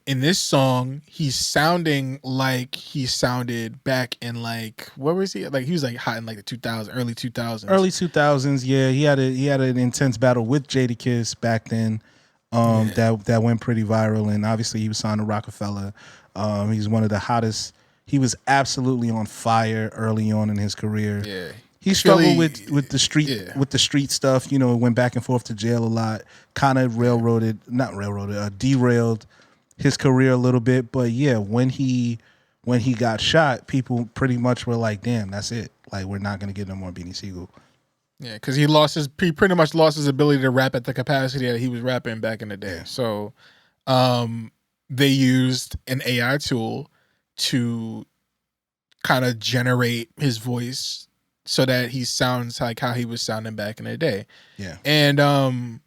in this song, he's sounding like he sounded back in like, what was he? Like he was like hot in like the 2000s, early 2000s. Early 2000s, yeah. He had an intense battle with Jadakiss back then. That went pretty viral, and obviously he was signed to Rockefeller. He's one of the hottest. He was absolutely on fire early on in his career. Yeah. He struggled with the street stuff, went back and forth to jail a lot, kind of derailed his career a little bit. But yeah, when he got shot, people pretty much were like, damn, that's it. Like, we're not going to get no more Beanie Sigel. Yeah, because he pretty much lost his ability to rap at the capacity that he was rapping back in the day. So they used an AI tool to kind of generate his voice so that he sounds like how he was sounding back in the day. Yeah. And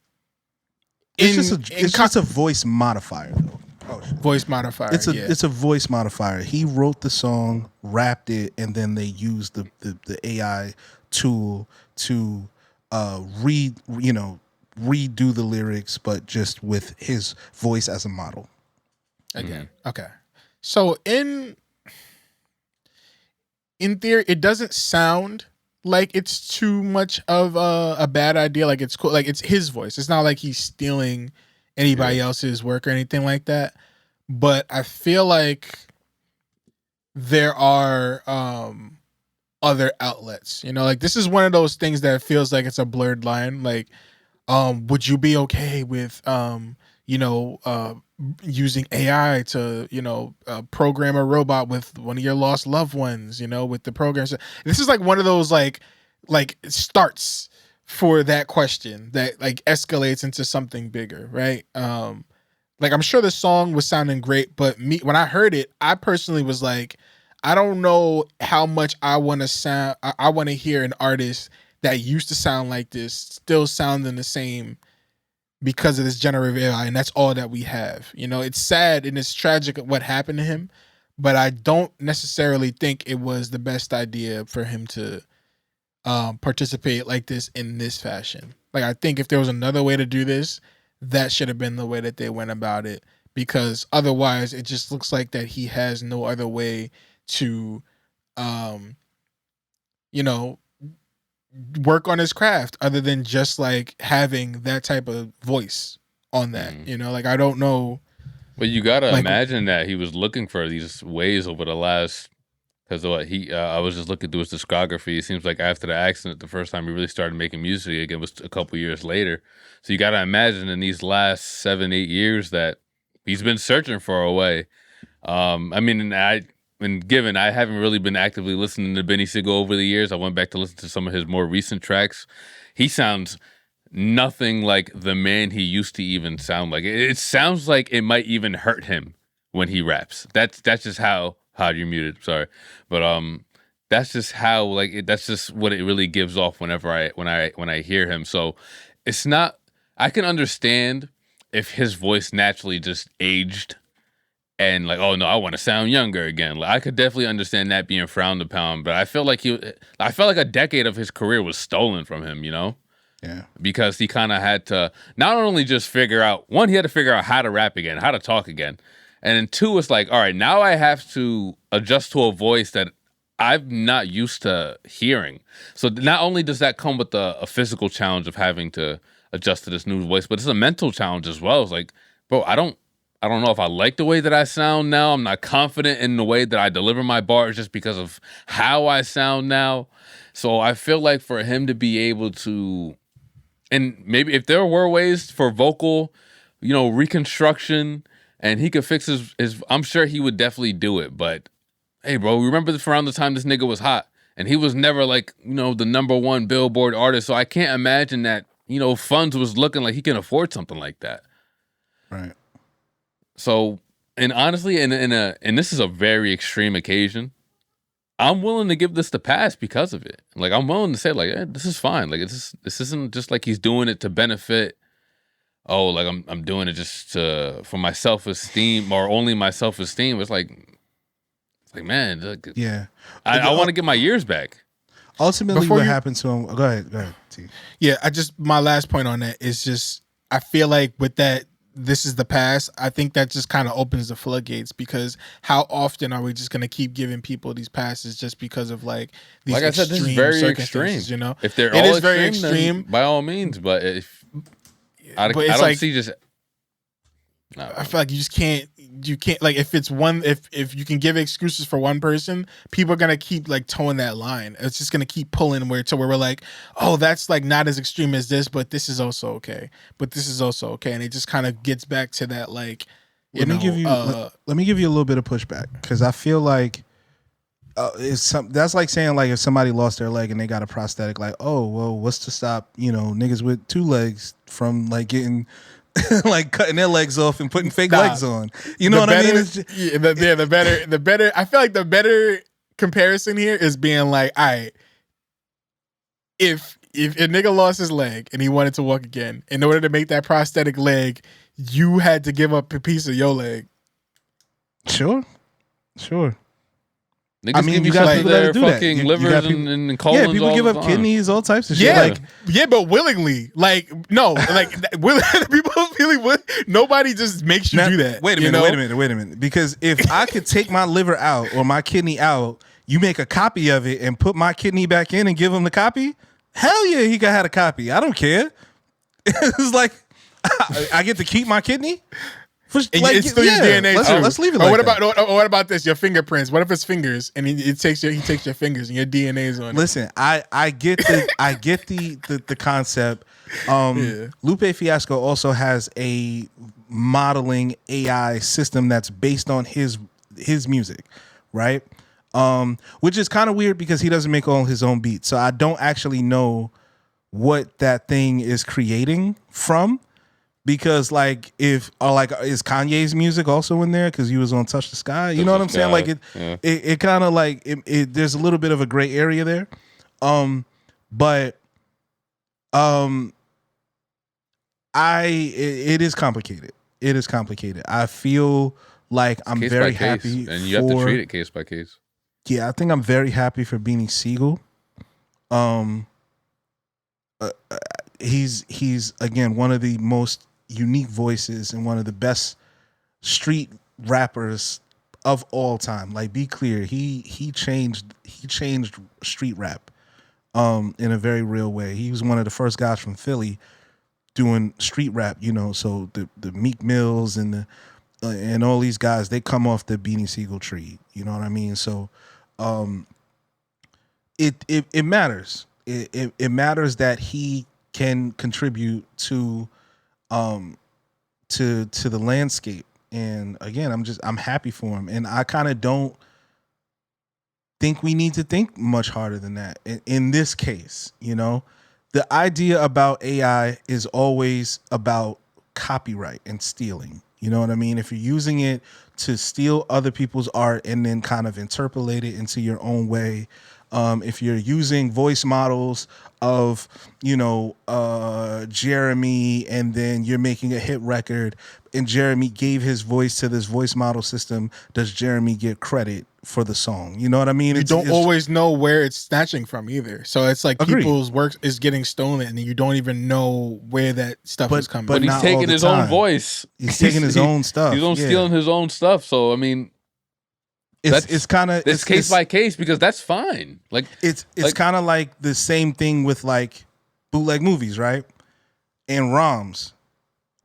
it's just a voice modifier though. Voice modifier. It's a voice modifier. He wrote the song, rapped it, and then they used the AI tool to redo the lyrics, but just with his voice as a model. Again. Okay. So in theory, it doesn't sound like it's too much of a bad idea. Like it's cool. Like it's his voice. It's not like he's stealing anybody else's work or anything like that. But I feel like there are other outlets. Like this is one of those things that feels like it's a blurred line. Like, would you be okay with using AI to, program a robot with one of your lost loved ones, with the programs. This is like one of those like starts for that question that like escalates into something bigger, right? Like I'm sure the song was sounding great, but when I heard it, I personally was like, I don't know how much I want to hear an artist that used to sound like this still sounding the same because of this generative AI, and that's all that we have. It's sad and it's tragic what happened to him, but I don't necessarily think it was the best idea for him to participate like this in this fashion. Like I think if there was another way to do this, that should have been the way that they went about it, because otherwise it just looks like that he has no other way to work on his craft other than just like having that type of voice on that. Like I don't know. Well, you gotta imagine that he was looking for these ways over the last, because I was just looking through his discography. It seems like after the accident, the first time he really started making music again was a couple years later. So you gotta imagine in these last 7-8 years that he's been searching for a way. Given I haven't really been actively listening to Beanie Sigel over the years, I went back to listen to some of his more recent tracks. He sounds nothing like the man he used to even sound like. It sounds like it might even hurt him when he raps. That's just how you're muted. Sorry, but that's just how that's just what it really gives off whenever I hear him. So it's not. I can understand if his voice naturally just aged. And like, oh no, I want to sound younger again. Like, I could definitely understand that being frowned upon, but I felt like a decade of his career was stolen from him, Yeah. Because he kind of had to not only just figure out, one, he had to figure out how to rap again, how to talk again. And then two, it's like, all right, now I have to adjust to a voice that I'm not used to hearing. So not only does that come with a physical challenge of having to adjust to this new voice, but it's a mental challenge as well. It's like, bro, I don't know if I like the way that I sound now. I'm not confident in the way that I deliver my bars just because of how I sound now. So I feel like for him to be able to, and maybe if there were ways for vocal, reconstruction, and he could fix his I'm sure he would definitely do it. But hey, bro, remember this around the time this nigga was hot, and he was never like, the #1 Billboard artist. So I can't imagine that, Funds was looking like he can afford something like that. Right. So, and honestly, and this is a very extreme occasion, I'm willing to give this the pass because of it. Like, I'm willing to say, like, this is fine. Like, this isn't just like he's doing it to benefit oh, like I'm doing it just for my self-esteem or only my self-esteem. It's like man, look, Yeah. I want to get my years back. Ultimately, what happened to him? Go ahead, T. Yeah, my last point on that is just I feel like with that, this is the past. I think that just kind of opens the floodgates because how often are we just going to keep giving people these passes just because of like these Like I said, this is very extreme. You know, if they're it all is very extreme, then by all means. But if I But it's don't like- see just. I feel like you can't like if it's one if you can give excuses for one person, people are gonna keep like towing that line. It's just gonna keep pulling where we're like, oh, that's like not as extreme as this, but this is also okay. But this is also okay, and it just kind of gets back to that like. Let me give you a little bit of pushback because I feel like that's like saying like if somebody lost their leg and they got a prosthetic, like, oh well, what's to stop niggas with 2 legs from like getting like cutting their legs off and putting fake legs on. You know what I mean? The better. I feel like the better comparison here is being like, all right, if a nigga lost his leg and he wanted to walk again, in order to make that prosthetic leg, you had to give up a piece of your leg. Sure. Niggas give you got people that do that. Livers and colons. Yeah, people give up kidneys, all types of shit. Yeah, but willingly. Like no, like people really nobody just makes you do that. Wait a minute. Because if I could take my liver out or my kidney out, you make a copy of it and put my kidney back in and give him the copy. Hell yeah, he could have a copy. I don't care. It's like I get to keep my kidney. It's still your DNA too. Let's leave it like that. What about this? Your fingerprints. What if it's fingers and he takes your fingers and your DNA's on it? Listen, I get the concept. Lupe Fiasco also has a modeling AI system that's based on his music, right? Which is kind of weird because he doesn't make all his own beats, so I don't actually know what that thing is creating from. Because like is Kanye's music also in there? Because he was on Touch the Sky. You know what I'm saying? Like it kind of like it. There's a little bit of a gray area there, but it is complicated. It is complicated. I feel like I'm very happy, and you have to treat it case by case. Yeah, I think I'm very happy for Beanie Sigel. He's again one of the most unique voices and one of the best street rappers of all time. Like, be clear, he changed street rap in a very real way. He was one of the first guys from Philly doing street rap, so the Meek Mills and all these guys, they come off the Beanie Sigel tree, you know what I mean? So it matters. It matters that he can contribute to the landscape, and again, I'm happy for him, and I kind of don't think we need to think much harder than that in this case. The idea about AI is always about copyright and stealing. You know what I mean? If you're using it to steal other people's art and then kind of interpolate it into your own way. If you're using voice models of, Jeremy, and then you're making a hit record and Jeremy gave his voice to this voice model system, does Jeremy get credit for the song? You know what I mean? You don't always know where it's snatching from either. So it's like people's work is getting stolen and you don't even know where that stuff is coming from. But he's taking his own voice. He's taking his own stuff. He's stealing his own stuff. So, I mean... It's kind of case by case because that's fine. Like it's kind of like the same thing with like bootleg movies, right? And ROMs.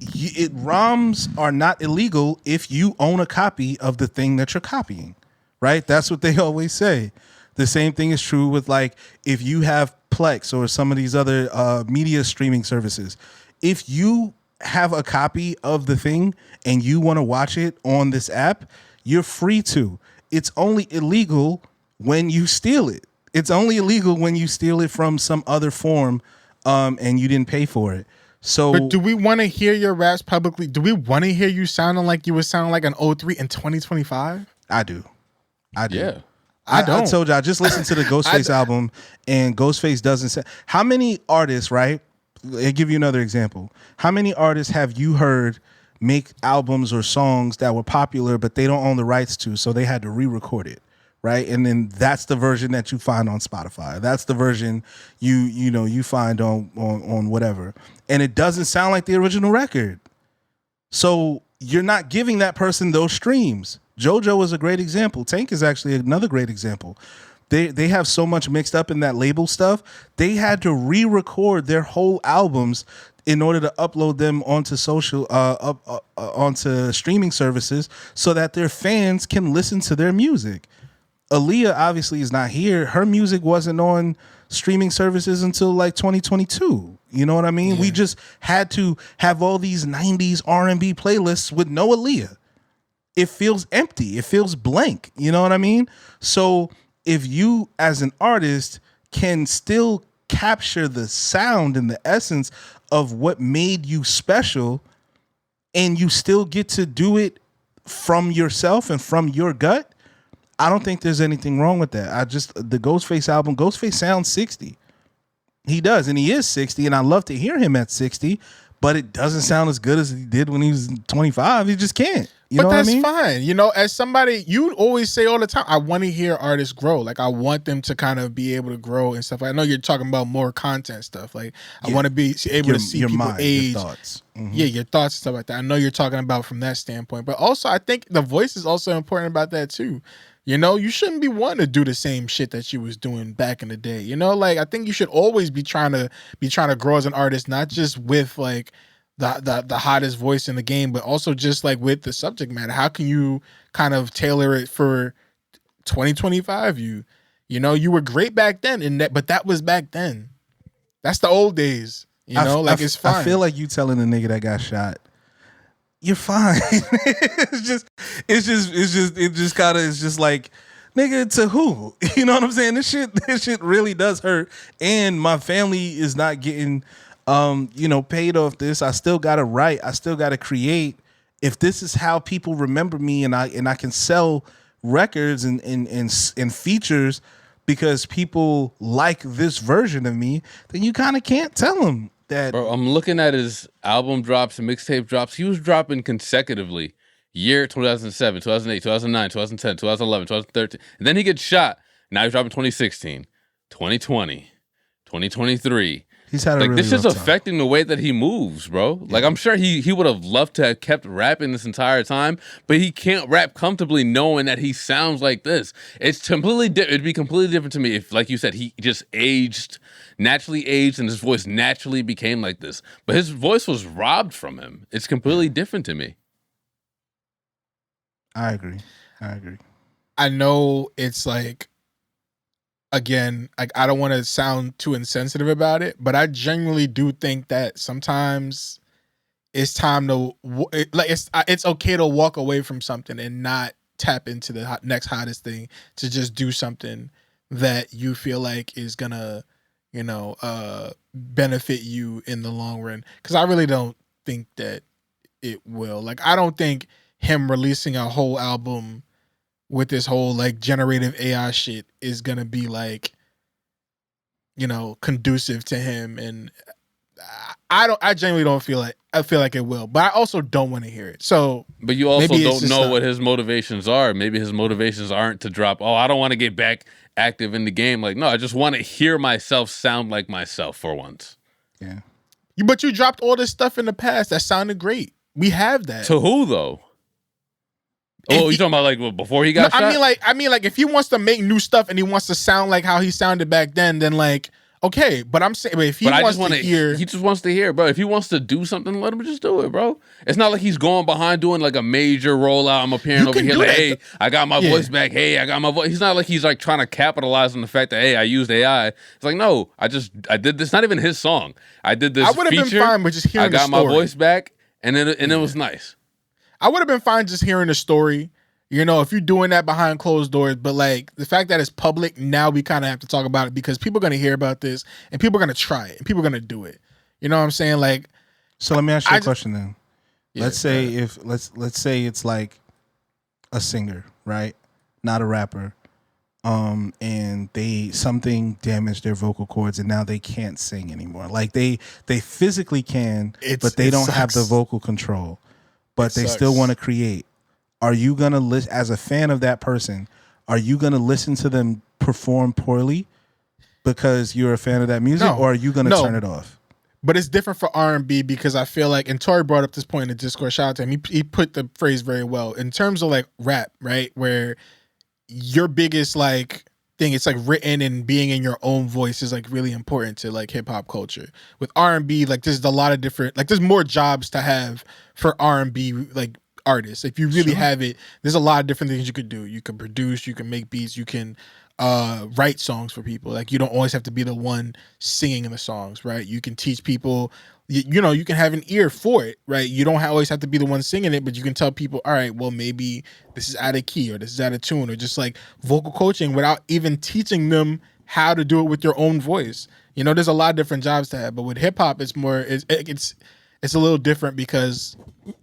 ROMs are not illegal if you own a copy of the thing that you're copying, right? That's what they always say. The same thing is true with like if you have Plex or some of these other media streaming services. If you have a copy of the thing and you want to watch it on this app, you're free to. It's only illegal when you steal it. It's only illegal when you steal it from some other form and you didn't pay for it. So, but do we want to hear your raps publicly? Do we want to hear you sounding like you were sounding like an 03 in 2025? I do. Yeah. I told you, I just listened to the Ghostface album and Ghostface doesn't say... How many artists, right, I'll give you another example. How many artists have you heard make albums or songs that were popular, but they don't own the rights to, so they had to re-record it, right? And then that's the version that you find on Spotify. That's the version you find on whatever, and it doesn't sound like the original record. So you're not giving that person those streams. JoJo is a great example. Tank is actually another great example. They have so much mixed up in that label stuff. They had to re-record their whole albums in order to upload them onto onto streaming services so that their fans can listen to their music. Aaliyah obviously is not here. Her music wasn't on streaming services until like 2022. You know what I mean? Yeah. We just had to have all these 90s R&B playlists with no Aaliyah. It feels empty. It feels blank. You know what I mean? So if you as an artist can still capture the sound and the essence of what made you special, and you still get to do it from yourself and from your gut, I don't think there's anything wrong with that. The Ghostface album, Ghostface sounds 60. He does, and he is 60, and I love to hear him at 60, but it doesn't sound as good as he did when he was 25. He just can't. You know what I mean? But that's fine. You know, as somebody, you always say all the time, I want to hear artists grow. Like, I want them to kind of be able to grow and stuff. I know you're talking about more content stuff. Like, I want to be able to see people mind, age. Your thoughts. Mm-hmm. Yeah, your thoughts and stuff like that. I know you're talking about from that standpoint. But also, I think the voice is also important about that, too. You know, you shouldn't be wanting to do the same shit that you was doing back in the day. You know, like, I think you should always be trying to grow as an artist, not just with, like, the hottest voice in the game, but also just like with the subject matter. How can you kind of tailor it for 2025? You know, you were great back then, but that was back then. That's the old days. You know, it's fine. I feel like you telling a nigga that got shot, you're fine. it's just like, nigga, to who? You know what I'm saying? This shit really does hurt, and my family is not getting paid off this. I still gotta write. I still gotta create. If this is how people remember me, and I can sell records and features because people like this version of me, then you kind of can't tell them that. Bro, I'm looking at his album drops and mixtape drops. He was dropping consecutively. Year 2007, 2008, 2009, 2010, 2011, 2013. And then he gets shot. Now he's dropping 2016, 2020, 2023. He's had a really this is rough affecting the way that he moves, bro. Yeah. Like, I'm sure he would have loved to have kept rapping this entire time, but he can't rap comfortably knowing that he sounds like this. It's completely it'd be completely different to me if, like you said, he just naturally aged, and his voice naturally became like this. But his voice was robbed from him. It's completely different to me. I agree. I know it's like, again, like, I don't want to sound too insensitive about it, but I genuinely do think that sometimes it's time to it's okay to walk away from something and not tap into the next hottest thing, to just do something that you feel like is gonna, benefit you in the long run. Because I really don't think that it will. Like, I don't think him releasing a whole album with this whole like generative AI shit is gonna be like, conducive to him, and I genuinely don't feel like, I feel like it will, but I also don't want to hear it. So, but you also don't know what his motivations are. Maybe his motivations aren't to drop, I don't want to get back active in the game. Like, no, I just want to hear myself sound like myself for once. Yeah. But you dropped all this stuff in the past that sounded great. We have that. To who though? You talking about like before he got shot? I mean, like if he wants to make new stuff and he wants to sound like how he sounded back then like, okay. But I'm saying, if he wants to hear, he just wants to hear, bro. If he wants to do something, let him just do it, bro. It's not like he's going behind doing like a major rollout. I'm appearing over here like, hey, I got my voice back. Hey, I got my voice. He's not like he's like trying to capitalize on the fact that, hey, I used AI. It's like, no, I did this. Not even his song. I did this. I would have been fine with just hearing. I got my voice back, and it was nice. I would have been fine just hearing the story, if you're doing that behind closed doors. But like the fact that it's public, now we kind of have to talk about it because people are going to hear about this and people are going to try it and people are going to do it. You know what I'm saying? Like, so let me ask you a question then. Yeah, let's say it's like a singer, right? Not a rapper. and something damaged their vocal cords, and now they can't sing anymore. Like they physically can, but they don't have the vocal control. But they still want to create. Are you gonna listen as a fan of that person? Are you gonna listen to them perform poorly because you're a fan of that music, or are you gonna turn it off? But it's different for R&B because I feel like, and Tori brought up this point in the Discord, shout out to him. He put the phrase very well in terms of like rap, right? Where your biggest like thing, it's like written and being in your own voice is like really important to like hip hop culture. With R&B, like there's a lot of different, like there's more jobs to have for R&B like artists. If you really have it, there's a lot of different things you could do. You can produce, you can make beats, you can write songs for people. Like you don't always have to be the one singing in the songs, right? You can teach people, you know, you can have an ear for it, right? You don't always have to be the one singing it, but you can tell people, all right, well, maybe this is out of key or this is out of tune, or just like vocal coaching without even teaching them how to do it with your own voice. You know, there's a lot of different jobs to have, but with hip hop, it's more, it's a little different because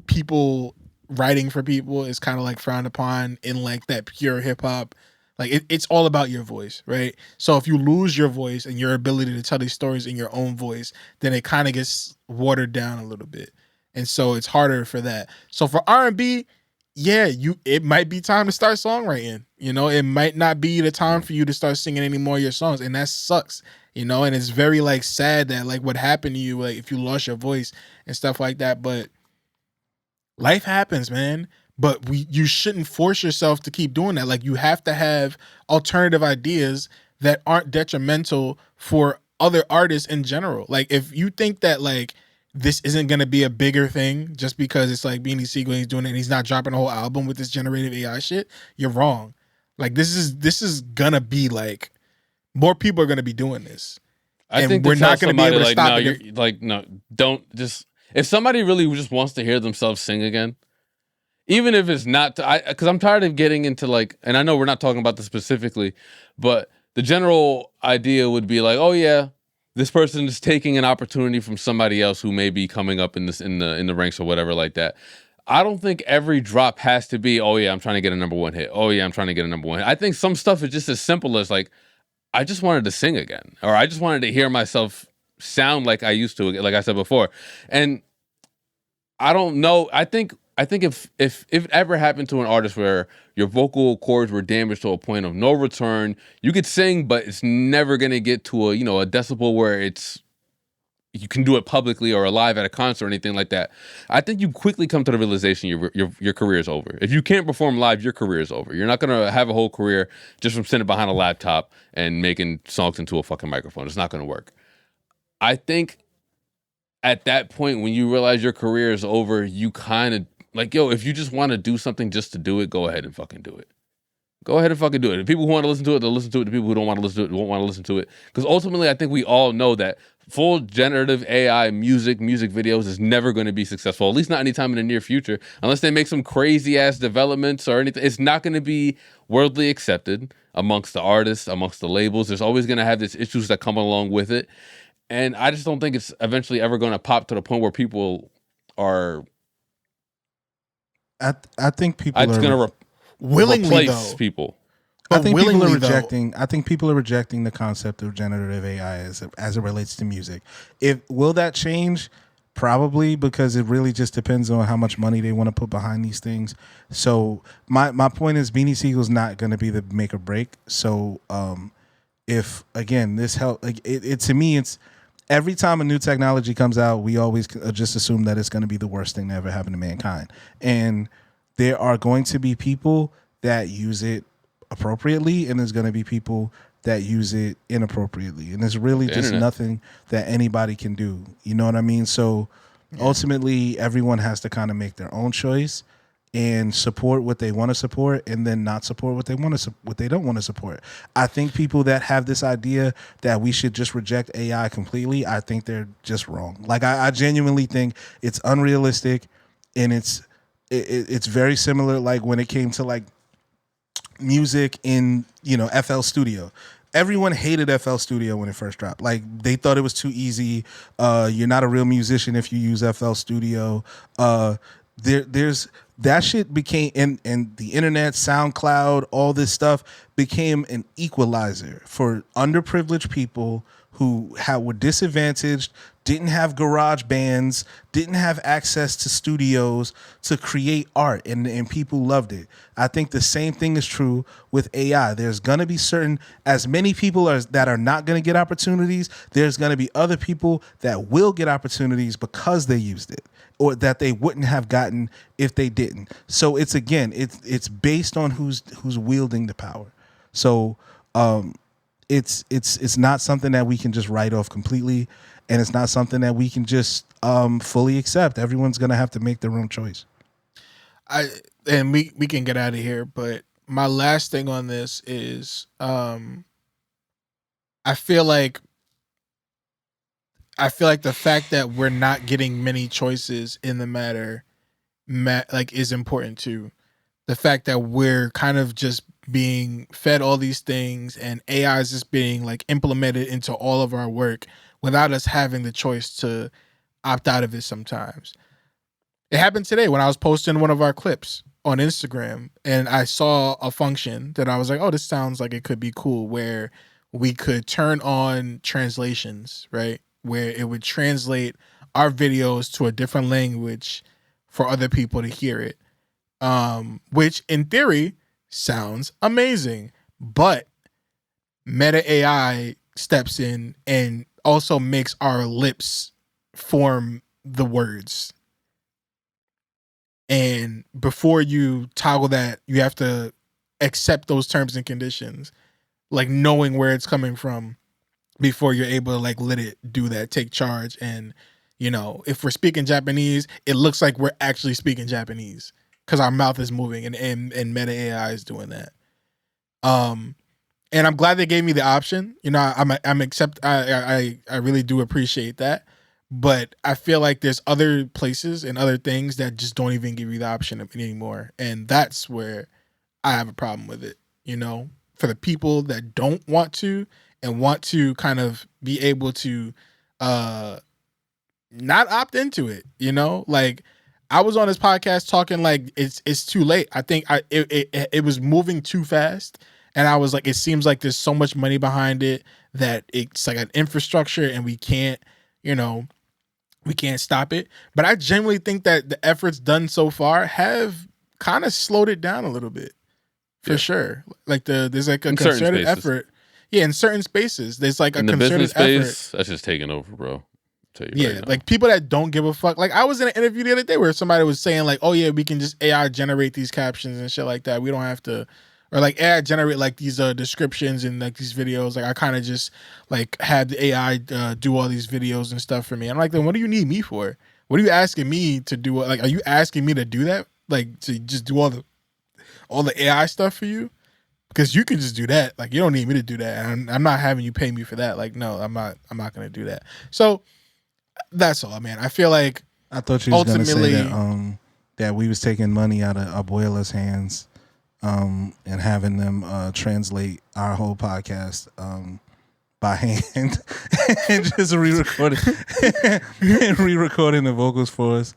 people writing for people is kind of like frowned upon in like that pure hip hop. Like it's all about your voice, right? So if you lose your voice and your ability to tell these stories in your own voice, then it kind of gets watered down a little bit. And so it's harder for that. So for R&B, yeah, it might be time to start songwriting. You know, it might not be the time for you to start singing any more of your songs. And that sucks, you know, and it's very like sad that like what happened to you, like if you lost your voice and stuff like that. But life happens, man. But you shouldn't force yourself to keep doing that. Like you have to have alternative ideas that aren't detrimental for other artists in general. Like if you think that like this isn't gonna be a bigger thing just because it's like Beanie Sigel, he's doing it and he's not dropping a whole album with this generative AI shit, you're wrong. Like this is gonna be like more people are gonna be doing this. I think we're not gonna be able to stop it. Like no, don't just if somebody really just wants to hear themselves sing again. Even if it's not, because I'm tired of getting into like, and I know we're not talking about this specifically, but the general idea would be like, oh yeah, this person is taking an opportunity from somebody else who may be coming up in the ranks or whatever like that. I don't think every drop has to be, oh yeah, I'm trying to get a #1 hit. Oh yeah, I'm trying to get a #1 hit. I think some stuff is just as simple as like, I just wanted to sing again, or I just wanted to hear myself sound like I used to, like I said before, and I don't know. I think if it ever happened to an artist where your vocal cords were damaged to a point of no return, you could sing, but it's never gonna get to a decibel where you can do it publicly or live at a concert or anything like that. I think you quickly come to the realization your career is over. If you can't perform live, your career is over. You're not gonna have a whole career just from sitting behind a laptop and making songs into a fucking microphone. It's not gonna work. I think at that point when you realize your career is over, you kind of like, yo, if you just want to do something just to do it, go ahead and fucking do it. Go ahead and fucking do it. The people who want to listen to it, they'll listen to it. The people who don't want to listen to it, won't want to listen to it. Because ultimately, I think we all know that full generative AI music videos is never going to be successful, at least not anytime in the near future, unless they make some crazy-ass developments or anything. It's not going to be worldly accepted amongst the artists, amongst the labels. There's always going to have these issues that come along with it. And I just don't think it's eventually ever going to pop to the point where people are... I think people are going to willingly replace people. I think people are rejecting. I think people are rejecting the concept of generative AI as it relates to music. Will that change? Probably, because it really just depends on how much money they want to put behind these things. So my point is, Beanie Siegel's not going to be the make or break. So if again this help, like it to me, it's every time a new technology comes out, we always just assume that it's going to be the worst thing that ever happened to mankind. And there are going to be people that use it appropriately, and there's going to be people that use it inappropriately. And there's really just nothing that anybody can do. You know what I mean? So ultimately, everyone has to kind of make their own choice and support what they want to support, and then not support what they don't want to support. I think people that have this idea that we should just reject AI completely, I think they're just wrong. Like I genuinely think it's unrealistic, and it's very similar like when it came to like music in FL Studio. Everyone hated FL Studio when it first dropped. Like they thought it was too easy. You're not a real musician if you use FL Studio. There's that shit became, and the internet, SoundCloud, all this stuff became an equalizer for underprivileged people who were disadvantaged, didn't have garage bands, didn't have access to studios to create art, and people loved it. I think the same thing is true with AI. There's going to be as many people that are not going to get opportunities, there's going to be other people that will get opportunities because they used it, or that they wouldn't have gotten if they didn't. So it's based on who's wielding the power. So it's not something that we can just write off completely, and it's not something that we can just fully accept. Everyone's gonna have to make their own choice. We can get out of here, but my last thing on this is I feel like the fact that we're not getting many choices in the matter is important too. The fact that we're kind of just being fed all these things and AI is just being like implemented into all of our work without us having the choice to opt out of it sometimes. It happened today when I was posting one of our clips on Instagram and I saw a function that I was like, oh, this sounds like it could be cool, where we could turn on translations, right? Where it would translate our videos to a different language for other people to hear it. Which in theory sounds amazing, but Meta AI steps in and also makes our lips form the words. And before you toggle that, you have to accept those terms and conditions, like knowing where it's coming from before you're able to like let it do that, take charge. And, you know, if we're speaking Japanese, it looks like we're actually speaking Japanese because our mouth is moving and Meta AI is doing that. And I'm glad they gave me the option. You know, I really do appreciate that. But I feel like there's other places and other things that just don't even give you the option anymore. And that's where I have a problem with it. You know, for the people that don't want to and want to kind of be able to not opt into it, you know, like I was on this podcast talking like it's too late. I think it was moving too fast. And I was like, it seems like there's so much money behind it that it's like an infrastructure and we can't stop it. But I genuinely think that the efforts done so far have kind of slowed it down a little bit, for sure. Like there's like a concerted effort. Yeah, in certain spaces, there's like a concerted effort. That's just taking over, bro. Yeah, like people that don't give a fuck. Like I was in an interview the other day where somebody was saying like, oh yeah, we can just AI generate these captions and shit like that. We don't have to. Or like AI generate like these descriptions and like these videos. Like I kind of just like had the AI do all these videos and stuff for me. I'm like, then what do you need me for? What are you asking me to do? Like, are you asking me to do that? Like to just do all the AI stuff for you? Because you can just do that. Like you don't need me to do that. And I'm not having you pay me for that. Like no, I'm not going to do that. So that's all, man. I feel like I thought you was going to say that we was taking money out of Abuela's hands. And having them translate our whole podcast by hand and just re-recording the vocals for us.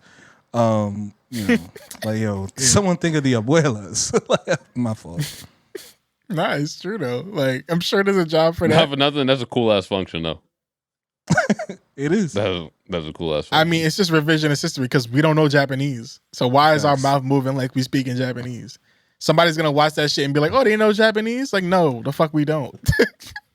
You know, like yo, someone think of the abuelas. My fault. Nah, it's true though. Like I'm sure there's a job for that. Not for nothing. That's a cool ass function though. It is. That's a cool ass function. I mean, it's just revisionist history because we don't know Japanese. So why is our mouth moving like we speak in Japanese? Somebody's gonna watch that shit and be like, "Oh, they know Japanese?" Like, no, the fuck we don't.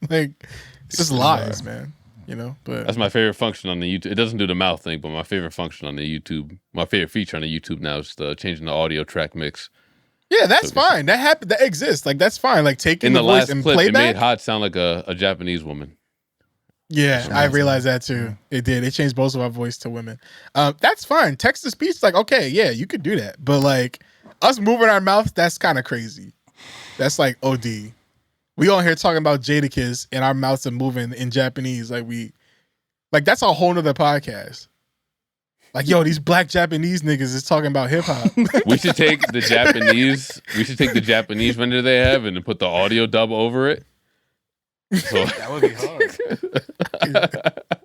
Like, it's just lies, man. You know. But that's my favorite function on the YouTube. It doesn't do the mouth thing, but my favorite function on the YouTube, my favorite feature on the YouTube now is changing the audio track mix. Yeah, that's fine. That happened. That exists. Like, that's fine. Like taking in the voice last and clip, playback. It made Hod sound like a Japanese woman. Yeah, I realized that too. It did. It changed both of our voice to women. That's fine. Text to speech, like, okay, yeah, you could do that. But like us moving our mouths, that's kind of crazy. That's like OD. We on here talking about Jadakiss and our mouths are moving in Japanese. Like that's a whole nother podcast. Like, yo, these black Japanese niggas is talking about hip hop. We should take the Japanese. We should take the Japanese vendor they have and then put the audio dub over it. So that would be hard.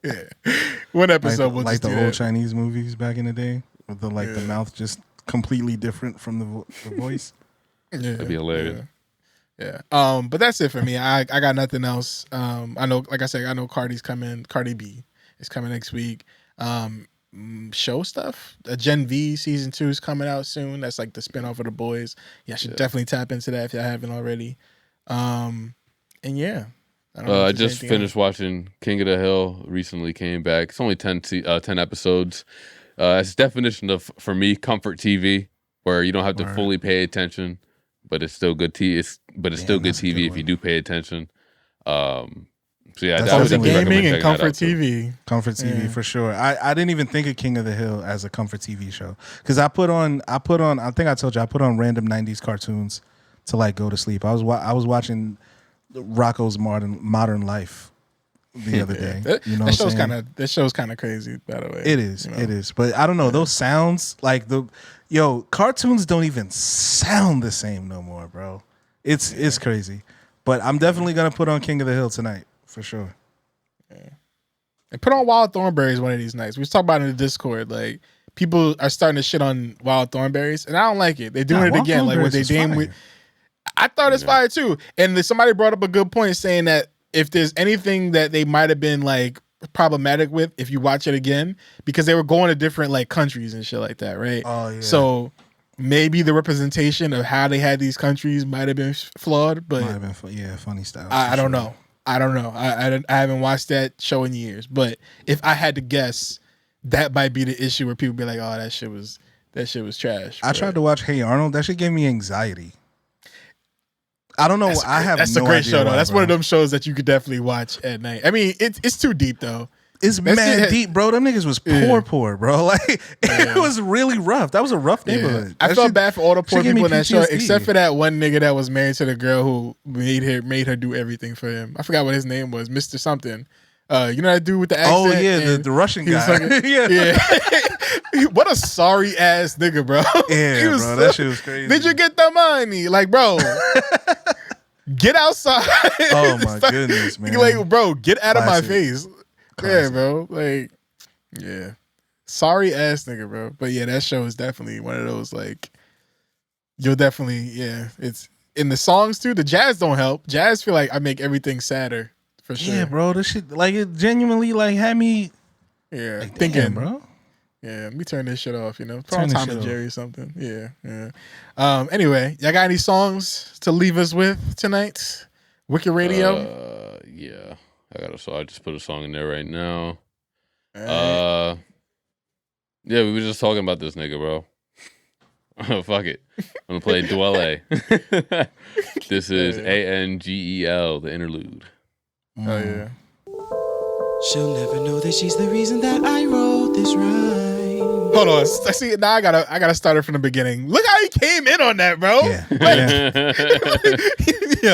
Yeah. One episode like the old Chinese movies back in the day with the mouth just completely different from the voice. That'd be hilarious. Yeah. But that's it for me. I got nothing else. I know, like I said, I know Cardi B is coming next week. Show stuff. Gen V season 2 is coming out soon. That's like the spinoff of The Boys. Yeah, I should definitely tap into that if y'all haven't already. And yeah. I just finished watching King of the Hill. Recently came back. It's only 10 episodes. It's definition of, for me, comfort TV, where you don't have to fully pay attention, but it's still good TV. It's still good TV if you do pay attention. So yeah, that's I would definitely gaming recommend and comfort TV. Comfort TV for sure. I didn't even think of King of the Hill as a comfort TV show because I put on. I think I told you I put on random '90s cartoons to like go to sleep. I was watching Rocco's Modern Life the other day. That show's kind of crazy, by the way. It is. It is. But I don't know. Those sounds like cartoons don't even sound the same no more, bro. It's crazy. But I'm definitely gonna put on King of the Hill tonight for sure. Yeah. And put on Wild Thornberries one of these nights. We was talking about it in the Discord. Like people are starting to shit on Wild Thornberries, and I don't like it. They're doing it again, like what they damn with. I thought it's fire too. And somebody brought up a good point saying that if there's anything that they might have been like problematic with, if you watch it again, because they were going to different like countries and shit like that, right? Oh yeah. So maybe the representation of how they had these countries might have been flawed, but might have been funny style. I don't know. I don't know. I haven't watched that show in years, but if I had to guess, that might be the issue where people be like, "Oh, that shit was trash." I tried to watch Hey Arnold. That shit gave me anxiety. I don't know. That's no a great idea show though. why, That's bro. one of them shows that you could definitely watch at night. I mean, it's too deep though. It's mad deep, bro. Them niggas was poor, bro. Like it was really rough. That was a rough neighborhood. I felt bad for all the poor people in that show, PTSD. except for that one nigga that was married to the girl who made her do everything for him. I forgot what his name was, Mr. Something. You know that dude with the accent? Oh yeah, the Russian guy. Like, yeah. What a sorry ass nigga, bro. Yeah, bro. That shit was crazy. Did you get the money? Like, bro. Get outside. Oh my goodness, man. Like, bro, get out of my face. Classic. Yeah, bro. Like, yeah. Sorry ass nigga, bro. But yeah, that show is definitely one of those, like, you'll definitely, it's in the songs too. The jazz don't help. Jazz feel like I make everything sadder for sure. Yeah, bro. This shit, like, it genuinely, like, had me. Yeah, like, thinking, damn, bro. Yeah, let me turn this shit off, you know. Turn this Tom shit and off. Jerry or something. Yeah. Anyway, y'all got any songs to leave us with tonight? Wicked Radio? Yeah. I just put a song in there right now. Right. Yeah, we were just talking about this nigga, bro. Fuck it. I'm gonna play Dwele. This is A.N.G.E.L, the interlude. Oh yeah. She'll never know that she's the reason that I wrote this rhyme. Hold on. See, now I gotta start it from the beginning. Look how he came in on that, bro. Yeah.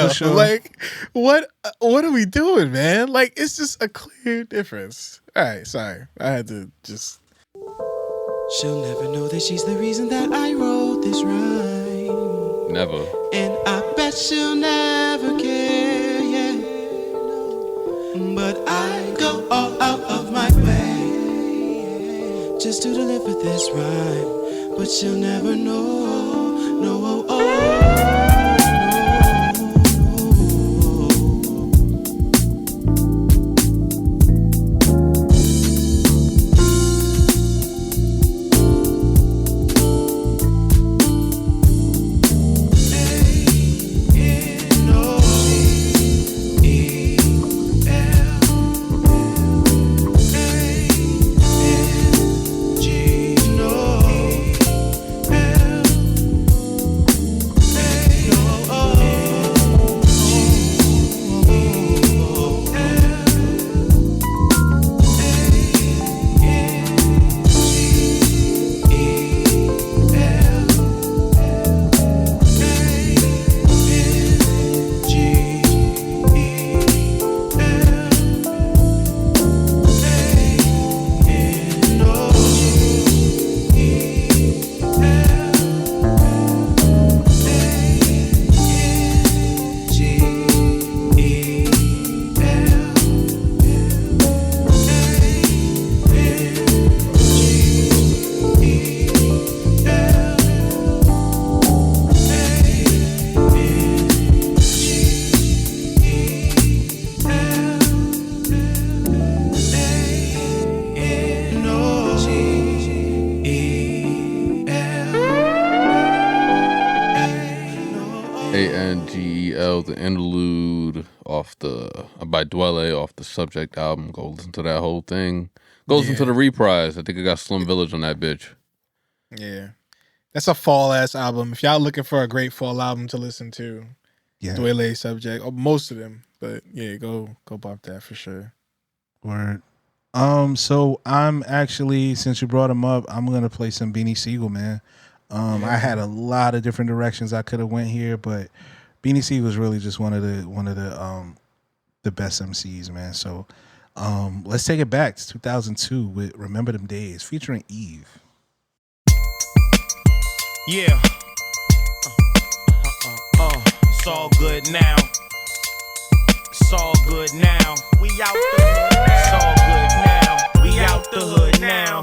For sure. Like, what are we doing, man? Like, it's just a clear difference. All right, sorry. I had to just. She'll never know that she's the reason that I wrote this rhyme. Never. And I bet she'll never care, yeah. But I go all out of my way just to deliver this rhyme. But she'll never know, no, A.N.G.E.L, the Interlude by Dwele off the Subject album. Go listen to that whole thing. Go listen to the reprise. I think I got Slum Village on that bitch. Yeah. That's a fall ass album. If y'all looking for a great fall album to listen to, Dwele Subject, most of them. But yeah, go pop that for sure. Word. So I'm actually, since you brought him up, I'm gonna play some Beanie Sigel, man. I had a lot of different directions I could have went here, but Beanie Sigel was really just one of the best MCs, man. So let's take it back to 2002 with "Remember Them Days" featuring Eve. Yeah. It's all good now. It's all good now. We out the hood now. It's all good now. We out the hood now.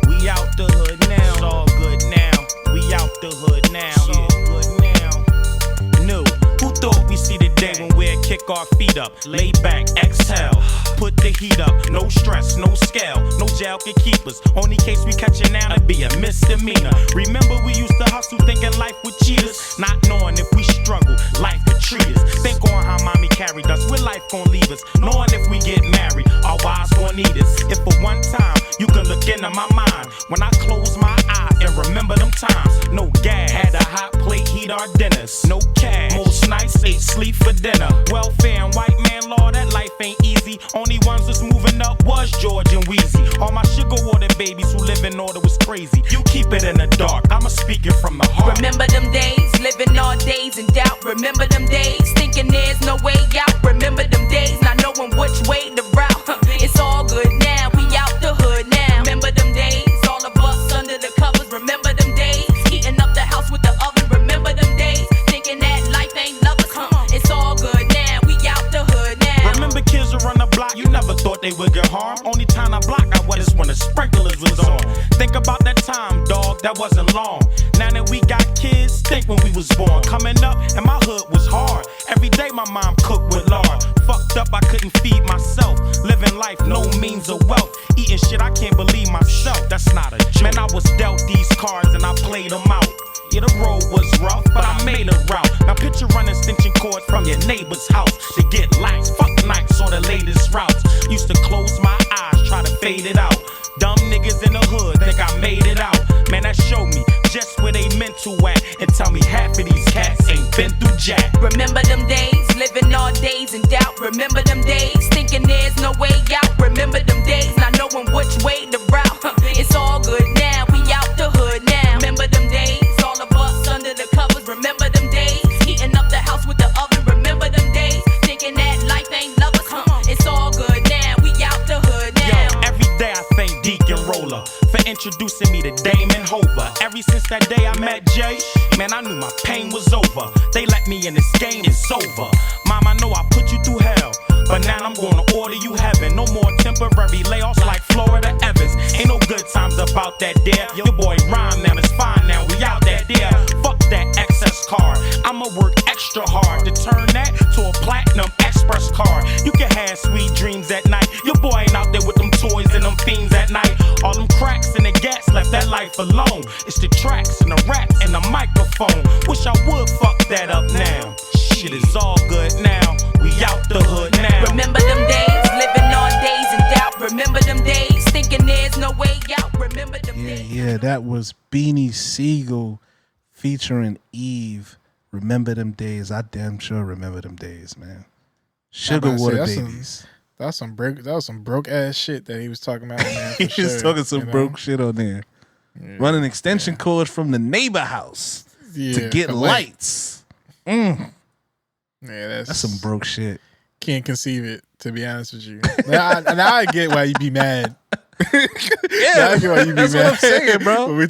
We out the hood now. It's all good now. We out the hood now. It's all good now. New. Who thought we see the day when we'll kick our feet up, lay back, exhale, put the heat up, no stress, no scale, no jail can keep us. Only case we catch it now to be a misdemeanor. Remember we used to hustle thinking life would cheat us, not knowing if we struggle, life would treat us. Think on how mommy carried us, where life gon' leave us, knowing if we get married, our wives gon' need us. If for one time you can look into my mind, when I close my eye and remember them times, no gas, had a hot plate, heat our dinners, no cash, most nights ate sleep for dinner. Welfare and white man law, that life ain't easy. Only ones that's moving up was George and Wheezy. All my sugar water babies who live in order was crazy. You keep it in the dark, I'ma speak it from the heart. Remember them days, living all days in doubt. Remember them days, thinking there's no way out. Remember them days, not knowing which way to route. It's all good now, we out the hood now. Remember them days, all of us under the covers. Remember them days, heating up the house with the oven. Remember them days, thinking that life ain't lovers. It's all good now, we out the hood now. Remember kids who run the block, you never thought they would get harmed. Only time I block I was when the sprinklers was on. Think about that time, dog, that wasn't long. Now that we got kids, think when we was born. Coming up, and my hood was hard. Every day my mom cooked with lard. Fucked up, I couldn't feed myself. Living life, no means of wealth. Eating shit, I can't believe myself. That's not a joke. Man, I was dealt these cards and I played them out. Yeah, the road was rough, but I made a route. Now picture running extension cords from your neighbor's house to get likes. Fuck nights on the latest routes. Used to close my eyes, try to fade it out. Dumb niggas in the hood think I made it out. Man, that showed me just where they meant to at. And tell me half of these cats ain't been through jack. Remember them days, living all days in doubt. Remember them days, thinking there's no way out. Remember them days, not knowing which way to route. It's all good now, we out the hood now. Remember them days, all of us under the covers. Remember them days, heating up the house with the oven. Remember them days, thinking that life ain't lovers. It's all good now, we out the hood now. Yo, every day I thank Deacon Roller for introducing me to Damon Hover. Ever since that day I met Jay, man, I knew my pain was over. They let me in this game, it's over. Mom, I know I put you through hell, but now I'm gonna order you heaven. No more temporary layoffs like Florida Evans. Ain't no good times about that there. Your boy Rhyme now, it's fine now, we out that there. Fuck that excess card, I'ma work extra hard to turn that to a platinum express card. You can have sweet dreams at night. Your boy ain't out there with them toys and them fiends at night. All them cracks and the gas left that life alone. It's the tracks and the rap and the microphone. Wish I would fuck that up now. Shit is all good now. We out the hood now. Remember them days, living all days in doubt. Remember them days, thinking there's no way out. Remember them days. Yeah, that was Beanie Sigel featuring Eve. Remember them days. I damn sure remember them days, man. Sugar water babies. That was some broke ass shit that he was talking about. Man, he was talking some broke shit on there. Yeah. Running extension cords from the neighbor house to get lights. Yeah, that's some broke shit. Can't conceive it, to be honest with you. Now I get why you be mad. Yeah, I get why you be that's mad. what I'm saying, bro. When we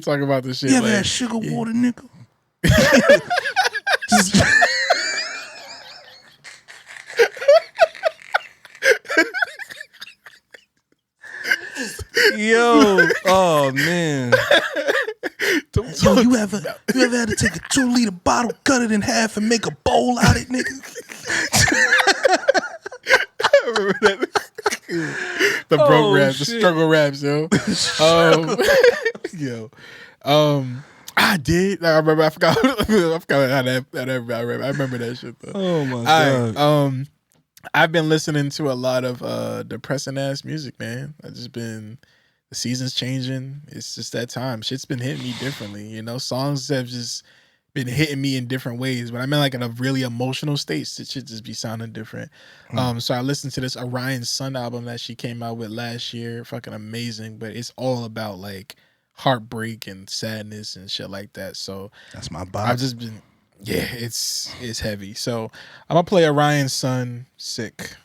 talk about this shit. You like, ever had sugar water, nigga? Yo, oh man. Yo, you ever had to take a 2-liter bottle, cut it in half, and make a bowl out of it, nigga? I remember that. The broke raps, the struggle raps, yo. I did. I remember. I forgot. I forgot how that. I remember that shit though. Oh my god. I've been listening to a lot of depressing ass music, man. I've just been. The season's changing. It's just that time. Shit's been hitting me differently. You know, songs have just been hitting me in different ways. When I'm in like in a really emotional state, it should just be sounding different. So I listened to this Orion's Sun album that she came out with last year. Fucking amazing. But it's all about like heartbreak and sadness and shit like that. So that's my vibe. I've just been, yeah, it's heavy. So I'm gonna play Orion's Sun, Sick.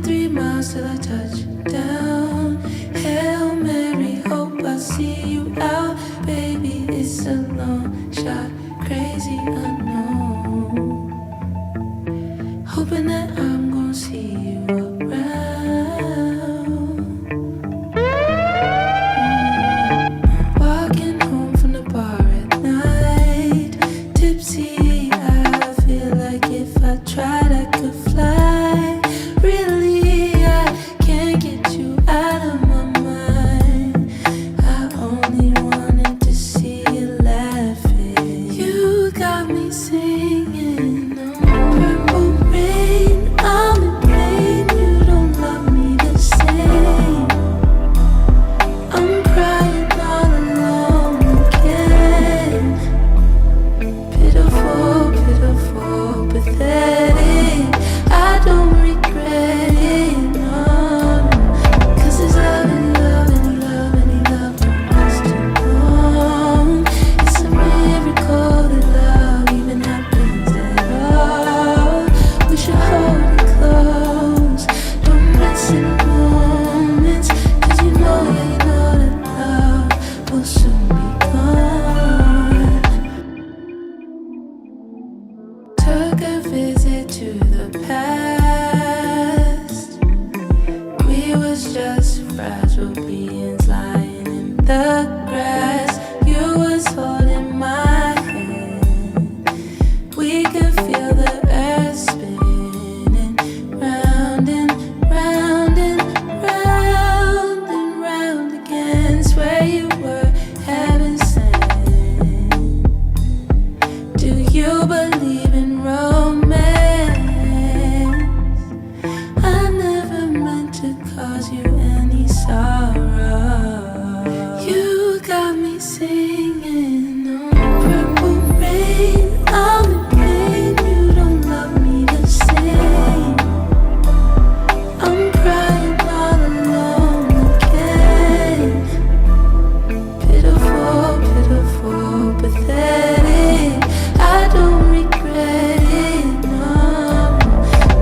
Three miles till I touch down. Hail Mary, hope I see you out. Baby, it's a long shot, crazy unknown. Hoping that I'm gonna see you around. Walking home from the bar at night, tipsy, I feel like if I tried I could fly. Really, I can't get you out of my mind. I only wanted to see you laughing. You got me singing on purple rain. I'm in pain, you don't love me the same. I'm crying all alone again. Pitiful, pitiful, pathetic. I don't regret it, no. 'Cause this love and love and love and love don't last too long. It's a miracle that love even happens at all. We should hold it close, don't miss any moments. 'Cause you know that love will soon be gone. Took a visit to the past. We was just fragile beings lying in the grass. You was holding my hand. We could feel the earth spinning round and round and round and round again. Swear you were heaven sent. Do you believe in romance? I never meant to cause you any sorrow. You got me singing on purple rain. I'm in pain, you don't love me the same. I'm crying all alone again. Pitiful, pitiful, pathetic. I don't regret it, no.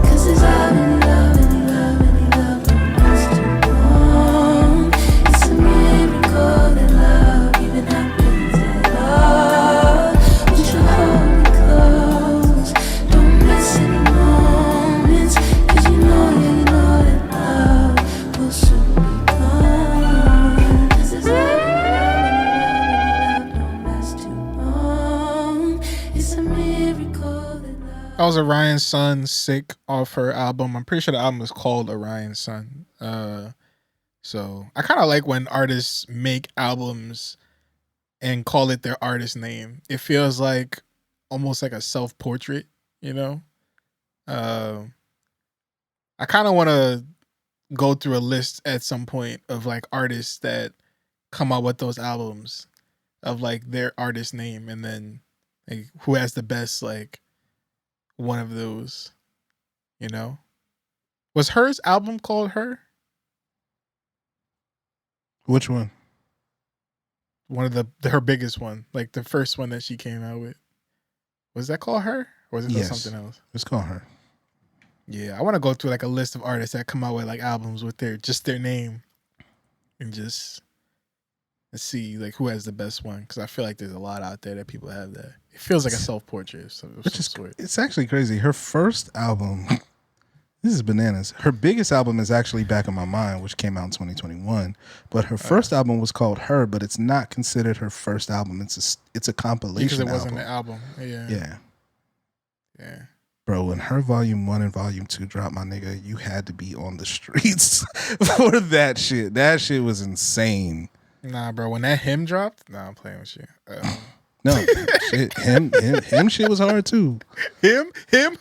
'Cause this love and love and love and love don't last too long. It's a miracle that love even happens at all. We should hold it close, don't miss any moments. 'Cause you know that love will soon be gone. 'Cause this love and love and love don't last too long. It's a miracle that love. That was Orion's Sun, Sick, off her album. I'm pretty sure the album is called Orion's Sun. So I kind of like when artists make albums and call it their artist name. It feels like almost like a self-portrait, you know? I kind of want to go through a list at some point of like artists that come out with those albums of like their artist name, and then like who has the best like one of those, you know? Was hers album called Her? Which one? One of her biggest one, like the first one that she came out with. Was that called Her? Or was it something else? It's called Her. Yeah, I want to go through like a list of artists that come out with like albums with their name, and just see like who has the best one, because I feel like there's a lot out there that people have that. It feels like a self-portrait of some sort. It's actually crazy. Her first album, this is bananas. Her biggest album is actually Back in My Mind, which came out in 2021. But her first album was called Her, but it's not considered her first album. It's a compilation Because it album. wasn't an album. Yeah. Yeah. Yeah. Bro, when her volume 1 and volume 2 dropped, my nigga, you had to be on the streets for that shit. That shit was insane. Nah, bro. When that hymn dropped, nah, I'm playing with you. No, shit. Him shit was hard too. Him,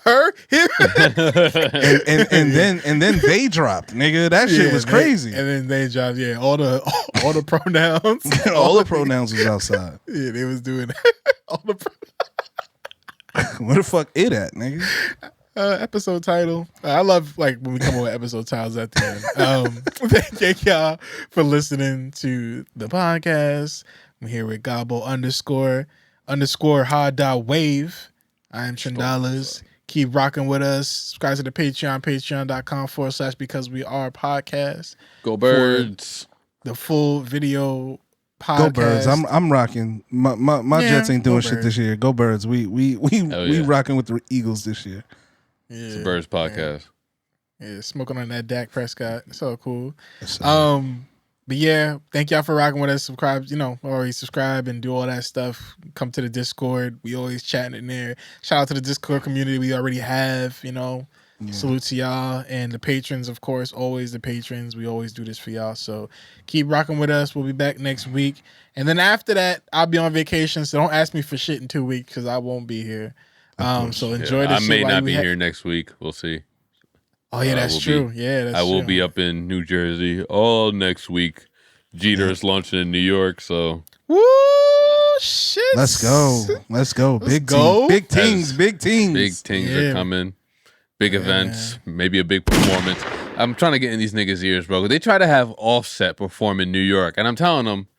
her, him. and then they dropped, nigga. That shit was crazy. And then they dropped, all the pronouns. all the pronouns was outside. Yeah, they was doing all the Where the fuck it at, nigga? Episode title. I love like when we come up with episode titles at the end. Thank y'all for listening to the podcast. I'm here with Gobbo _ Hod.wave. I am $10. Keep rocking with us. Subscribe to the Patreon, patreon.com/because we are podcast. Go Birds. The full video podcast. Go Birds. I'm rocking. My Jets ain't doing shit this year. Go Birds. We rocking with the Eagles this year. Yeah, it's a Birds podcast. Yeah, smoking on that Dak Prescott. So cool. But yeah, thank y'all for rocking with us. Subscribe, always subscribe and do all that stuff. Come to the Discord. We always chatting in there. Shout out to the Discord community we already have, Salute to y'all. And the patrons, of course, always the patrons. We always do this for y'all. So keep rocking with us. We'll be back next week. And then after that, I'll be on vacation. So don't ask me for shit in 2 weeks because I won't be here. So enjoy this. I may not be here next week. We'll see. Oh yeah, that's true. I will be up in New Jersey all next week. Jeter is launching in New York, so woo shit. Let's go. Big things are coming. Big events, maybe a big performance. I'm trying to get in these niggas' ears, bro. They try to have Offset perform in New York, and I'm telling them,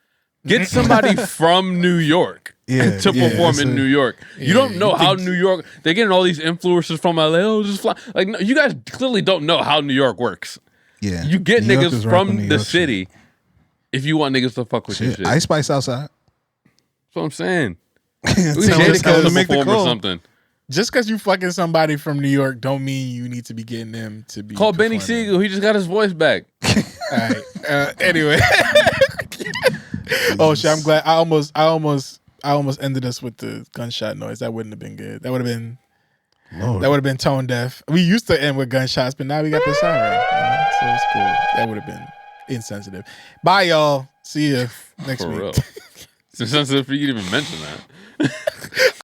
get somebody from New York. To perform in New York. You don't know how New York, they're getting all these influencers from LA. Oh, just fly. Like, no, you guys clearly don't know how New York works. Yeah. You get niggas from the city if you want niggas to fuck with your shit. Ice Spice outside. That's what I'm saying. We need to make the call or something. Just because you fucking somebody from New York don't mean you need to be getting them to be. Call Beanie Sigel. He just got his voice back. All right. Anyway. Oh shit! I'm glad. I almost ended us with the gunshot noise. That wouldn't have been good. That would have been tone deaf. We used to end with gunshots, but now we got the siren. So it's cool. That would have been insensitive. Bye, y'all. See you next week. It's insensitive for you to even mention that.